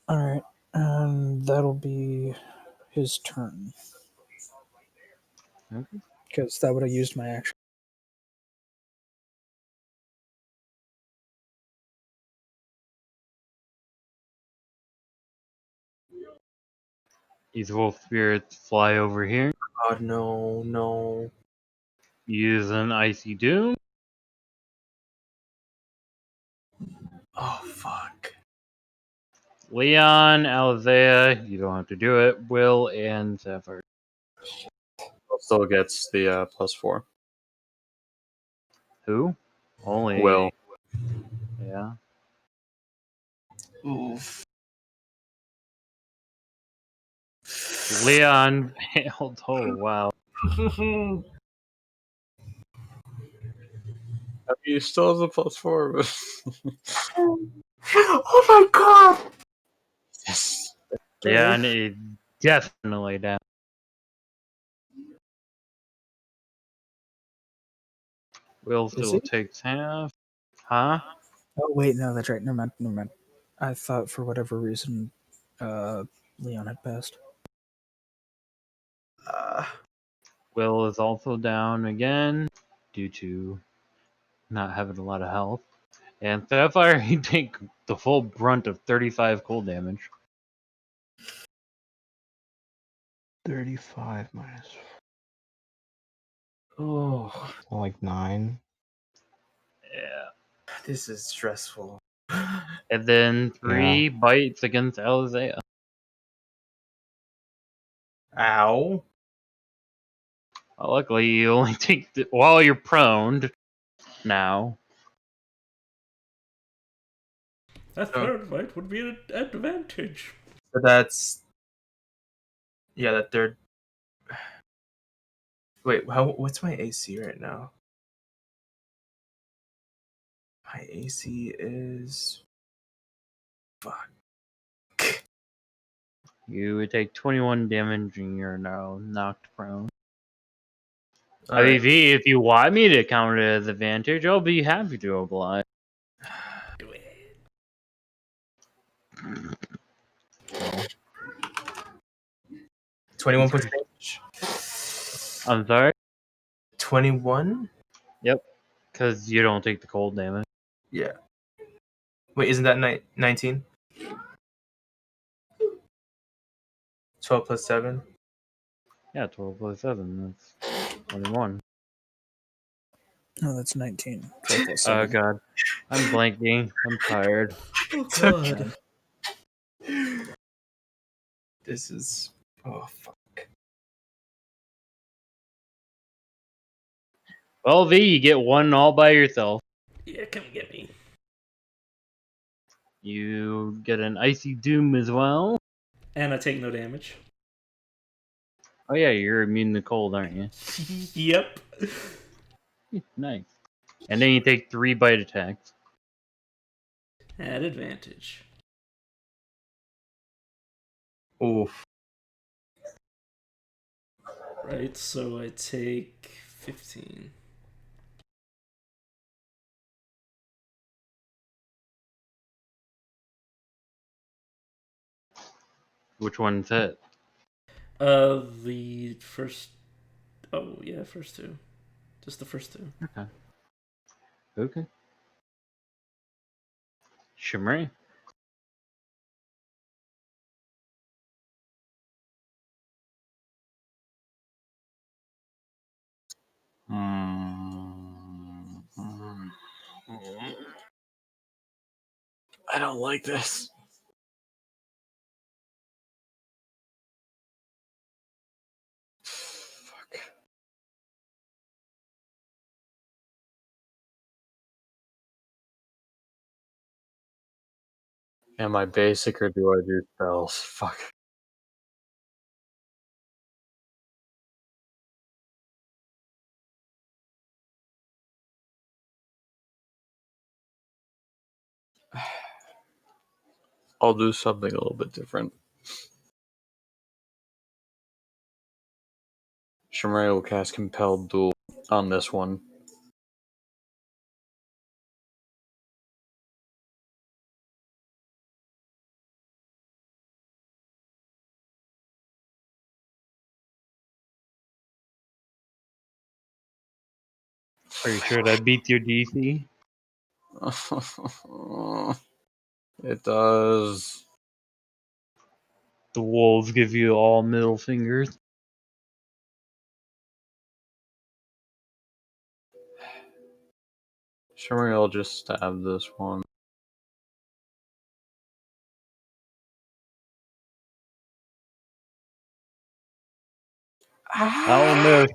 All right, and that'll be his turn Okay. because that would have used my action. Evil spirits fly over here. God, no, no. Use an icy doom. Oh, fuck. Leon, Alizea, you don't have to do it. Will and Sapphire. Still gets the +4. Who? Only. Will. Yeah. Oof. Leon failed. Oh wow. He still has a +4. Oh my god! Yes. Leon is definitely down. Will Is still he? takes half. Huh? Oh wait, no, that's right. Never mind. Never mind. I thought for whatever reason, Leon had passed. Uh, Will is also down again due to not having a lot of health. And Sapphire, you take the full brunt of 35 cold damage. 35 minus oh, like 9. Yeah. this is stressful. And then 3 bites against Alizea. Ow. Well, luckily, you only take while you're prone now. A third bite would be an advantage. So that's. Yeah, that third. Wait, what's my AC right now? My AC is. Fuck. You would take 21 damage and you're now knocked prone. All right. if you want me to count it as advantage, I'll be happy to oblige. Do it. No. 21 points of damage. I'm sorry? 21? Yep. Because you don't take the cold damage. Yeah. Wait, isn't that 19? 12 plus 7? Yeah, 12 plus 7. That's 21. No, that's 19. 12 plus Oh, 7. God. I'm blanking. I'm tired. Oh It's god. This is. Oh, fuck. Well, V, you get one all by yourself. Yeah, come get me. You get an Icy Doom as well. And I take no damage. Oh, yeah, you're immune to cold, aren't you? Yep. Nice. And then you take 3 bite attacks. At advantage. Oof. Right, so I take 15. Which one's it? The first. Oh, yeah, first two. Just the first two. Okay. Shimmery. Hmm. I don't like this. Fuck. Am I basic or do I do spells? Fuck. I'll do something a little bit different. Shimari will cast Compelled Duel on this one. Are you sure that beats your DC? It does. The wolves give you all middle fingers. Shimari will just stab this one. I'll miss.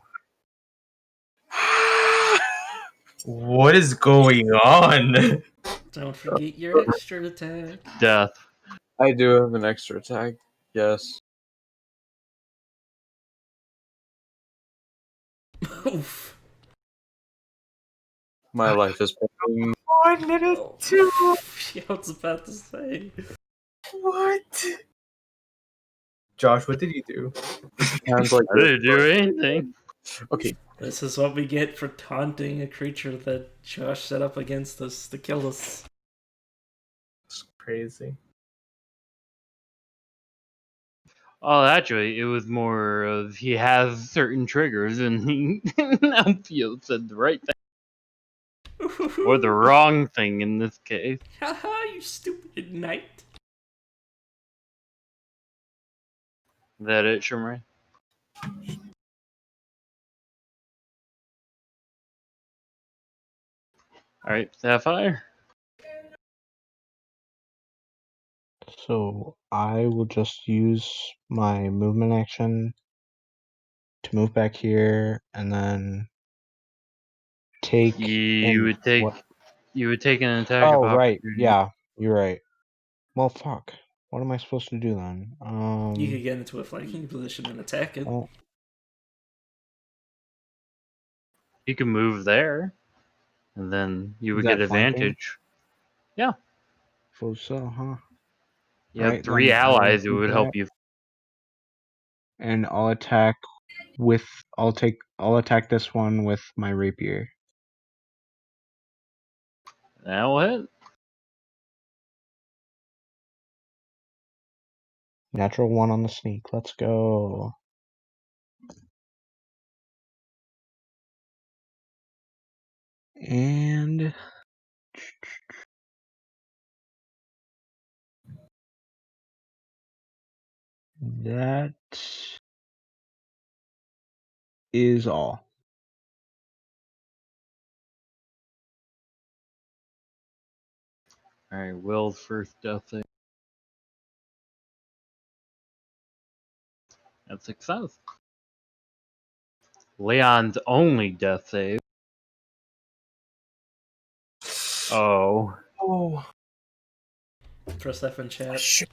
What is going on? Don't forget your extra attack. Death. I do have an extra attack. Yes. Oof. My life is pending. 1 minute Oh. 2. Yeah, I was about to say. What? Josh, what did you do? Sounds like I didn't do anything. okay. This is what we get for taunting a creature that Josh set up against us to kill us. It's crazy. Oh, actually, it was more of he has certain triggers, and he Alfio said the right thing or the wrong thing in this case. Haha, you stupid knight. Is that it, Shimray? All right, Sapphire. So I will just use my movement action to move back here, and then take You and would take what? you would take an attack of Oh, right. opportunity. Yeah, you're right. Well, fuck. What am I supposed to do then? You could get into a flanking position and attack it. Well, You can move there, and then you is would get that flanking? advantage. Yeah, Suppose so, huh? you have Alright, 3 then I will allies who do would that. help you. And I'll attack with I'll attack this one with my rapier. That'll hit. Natural 1 on the sneak. Let's go. And that is all. All right, Will's first death save. That's success. Leon's only death save. Oh, Oh, Press F in I chat. should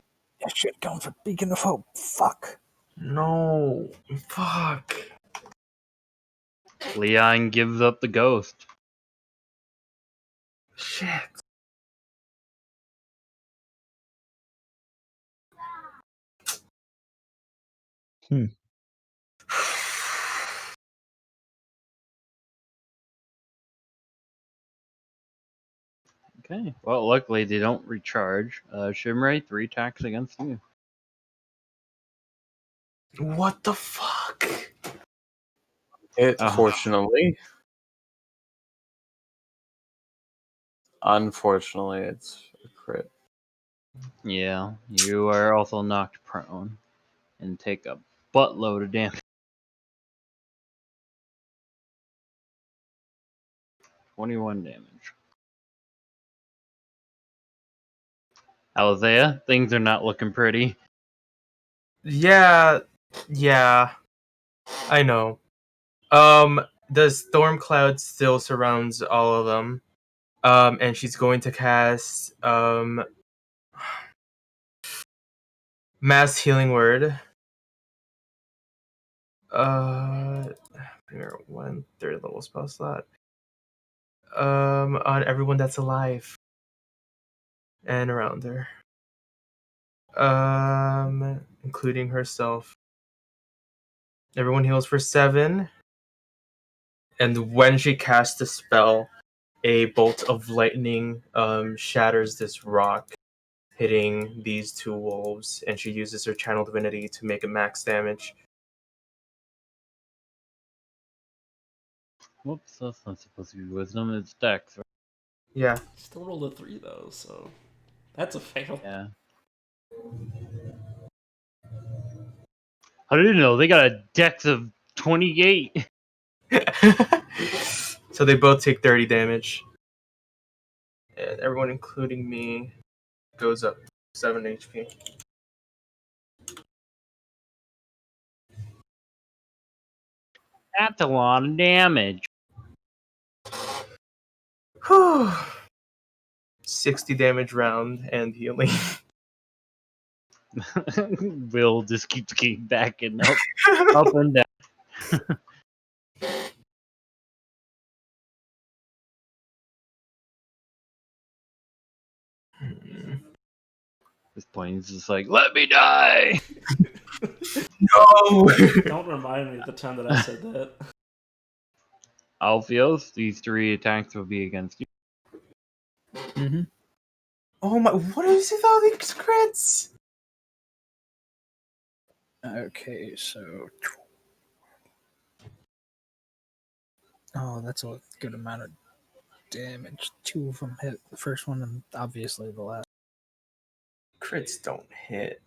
have gone for Beacon of Hope. Fuck. no. Fuck. Leon gives up the ghost. Shit. Okay. Well, luckily they don't recharge. Shimray, 3 attacks against you. What the fuck? Hit, Oh, fortunately. Unfortunately, it's a crit. yeah. You are also knocked prone and take a buttload of damage. 21 damage. Althea, things are not looking pretty. Yeah, yeah, I know. The storm cloud still surrounds all of them. And she's going to cast mass healing word. Premier 1/3 level spell slot. On everyone that's alive and around her. Including herself. Everyone heals for 7. And when she casts the spell, a bolt of lightning shatters this rock, hitting these 2 wolves, and she uses her channel divinity to make a max damage. Whoops, that's not supposed to be wisdom, it's dex. Right? Yeah. Still rolled a 3 though, so that's a fail. Yeah. How did you know? They got a dex of 28. So they both take 30 damage. And everyone, including me, goes up 7 HP. That's a lot of damage. 60 damage round and healing. Will just keeps getting back and up and down. This point, he's just like, let me die! No! Don't remind me of the time that I said that. Alpheos, these 3 attacks will be against you. Mm-hmm. Oh my, what is with all these crits? Okay, so. Oh, that's a good amount of damage. 2 of them hit the first one, and obviously the last. Crits don't hit.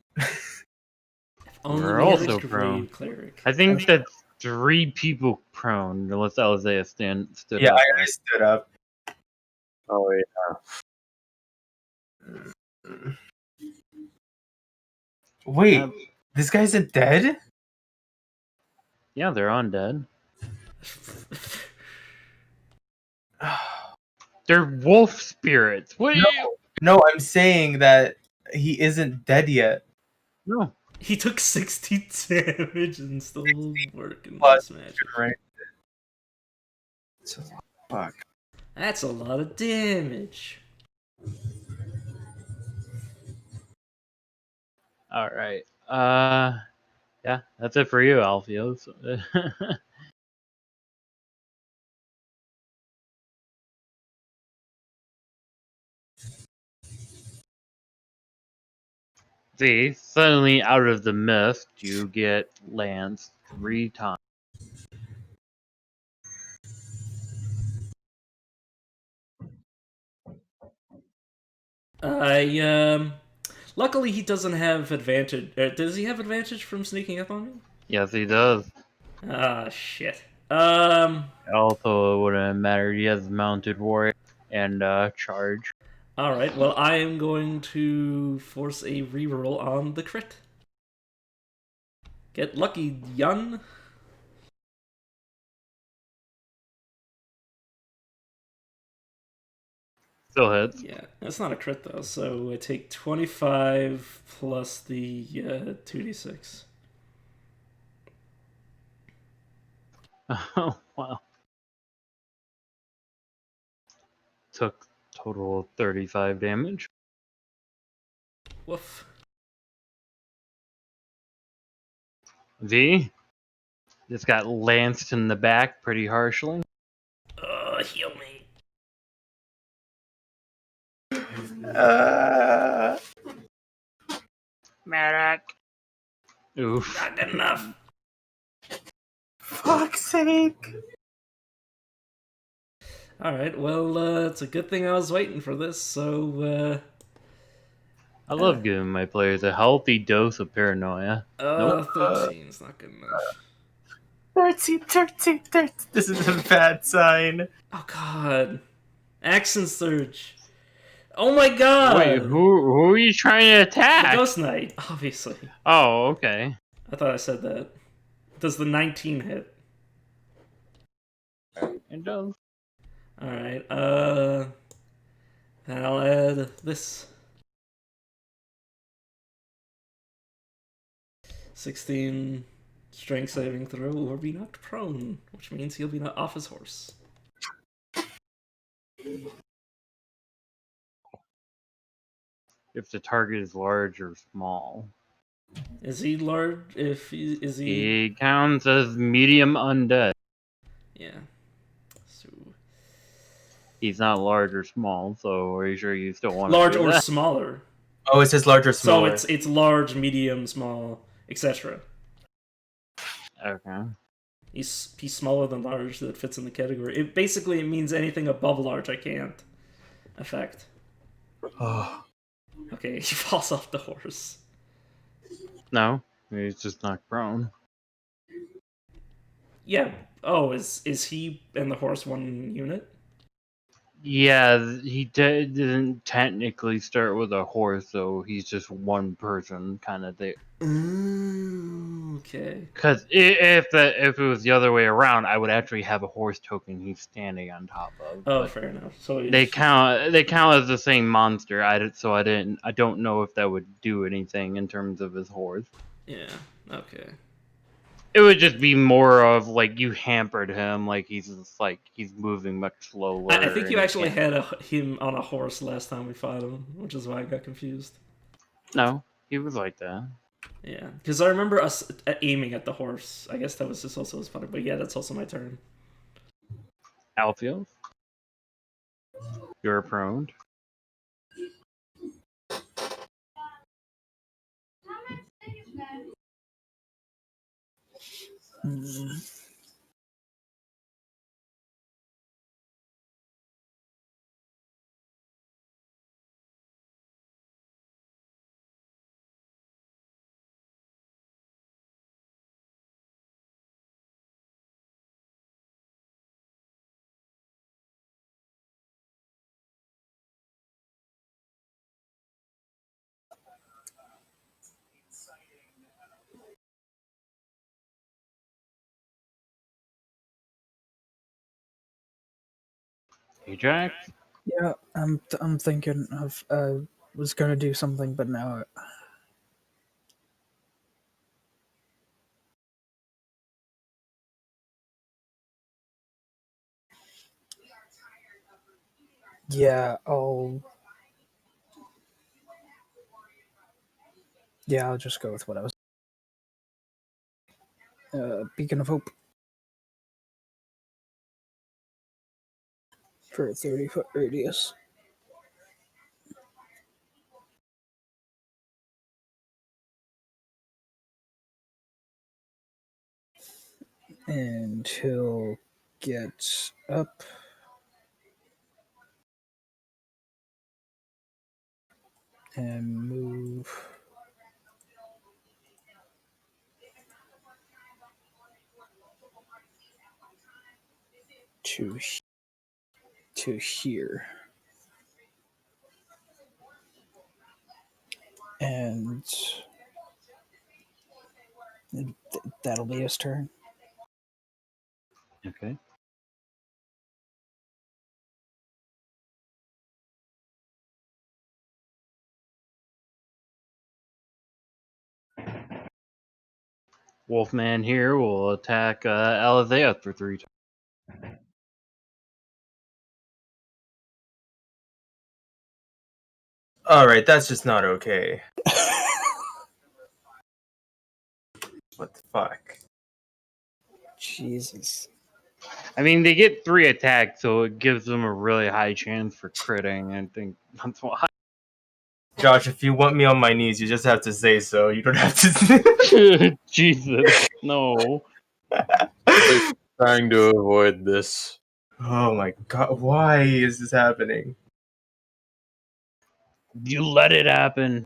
Only We're we had also a prone. grave cleric. I think that's 3 people prone, unless Althea stood Yeah, up. I stood up. Oh yeah. Wait, this guy's dead? Yeah, they're undead. They're wolf spirits. What? No, I'm saying that he isn't dead yet. No. He took 60 damage and still working Plus, this magic. right? So, fuck. That's a lot of damage. All right. Yeah, that's it for you, Alpheos. See, suddenly out of the mist, you get Lance 3 times. Luckily he doesn't have advantage. Does he have advantage from sneaking up on me? Yes, he does. Ah, shit. Also, it wouldn't have mattered. He has mounted warrior and charge. Alright, well, I am going to force a reroll on the crit. Get lucky, Yun. Still hits. Yeah, that's not a crit though, so I take 25 plus the 2d6. Oh, wow. Took total of 35 damage. Woof. V just got lanced in the back pretty harshly. Heal me. Medic. Oof. Not good enough. Fuck's sake. Alright, well, it's a good thing I was waiting for this, so, I love giving my players a healthy dose of paranoia. Nope. 13 is not good enough. 13. This is a bad sign. Oh god. Action Surge. Oh my god! Wait, who are you trying to The attack? Ghost Knight, obviously. Oh, okay. I thought I said that. Does the 19 hit? It does. Alright, then I'll add this. 16 strength saving throw or be knocked prone, which means he'll be knocked off his horse. If the target is large or small. Is he large? Is he? He counts as medium undead. Yeah. So He's not large or small, so are you sure you still want to large do or that? smaller. Oh, it says large or So smaller. it's large, medium, small, etc. Okay. He's smaller than large. That fits in the category. It basically means anything above large I can't affect. Oh, Okay, he falls off the horse. No, he's just not prone. Yeah. Oh, is he and the horse one unit? Yeah, he didn't technically start with a horse, so he's just one person kind of thing. Okay. Because if it was the other way around, I would actually have a horse token he's standing on top of. Oh, But fair enough. So they count as the same monster. I don't know if that would do anything in terms of his horse. Yeah. Okay. It would just be more of like you hampered him, like he's moving much slower. I think you and he actually can't- had him on a horse last time we fought him, which is why I got confused. No, he was like that. Yeah, because I remember us aiming at the horse. I guess that was just also as funny. But yeah, that's also my turn. Alfield, you're prone. Mm. Ajax, Yeah, I'm thinking of was gonna do something, but now yeah, I'll just go with what I was. Beacon of Hope for a 30-foot radius. And he'll get up and move to here, and that'll be his turn. okay. Wolfman here will attack Alethea for 3 times. all right, that's just not okay. What the fuck? Jesus. I mean, they get 3 attacks, so it gives them a really high chance for critting. I think that's why. Josh, if you want me on my knees, you just have to say so. You don't have to. Jesus, no. Trying to avoid this. Oh my god, why is this happening? You let it happen.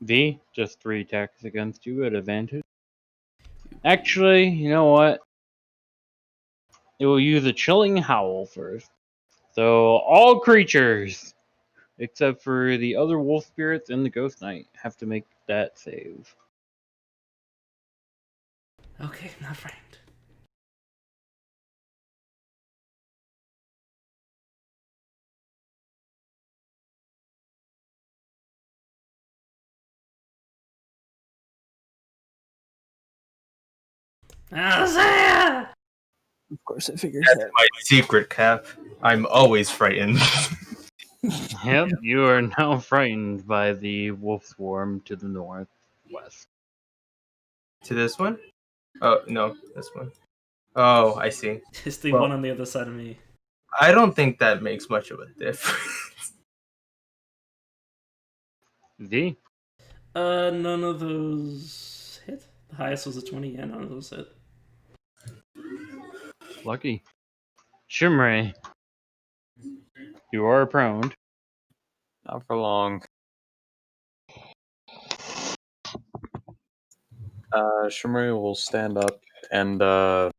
V, just 3 attacks against you at advantage. Actually, you know what? It will use a chilling howl first. So all creatures, except for the other wolf spirits and the ghost knight, have to make that save. Okay, not frightened. Isaiah! Of course, I figured That's that. my secret, Cap. I'm always frightened. Yep, you are now frightened by the wolf swarm to the northwest. To this one? Oh, no, this one. Oh, I see. It's the Well- one on the other side of me. I don't think that makes much of a difference. V? None of those hit. The highest was a 20. Yeah, none of those hit. Lucky. Shimray, you are prone. Not for long. Shimri will stand up and her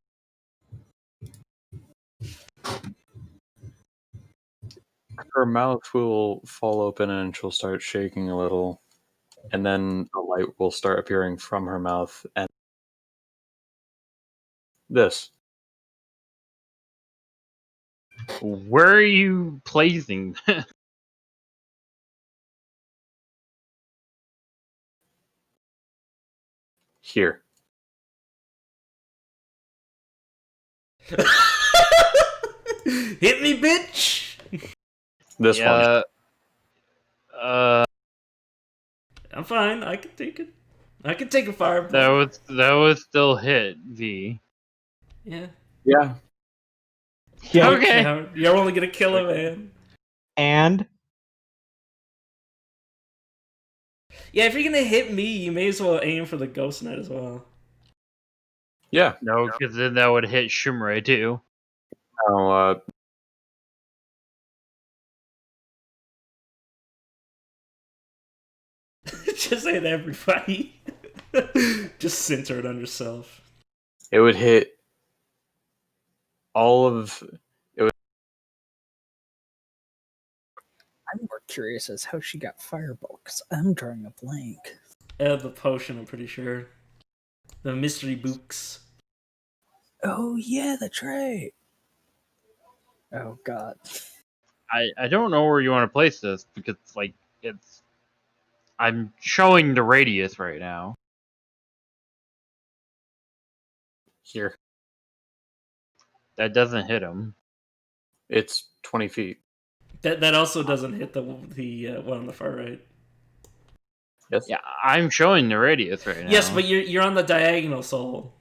mouth will fall open and she'll start shaking a little, and then a light will start appearing from her mouth. And this. Where are you placing this? Here. Hit me, bitch! This one. Yeah. I'm fine. I can take it. I can take a fireball. That was still hit, V. Yeah. Yeah. Yeah. Okay. Coward. You're only gonna kill a man. And Yeah, if you're gonna hit me, you may as well aim for the ghost knight as well. Yeah. No, because then that would hit Shimray too. No, Just hit everybody. Just center it on yourself. it would hit all of. I'm more curious as how she got fireball because I'm drawing a blank. The potion, I'm pretty sure. The mystery books. Oh yeah, that's right. Oh god. I don't know where you want to place this because like it's. I'm showing the radius right now. Here. That doesn't hit him. It's 20 feet. That also doesn't hit the one on the far right. Yes. Yeah, I'm showing the radius right now. Yes, but you're on the diagonal soul.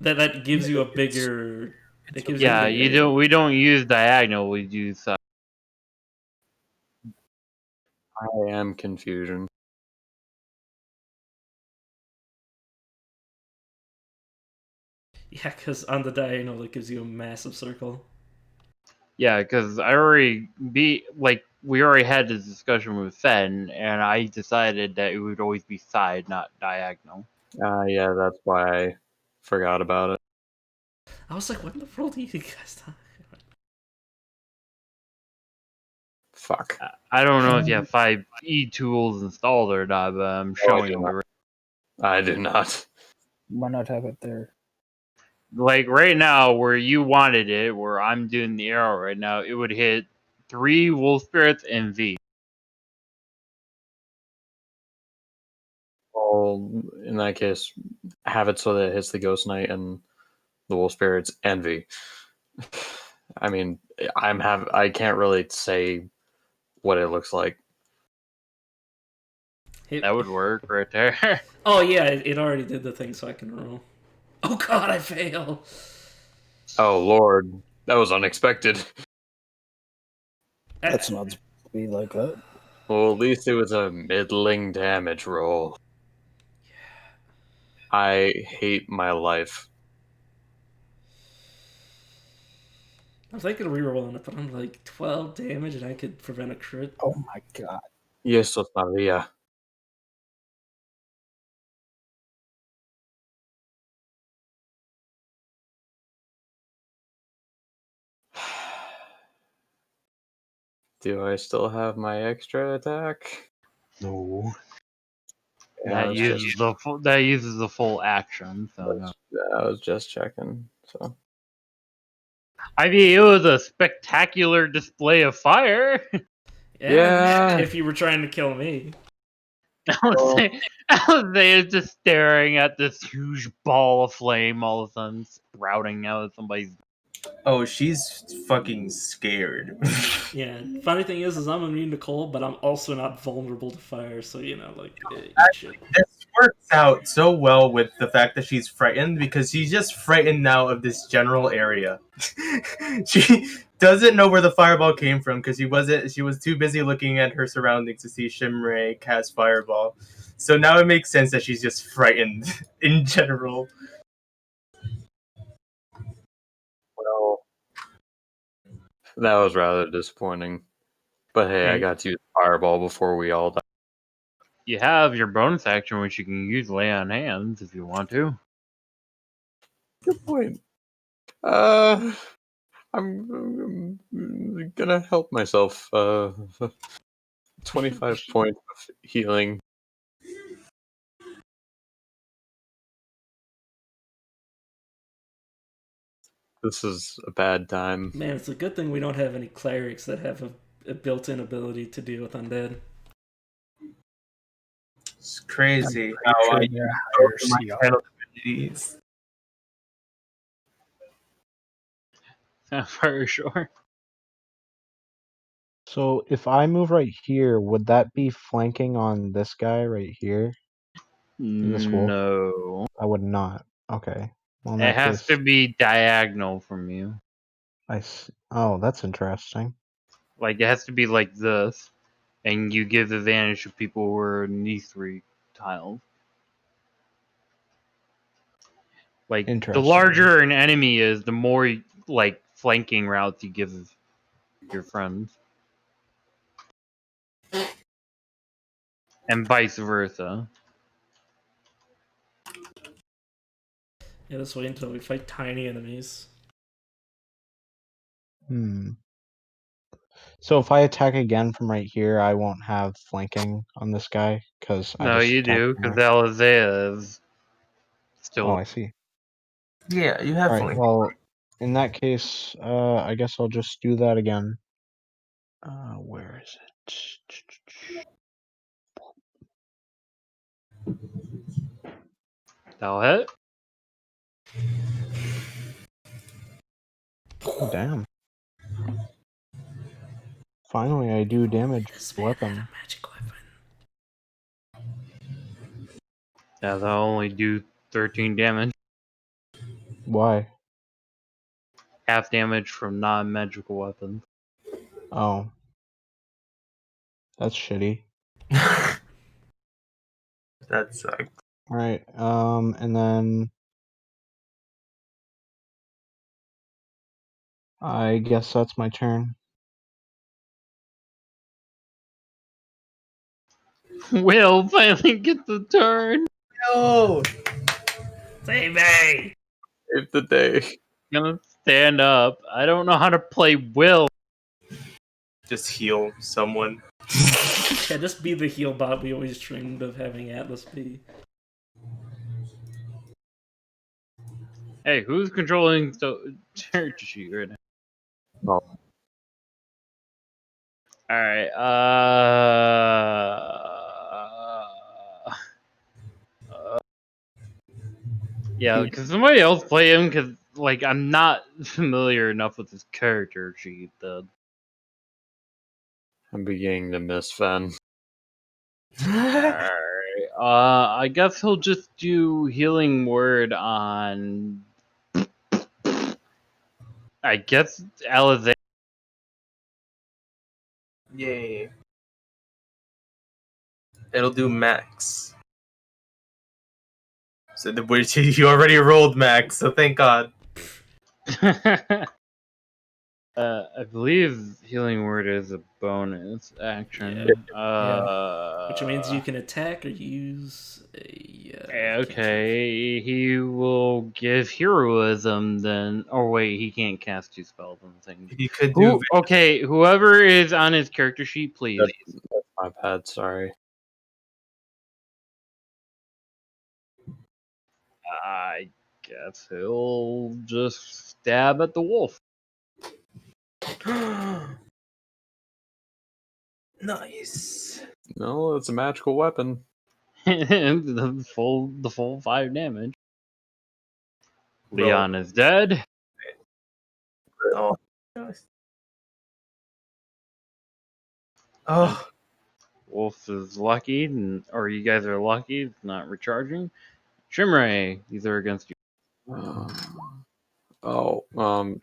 That gives you a bigger. That gives yeah, you a bigger you don't. We don't use diagonal. We use. I am confusion. Yeah, because on the diagonal it gives you a massive circle. Yeah, because we already had this discussion with Fen, and I decided that it would always be side, not diagonal. Yeah, that's why I forgot about it. I was like, what in the world are you guys talking about? Fuck. I don't know if you have 5E tools installed or not, but I'm showing the I do not. Why not have it there? like right now where you wanted it, where I'm doing the arrow right now, it would hit 3 wolf spirits and V. Well, in that case, have it so that it hits the Ghost Knight and the Wolf Spirit's envy. I mean, I can't really say what it looks like. That would work right there. Oh yeah, it already did the thing, so I can roll. Oh god, I fail. Oh Lord, that was unexpected. That's not supposed to be like that. Well, at least it was a middling damage roll. I hate my life. I'm thinking of rerolling it, but I'm like 12 damage and I could prevent a crit. Oh my god. Jesus Maria. Do I still have my extra attack? No. Yeah, That uses the full action. So no. I was just checking. So I mean, it was a spectacular display of fire. Yeah. If you were trying to kill me. Althea is just staring at this huge ball of flame all of a sudden sprouting out of somebody's. Oh, she's fucking scared. Yeah. Funny thing is I'm immune to cold, but I'm also not vulnerable to fire. So you should. This works out so well with the fact that she's frightened because she's just frightened now of this general area. She doesn't know where the fireball came from because she was too busy looking at her surroundings to see Shimray cast fireball. So now it makes sense that she's just frightened in general. Well, that was rather disappointing. But hey, I got to use Fireball before we all die. You have your bonus action, which you can use lay on hands if you want to. Good point. I'm gonna help myself. 25 points of healing. This is a bad time. Man, it's a good thing we don't have any clerics that have a built-in ability to deal with undead. It's crazy Pretty how sure I they're use higher my CR. channel divinities. For sure. So if I move right here, would that be flanking on this guy right here? This wolf? No. I would not. Okay. Well, in It that has case, to be diagonal from you. Oh, that's interesting. Like, it has to be like this. And you give advantage to people who are in these 3 tiles. Like, the Interesting. larger an enemy is, the more, like, flanking routes you give your friends. And vice versa. Yeah, let's wait until we fight tiny enemies. So if I attack again from right here, I won't have flanking on this guy because I No, just you attacked do, from because there. Alazea is still. Oh, I see. Yeah, you have All right. flank. Well, in that case, I guess I'll just do that again. Where is it? That'll hit. Oh, damn. Finally, I do damage This with a man had weapon. a magic weapon. Yeah, that'll only do 13 damage. Why? Half damage from non-magical weapons. Oh. That's shitty. That sucks. Alright, and then I guess that's my turn. Will finally get the turn. No! Save me! Save the day. Gonna stand up. I don't know how to play Will. Just heal someone. Yeah, just be the heal bot we always dreamed of having Atlas be. Hey, who's controlling the character sheet right now? No. Alright, yeah, because somebody else play him, because, like, I'm not familiar enough with his character sheet, though. I'm beginning to miss Fen. Alright, I guess he'll just do Healing Word on... I guess Alizé. Yay. It'll do max. So which you already rolled max, so thank God. I believe Healing Word is a bonus action. Yeah. Which means you can attack or use a can't Okay, he will give heroism then. Oh wait, he can't cast 2 spells on the thing. You could do. Okay, whoever is on his character sheet, please. That's my bad. Sorry. I guess he'll just stab at the wolf. Nice. No, it's a magical weapon. the full 5 damage. Roll. Leon is dead. Oh. Nice. Oh. Wolf is lucky, or you guys are lucky, it's not recharging. Shimray, these are against you.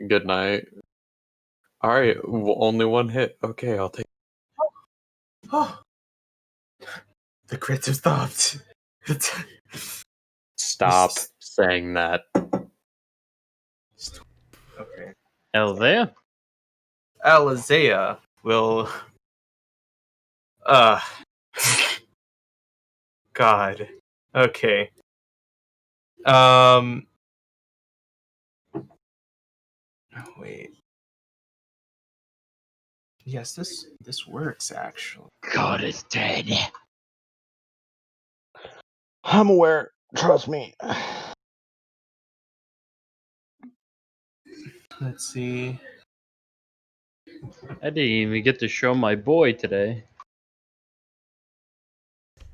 Good night. All right, only one hit. Okay, I'll take. Oh. The crits have stopped. Stop saying that. Okay. Elzea? Alizea will. God. Okay. Oh, wait. Yes, this works actually. God is dead. I'm aware. Trust me. Let's see. I didn't even get to show my boy today.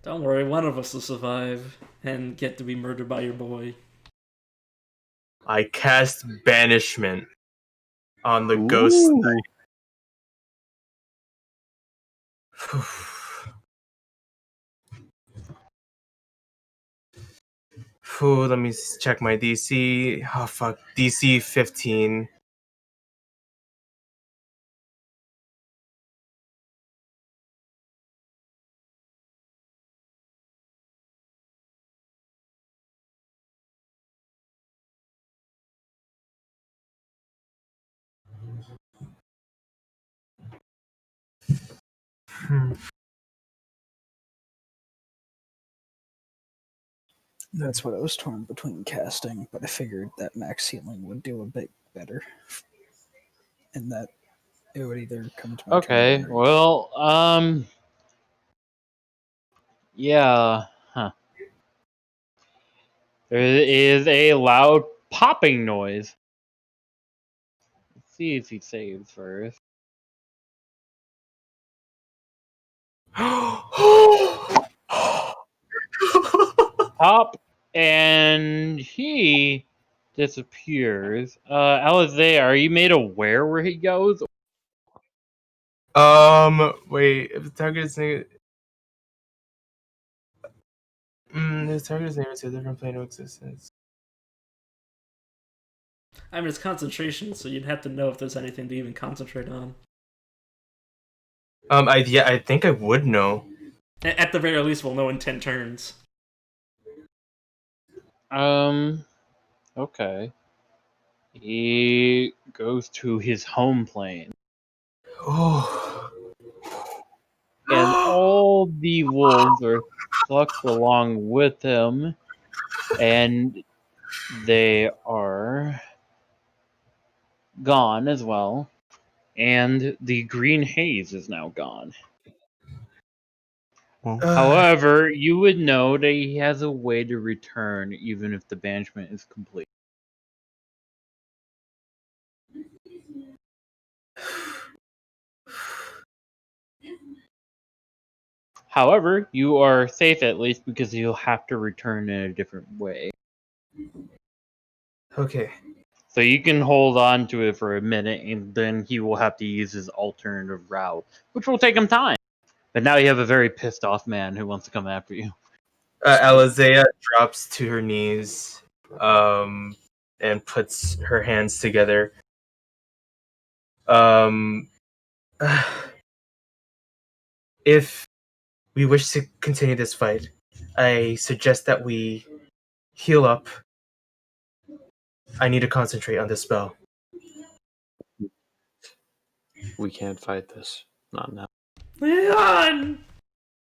Don't worry, one of us will survive and get to be murdered by your boy. I cast banishment on the ghost knight. Let me check my DC. Oh fuck, DC 15. That's what I was torn between casting, but I figured that max healing would do a bit better. And that it would either come to my Okay, turn or... well, yeah, huh. There is a loud popping noise. Let's see if he saves first. Pop, and he disappears. Alizé, are you made aware where he goes? Wait. If the target's name, the target's name is a different plane of existence. I mean, it's concentration, so you'd have to know if there's anything to even concentrate on. I think I would know. At the very least, we'll know in 10 turns. Okay. He goes to his home plane. Oh. And all the wolves are sucked along with him. And they are gone as well. And the green haze is now gone. However, you would know that he has a way to return even if the banishment is complete. However, you are safe at least because you'll have to return in a different way. Okay. So you can hold on to it for a minute and then he will have to use his alternative route, which will take him time. But now you have a very pissed off man who wants to come after you. Alizea drops to her knees, and puts her hands together. If we wish to continue this fight, I suggest that we heal up. I need to concentrate on this spell. We can't fight this. Not now. Leon!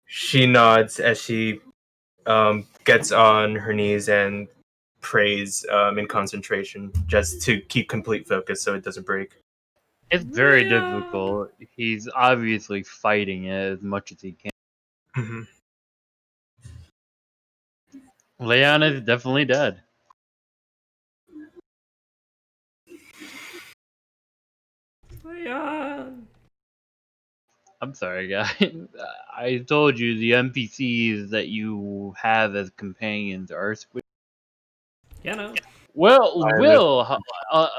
She nods as she gets on her knees and prays in concentration just to keep complete focus so it doesn't break. It's very difficult. He's obviously fighting it as much as he can. Mm-hmm. Leon is definitely dead. Leon. I'm sorry, guys. I told you the NPCs that you have as companions are squid. You know. Well, I understand.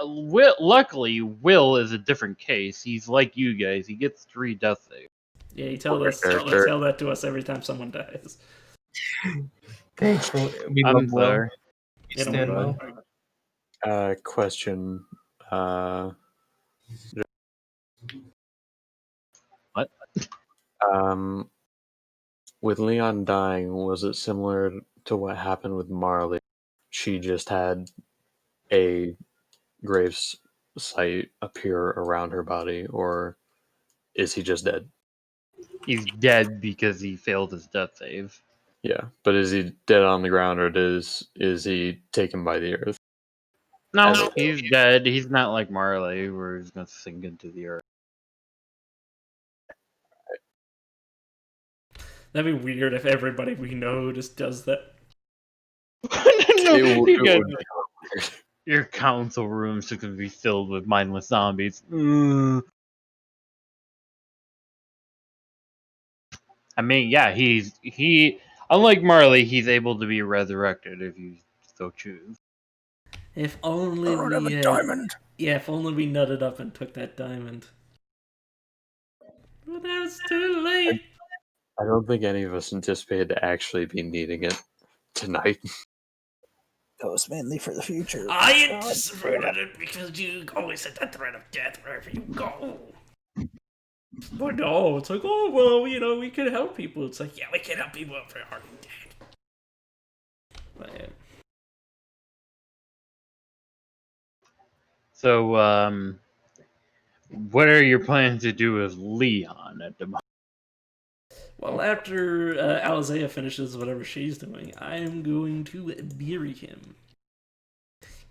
Will. Luckily, Will is a different case. He's like you guys. He gets 3 death saves. Yeah, you Character. tell that to us every time someone dies. Thankful. We love I'm Will. sorry. We You know, stand bud. Will. Question. What? Um, with Leon dying, was it similar to what happened with Marley? She just had a graves site appear around her body, or is he just dead? He's dead because he failed his death save. Yeah, but is he dead on the ground, or is he taken by the earth? No, he's dead. He's not like Marley, where he's gonna sink into the earth. that'd be weird if everybody we know just does that. No, you It got would be weird. your council rooms are gonna be filled with mindless zombies. I mean, yeah, he unlike Marley, he's able to be resurrected if you so choose. If I only don't have we a had. diamond. Yeah, if only we nutted up and took that diamond. But now it's too late. I don't think any of us anticipated to actually be needing it tonight. That was mainly for the future. I God anticipated it because you always had the threat of death wherever you go. But no, it's like, oh, well, you know, we can help people. It's like, yeah, we can help people if they're already dead. But, yeah. So, what are your plans to do with Leon at the moment? Well, after Alizea finishes whatever she's doing, I am going to bury him.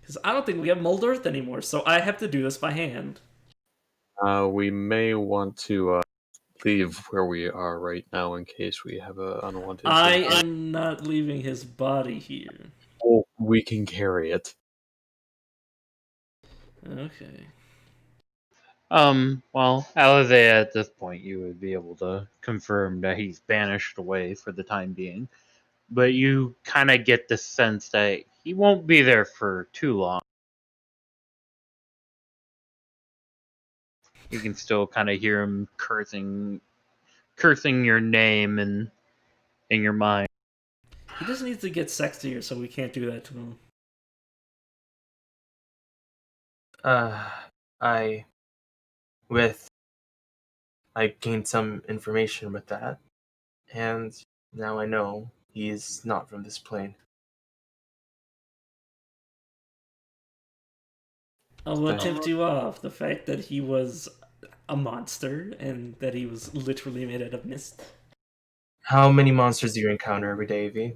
Because I don't think we have mold earth anymore, so I have to do this by hand. We may want to leave where we are right now in case we have a unwanted. I visitor. am not leaving his body here. Oh, we can carry it. Okay. Well, Alizea, at this point, you would be able to confirm that he's banished away for the time being. But you kind of get the sense that he won't be there for too long. You can still kind of hear him cursing your name in your mind. He just needs to get sexier, so we can't do that to him. I with I gained some information with that, and now I know he's not from this plane. What tipped you off? The fact that he was a monster and that he was literally made out of mist? How many monsters do you encounter every day, V?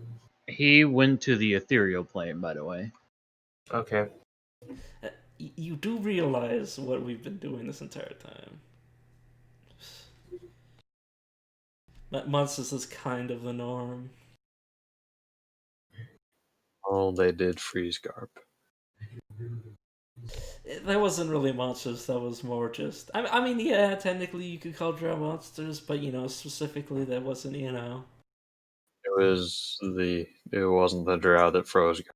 He went to the ethereal plane, by the way. Okay. You do realize what we've been doing this entire time. But monsters is kind of the norm. Oh, they did freeze Garp. That wasn't really monsters, that was more just... I mean, yeah, technically you could call drow monsters, but, you know, specifically that wasn't, you know... It wasn't the drow that froze Garp.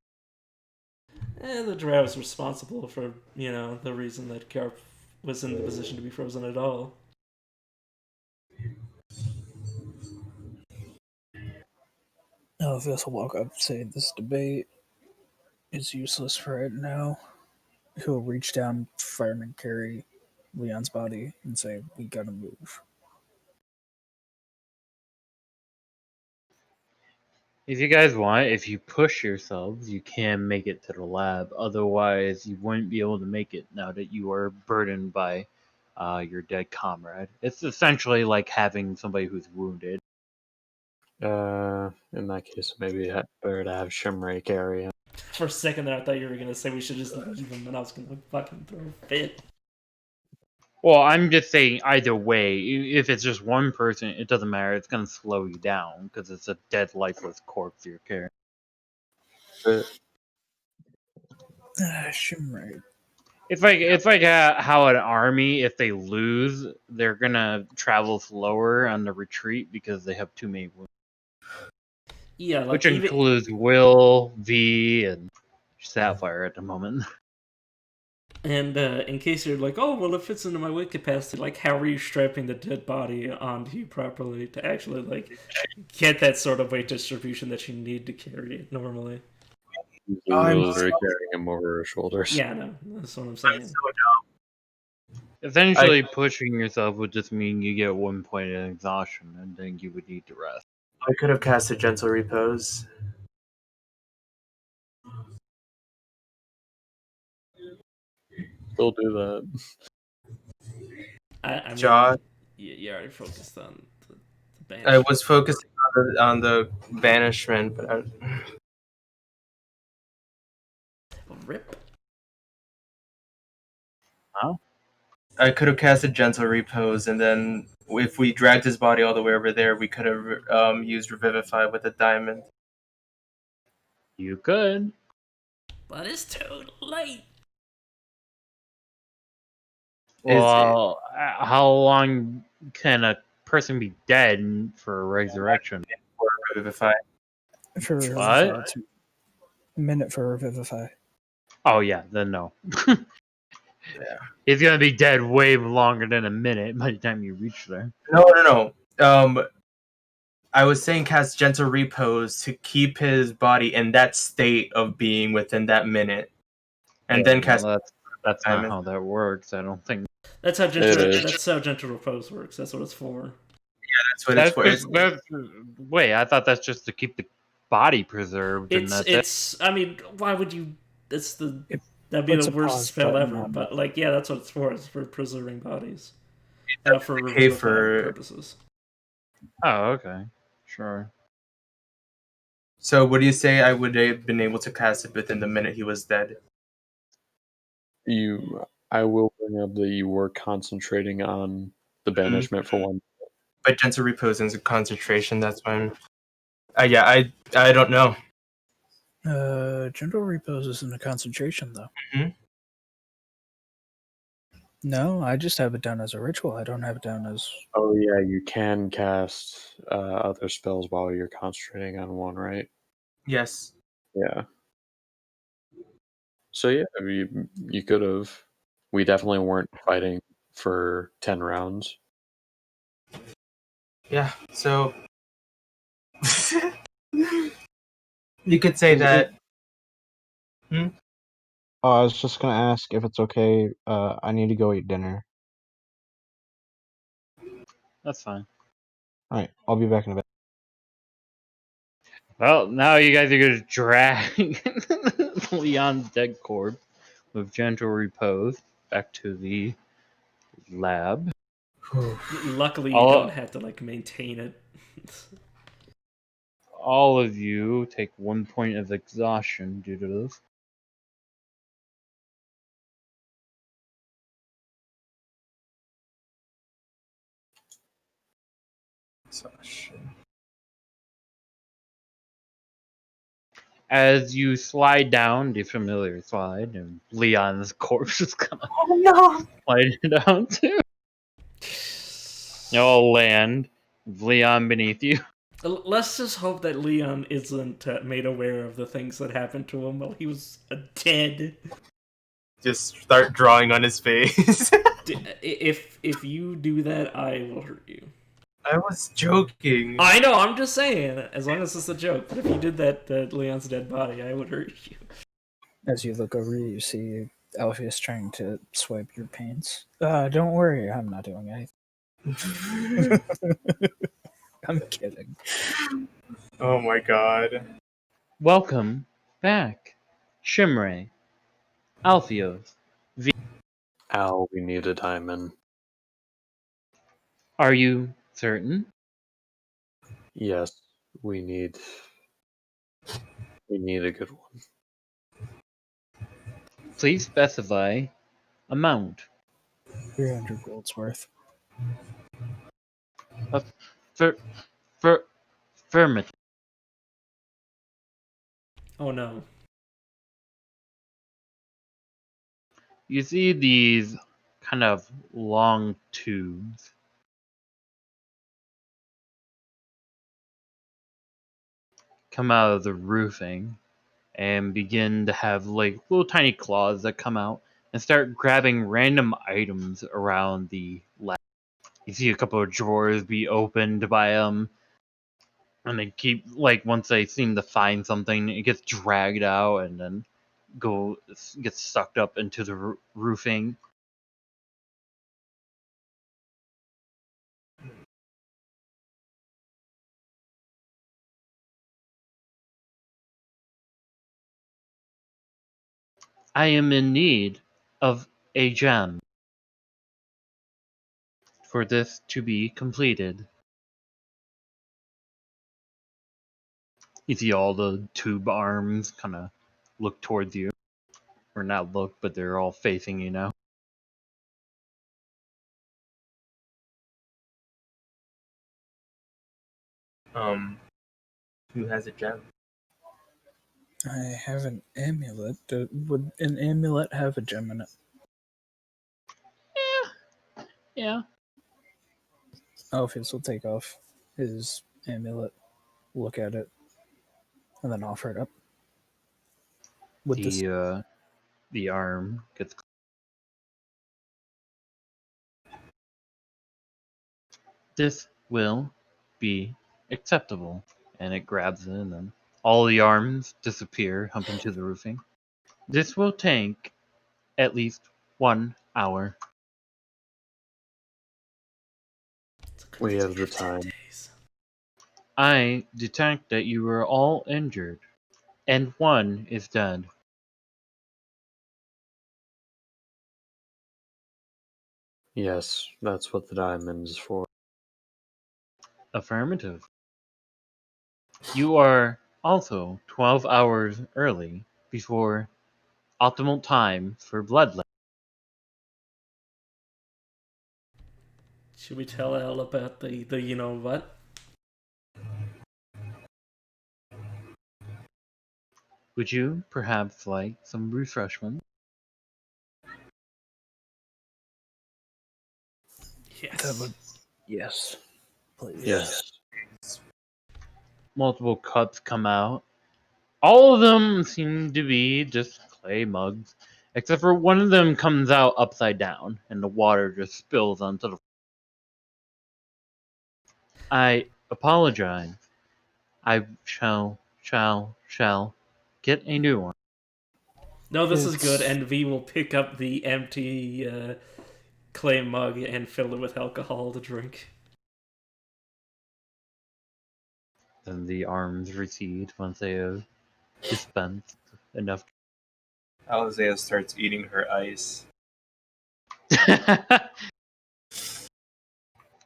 the drow was responsible for, you know, the reason that Garp was in the position to be frozen at all. Elvis will walk up and say, "This debate is useless for right now." He'll reach down, fireman carry Leon's body, and say, "We gotta move." If you guys want, if you push yourselves, you can make it to the lab. Otherwise, you wouldn't be able to make it now that you are burdened by your dead comrade. It's essentially like having somebody who's wounded. In that case, maybe better to have Shimray carry him. For a second there, I thought you were gonna say we should just leave him, and I was gonna fucking throw a fit. Well, I'm just saying either way, if it's just one person, it doesn't matter. It's gonna slow you down because it's a dead, lifeless corpse you're carrying. Shimray. It's like how an army, if they lose, they're gonna travel slower on the retreat because they have too many wounds. Yeah, like Which even includes Will, V, and Sapphire at the moment. and in case you're like, oh well, it fits into my weight capacity. Like, how are you strapping the dead body onto you properly to actually like get that sort of weight distribution that you need to carry it normally? Will's carrying him over her shoulders. Yeah, no, that's what I'm saying. Essentially, pushing yourself would just mean you get 1 point of exhaustion, and then you would need to rest. I could have cast a gentle repose. Still do that. I mean, Josh, you already focused on the I banishment. was focusing on the banishment, but Rip. I could have cast a gentle repose, and then if we dragged his body all the way over there, we could have used revivify with a diamond. You could. But it's too late. Well, how long can a person be dead for resurrection? Or revivify. For What? Revivify, it's a minute for Revivify. Oh yeah, then no. Yeah. He's gonna be dead way longer than a minute by the time you reach there. No. I was saying cast gentle repose to keep his body in that state of being within that minute, and then cast. Well, that's not diamond. how that works. I don't think. That's how It is. gentle repose works. That's what it's for. That's what it's for. Wait, I thought that's just to keep the body preserved, and that's it. It's. I mean, why would you? It's the. That'd be puts the a worst pause spell button ever. on But it. like, yeah, that's what it's for. It's for preserving bodies. For okay revivifying for- purposes. Oh, okay, sure. So, what do you say? I would have been able to cast it within the minute he was dead. I will bring up that you were concentrating on the banishment for one. But gentle repose is a concentration. That's why I'm. Yeah, I don't know. Gentle Repose isn't a concentration, though. Mhm. No, I just have it down as a ritual. I don't have it down as. Oh yeah, you can cast other spells while you're concentrating on one, right? Yes. Yeah. So yeah, you could have. We definitely weren't fighting for 10 rounds. Yeah. So. You could say that. Oh, I was just gonna ask if it's okay. I need to go eat dinner. That's fine. All right, I'll be back in a bit. Well, now you guys are gonna drag Leon's dead corpse with gentle repose back to the lab. Luckily, you Oh. don't have to like maintain it. All of you take 1 point of exhaustion due to this. As you slide down the familiar slide, and Leon's corpse is gonna slide down too. You'll land with Leon beneath you. Let's just hope that Leon isn't made aware of the things that happened to him while he was dead. Just start drawing on his face. If you do that, I will hurt you. I was joking. I know, I'm just saying, as long as it's a joke. But if you did that Leon's dead body, I would hurt you. As you look over, you see Alpheus trying to swipe your pants. Don't worry, I'm not doing anything. I'm kidding. Oh my god. Welcome back, Shimray, Alpheus. Al, we need a diamond. Are you certain? Yes. We need a good one. Please specify amount. 300 gold's worth. For affirmative. Oh no. You see these kind of long tubes come out of the roofing and begin to have like little tiny claws that come out and start grabbing random items around the lab. You see a couple of drawers be opened by them, and they keep like once they seem to find something, it gets dragged out and then gets sucked up into the roofing. I am in need of a gem for this to be completed. You see all the tube arms kind of look towards you. Or not look, but they're all facing you now. Who has a gem? I have an amulet. Would an amulet have a gem in it? Yeah. Alpheus will take off his amulet, look at it, and then offer it up. Would this The arm gets. This will be acceptable. And it grabs it, and then all the arms disappear, hump into the roofing. This will take at least 1 hour. We have the time. I detect that you are all injured, and one is dead. Yes, that's what the diamond is for. Affirmative. You are also 12 hours early before optimal time for bloodletting. Should we tell Elle about the you know what? Would you perhaps like some refreshment? Yes. That would. Yes. Please. Yes. Multiple cups come out. All of them seem to be just clay mugs, except for one of them comes out upside down, and the water just spills onto the. I apologize. I shall get a new one. No, this is good, It's- and V will pick up the empty clay mug and fill it with alcohol to drink. Then the arms recede once they have dispensed enough. Alzea starts eating her ice.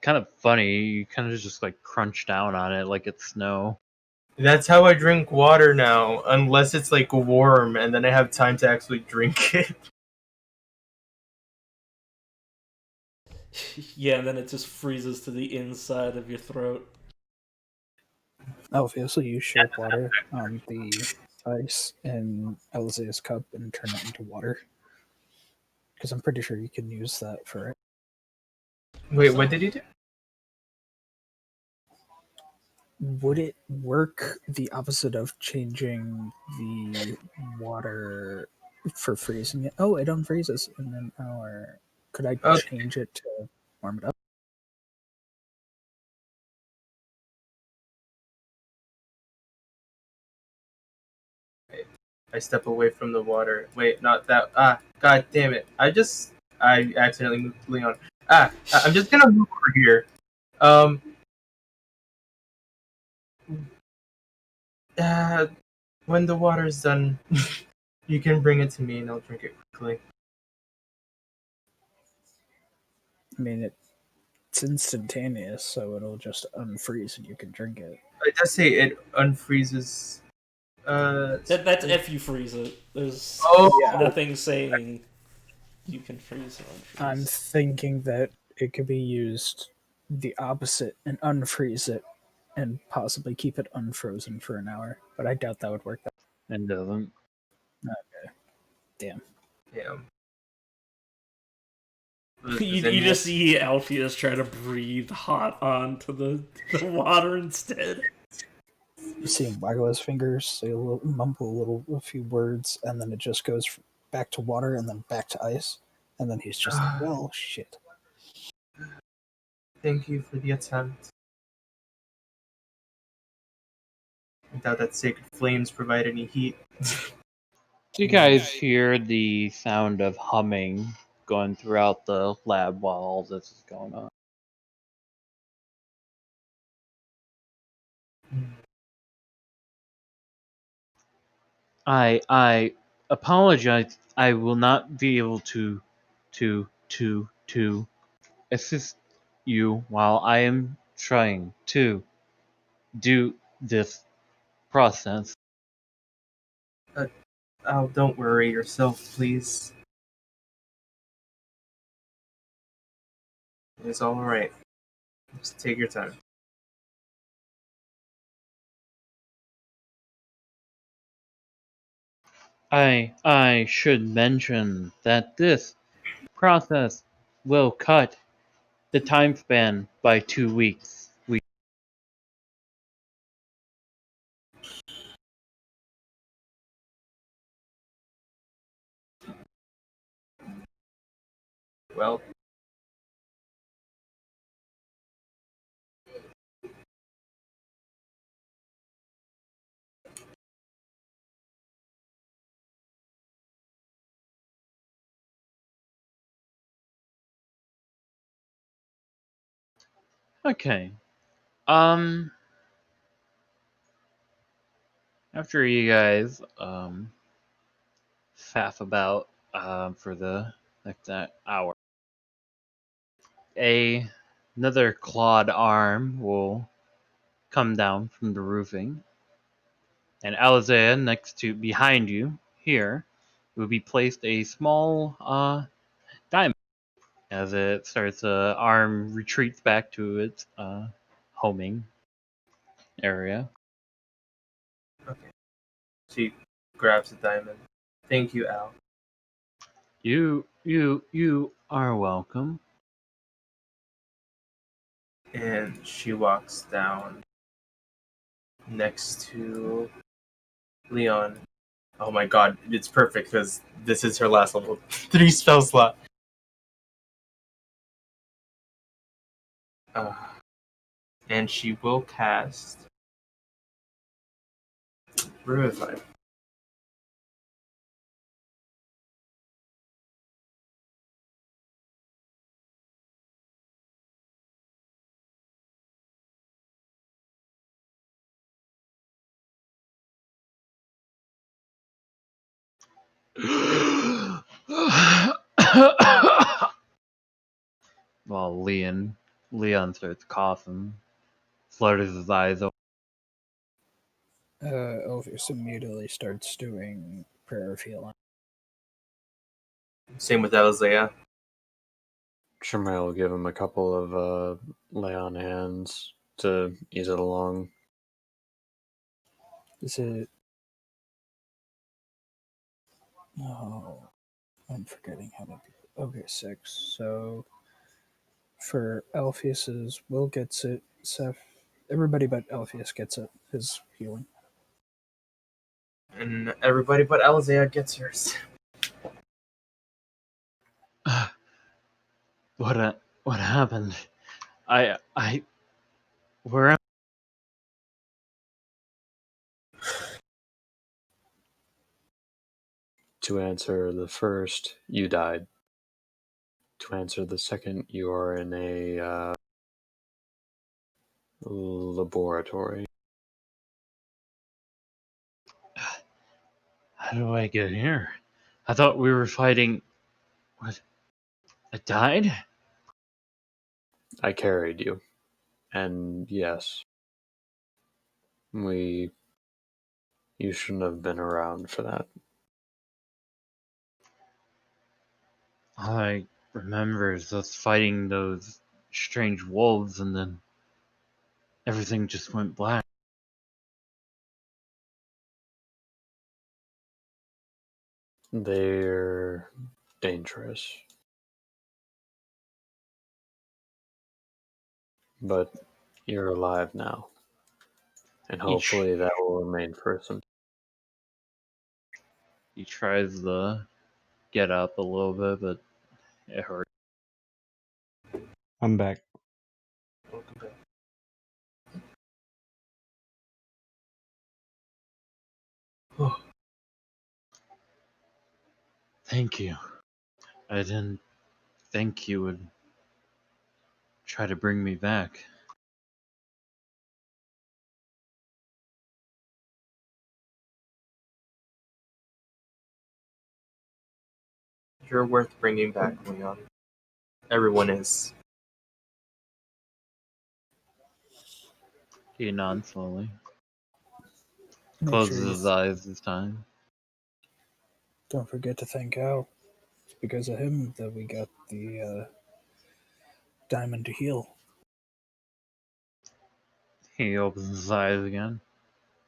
Kind of funny. You kind of just like crunch down on it like it's snow. That's how I drink water now, unless it's like warm, and then I have time to actually drink it. Yeah, and then it just freezes to the inside of your throat. Alpheus will use shape water on the ice in Elzea's cup and turn it into water. Because I'm pretty sure you can use that for it. Wait, what did you do? Would it work the opposite of changing the water for freezing it? Oh, it unfreezes in an hour. Could I Okay. change it to warm it up? I step away from the water. Wait, not that. God damn it! I accidentally moved Leon. I'm just gonna move over here. Um. Uh, when the water's done, you can bring it to me, and I'll drink it quickly. I mean, it's instantaneous, so it'll just unfreeze and you can drink it. It does say it unfreezes. That's if you freeze it. There's Oh, Yeah. nothing saying you can freeze or I'm unfreeze. thinking that it could be used the opposite and unfreeze it and possibly keep it unfrozen for an hour. But I doubt that would work. And doesn't. Damn. yeah. You just see Alpheus try to breathe hot onto the water instead. You see him waggle his fingers, say a little, mumble a few words, and then it just goes back to water and then back to ice. And then he's just like, well, shit. Thank you for the attempt. I doubt that sacred flames provide any heat. You guys hear the sound of humming going throughout the lab while all this is going on. I apologize. I will not be able to assist you while I am trying to do this process. Oh, don't worry yourself, please. It's all right. Just take your time. I should mention that this process will cut the time span by 2 weeks. Well, Okay. After you guys faff about for the next hour, another clawed arm will come down from the roofing, and Alizea next to behind you here will be placed a small diamond. As it starts, arm retreats back to its homing area. okay. She grabs the diamond. Thank you, Al. You are welcome. And she walks down next to Leon. Oh my god, it's perfect because this is her last level 3 spell slot. Uh, and she will cast Revivify. While Leon starts coughing, flutters his eyes open. Elvis immediately starts doing prayer of healing. Same with Alizea. Shemai will give him a couple of lay on hands to ease it along. Is it? Oh, I'm forgetting how many people. Okay, 6. So for Alpheus's, Will gets it. Seth, everybody but Alpheus gets it. His healing. And everybody but Alizea gets hers. What happened? I where am To answer the first, you died. To answer the second, you are in a laboratory. How do I get here? I thought we were fighting. What? I died? I carried you. And yes, You shouldn't have been around for that. All I remember is us fighting those strange wolves, and then everything just went black. They're dangerous. But you're alive now. And hopefully that will remain for some. He tries to get up a little bit, but it hurts. I'm back. Thank you. I didn't think you would try to bring me back. You're worth bringing back, Leon. Everyone is. He nods slowly. Make sure Closes you his eyes this time. don't forget to thank Al. It's because of him that we got the diamond to heal. He opens his eyes again.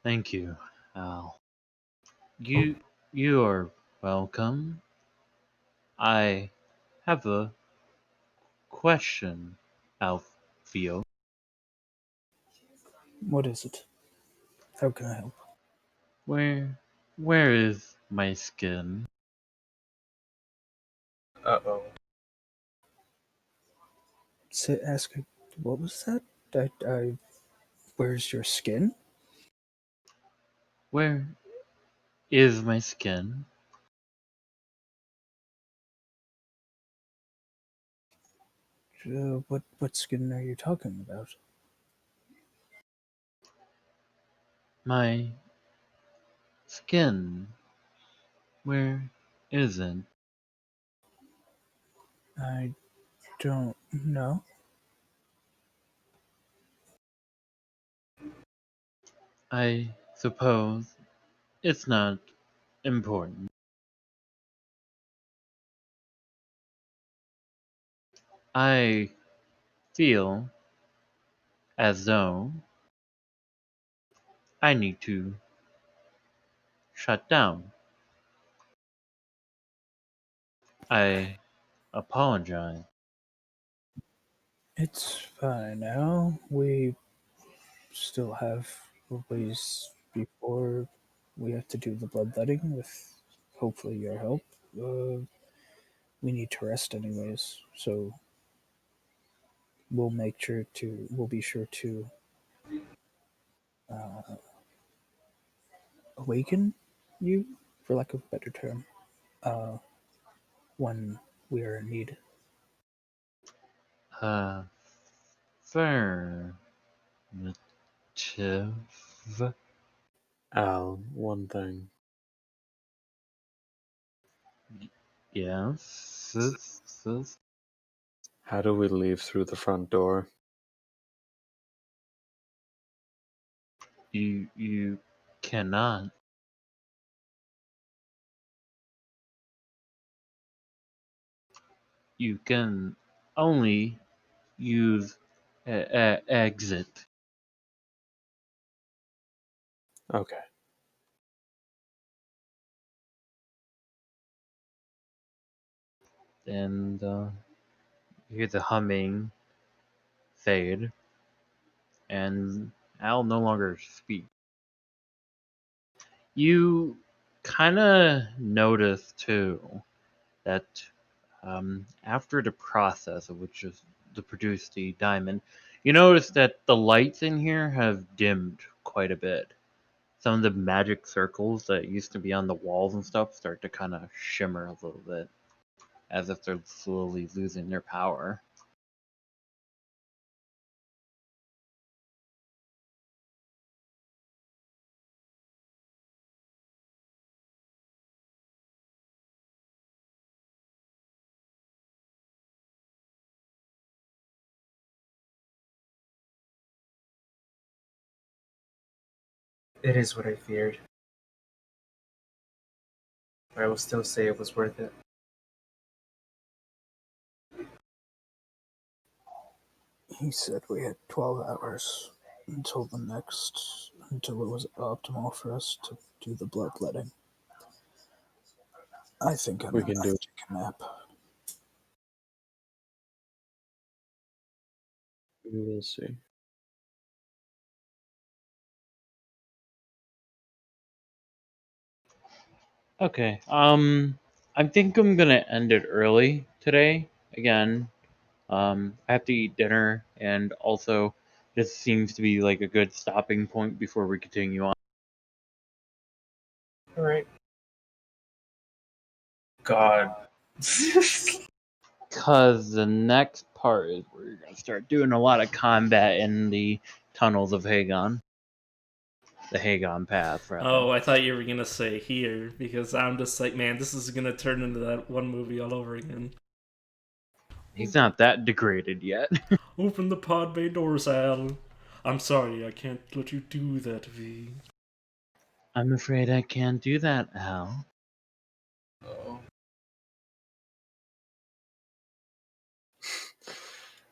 Thank you, Al. You are welcome. I have a question, Alfio. What is it? How can I help? Where is my skin? Uh-oh. Ask. What was that? Where's your skin? Where is my skin? What skin are you talking about? My skin. Where is it? I don't know. I suppose it's not important. I feel as though I need to shut down. I apologize. It's fine now. We still have a ways before we have to do the bloodletting with hopefully your help. We need to rest anyways, so we'll be sure to uh, awaken you, for lack of a better term, uh, when we are in need. Uh, Affirmative. Al, one thing. Yes. How do we leave through the front door? You cannot. You can only use exit. Okay. And you hear the humming fade, and Al no longer speaks. You kind of notice too that after the process of which is to produce the diamond, you notice that the lights in here have dimmed quite a bit. Some of the magic circles that used to be on the walls and stuff start to kind of shimmer a little bit, as if they're slowly losing their power. It is what I feared. But I will still say it was worth it. He said we had 12 hours until it was optimal for us to do the bloodletting. I think I'm We gonna can do it. take a nap. We will see. Okay. I think I'm gonna end it early today. Again, I have to eat dinner, and also this seems to be like a good stopping point before we continue on. Alright. God. Because the next part is where you're gonna start doing a lot of combat in the tunnels of Hagon. The Hagon path, rather. Oh, I thought you were gonna say here, because I'm just like, man, this is gonna turn into that one movie all over again. He's not that degraded yet. Open the pod bay doors, Al. I'm sorry, I can't let you do that, V. I'm afraid I can't do that, Al. Oh.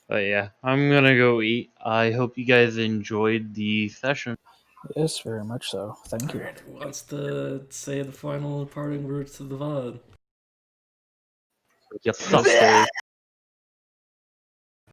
But yeah, I'm gonna go eat. I hope you guys enjoyed the session. Yes, very much so. Thank you. Alright, who wants to say the final parting words to the VOD? You suckers.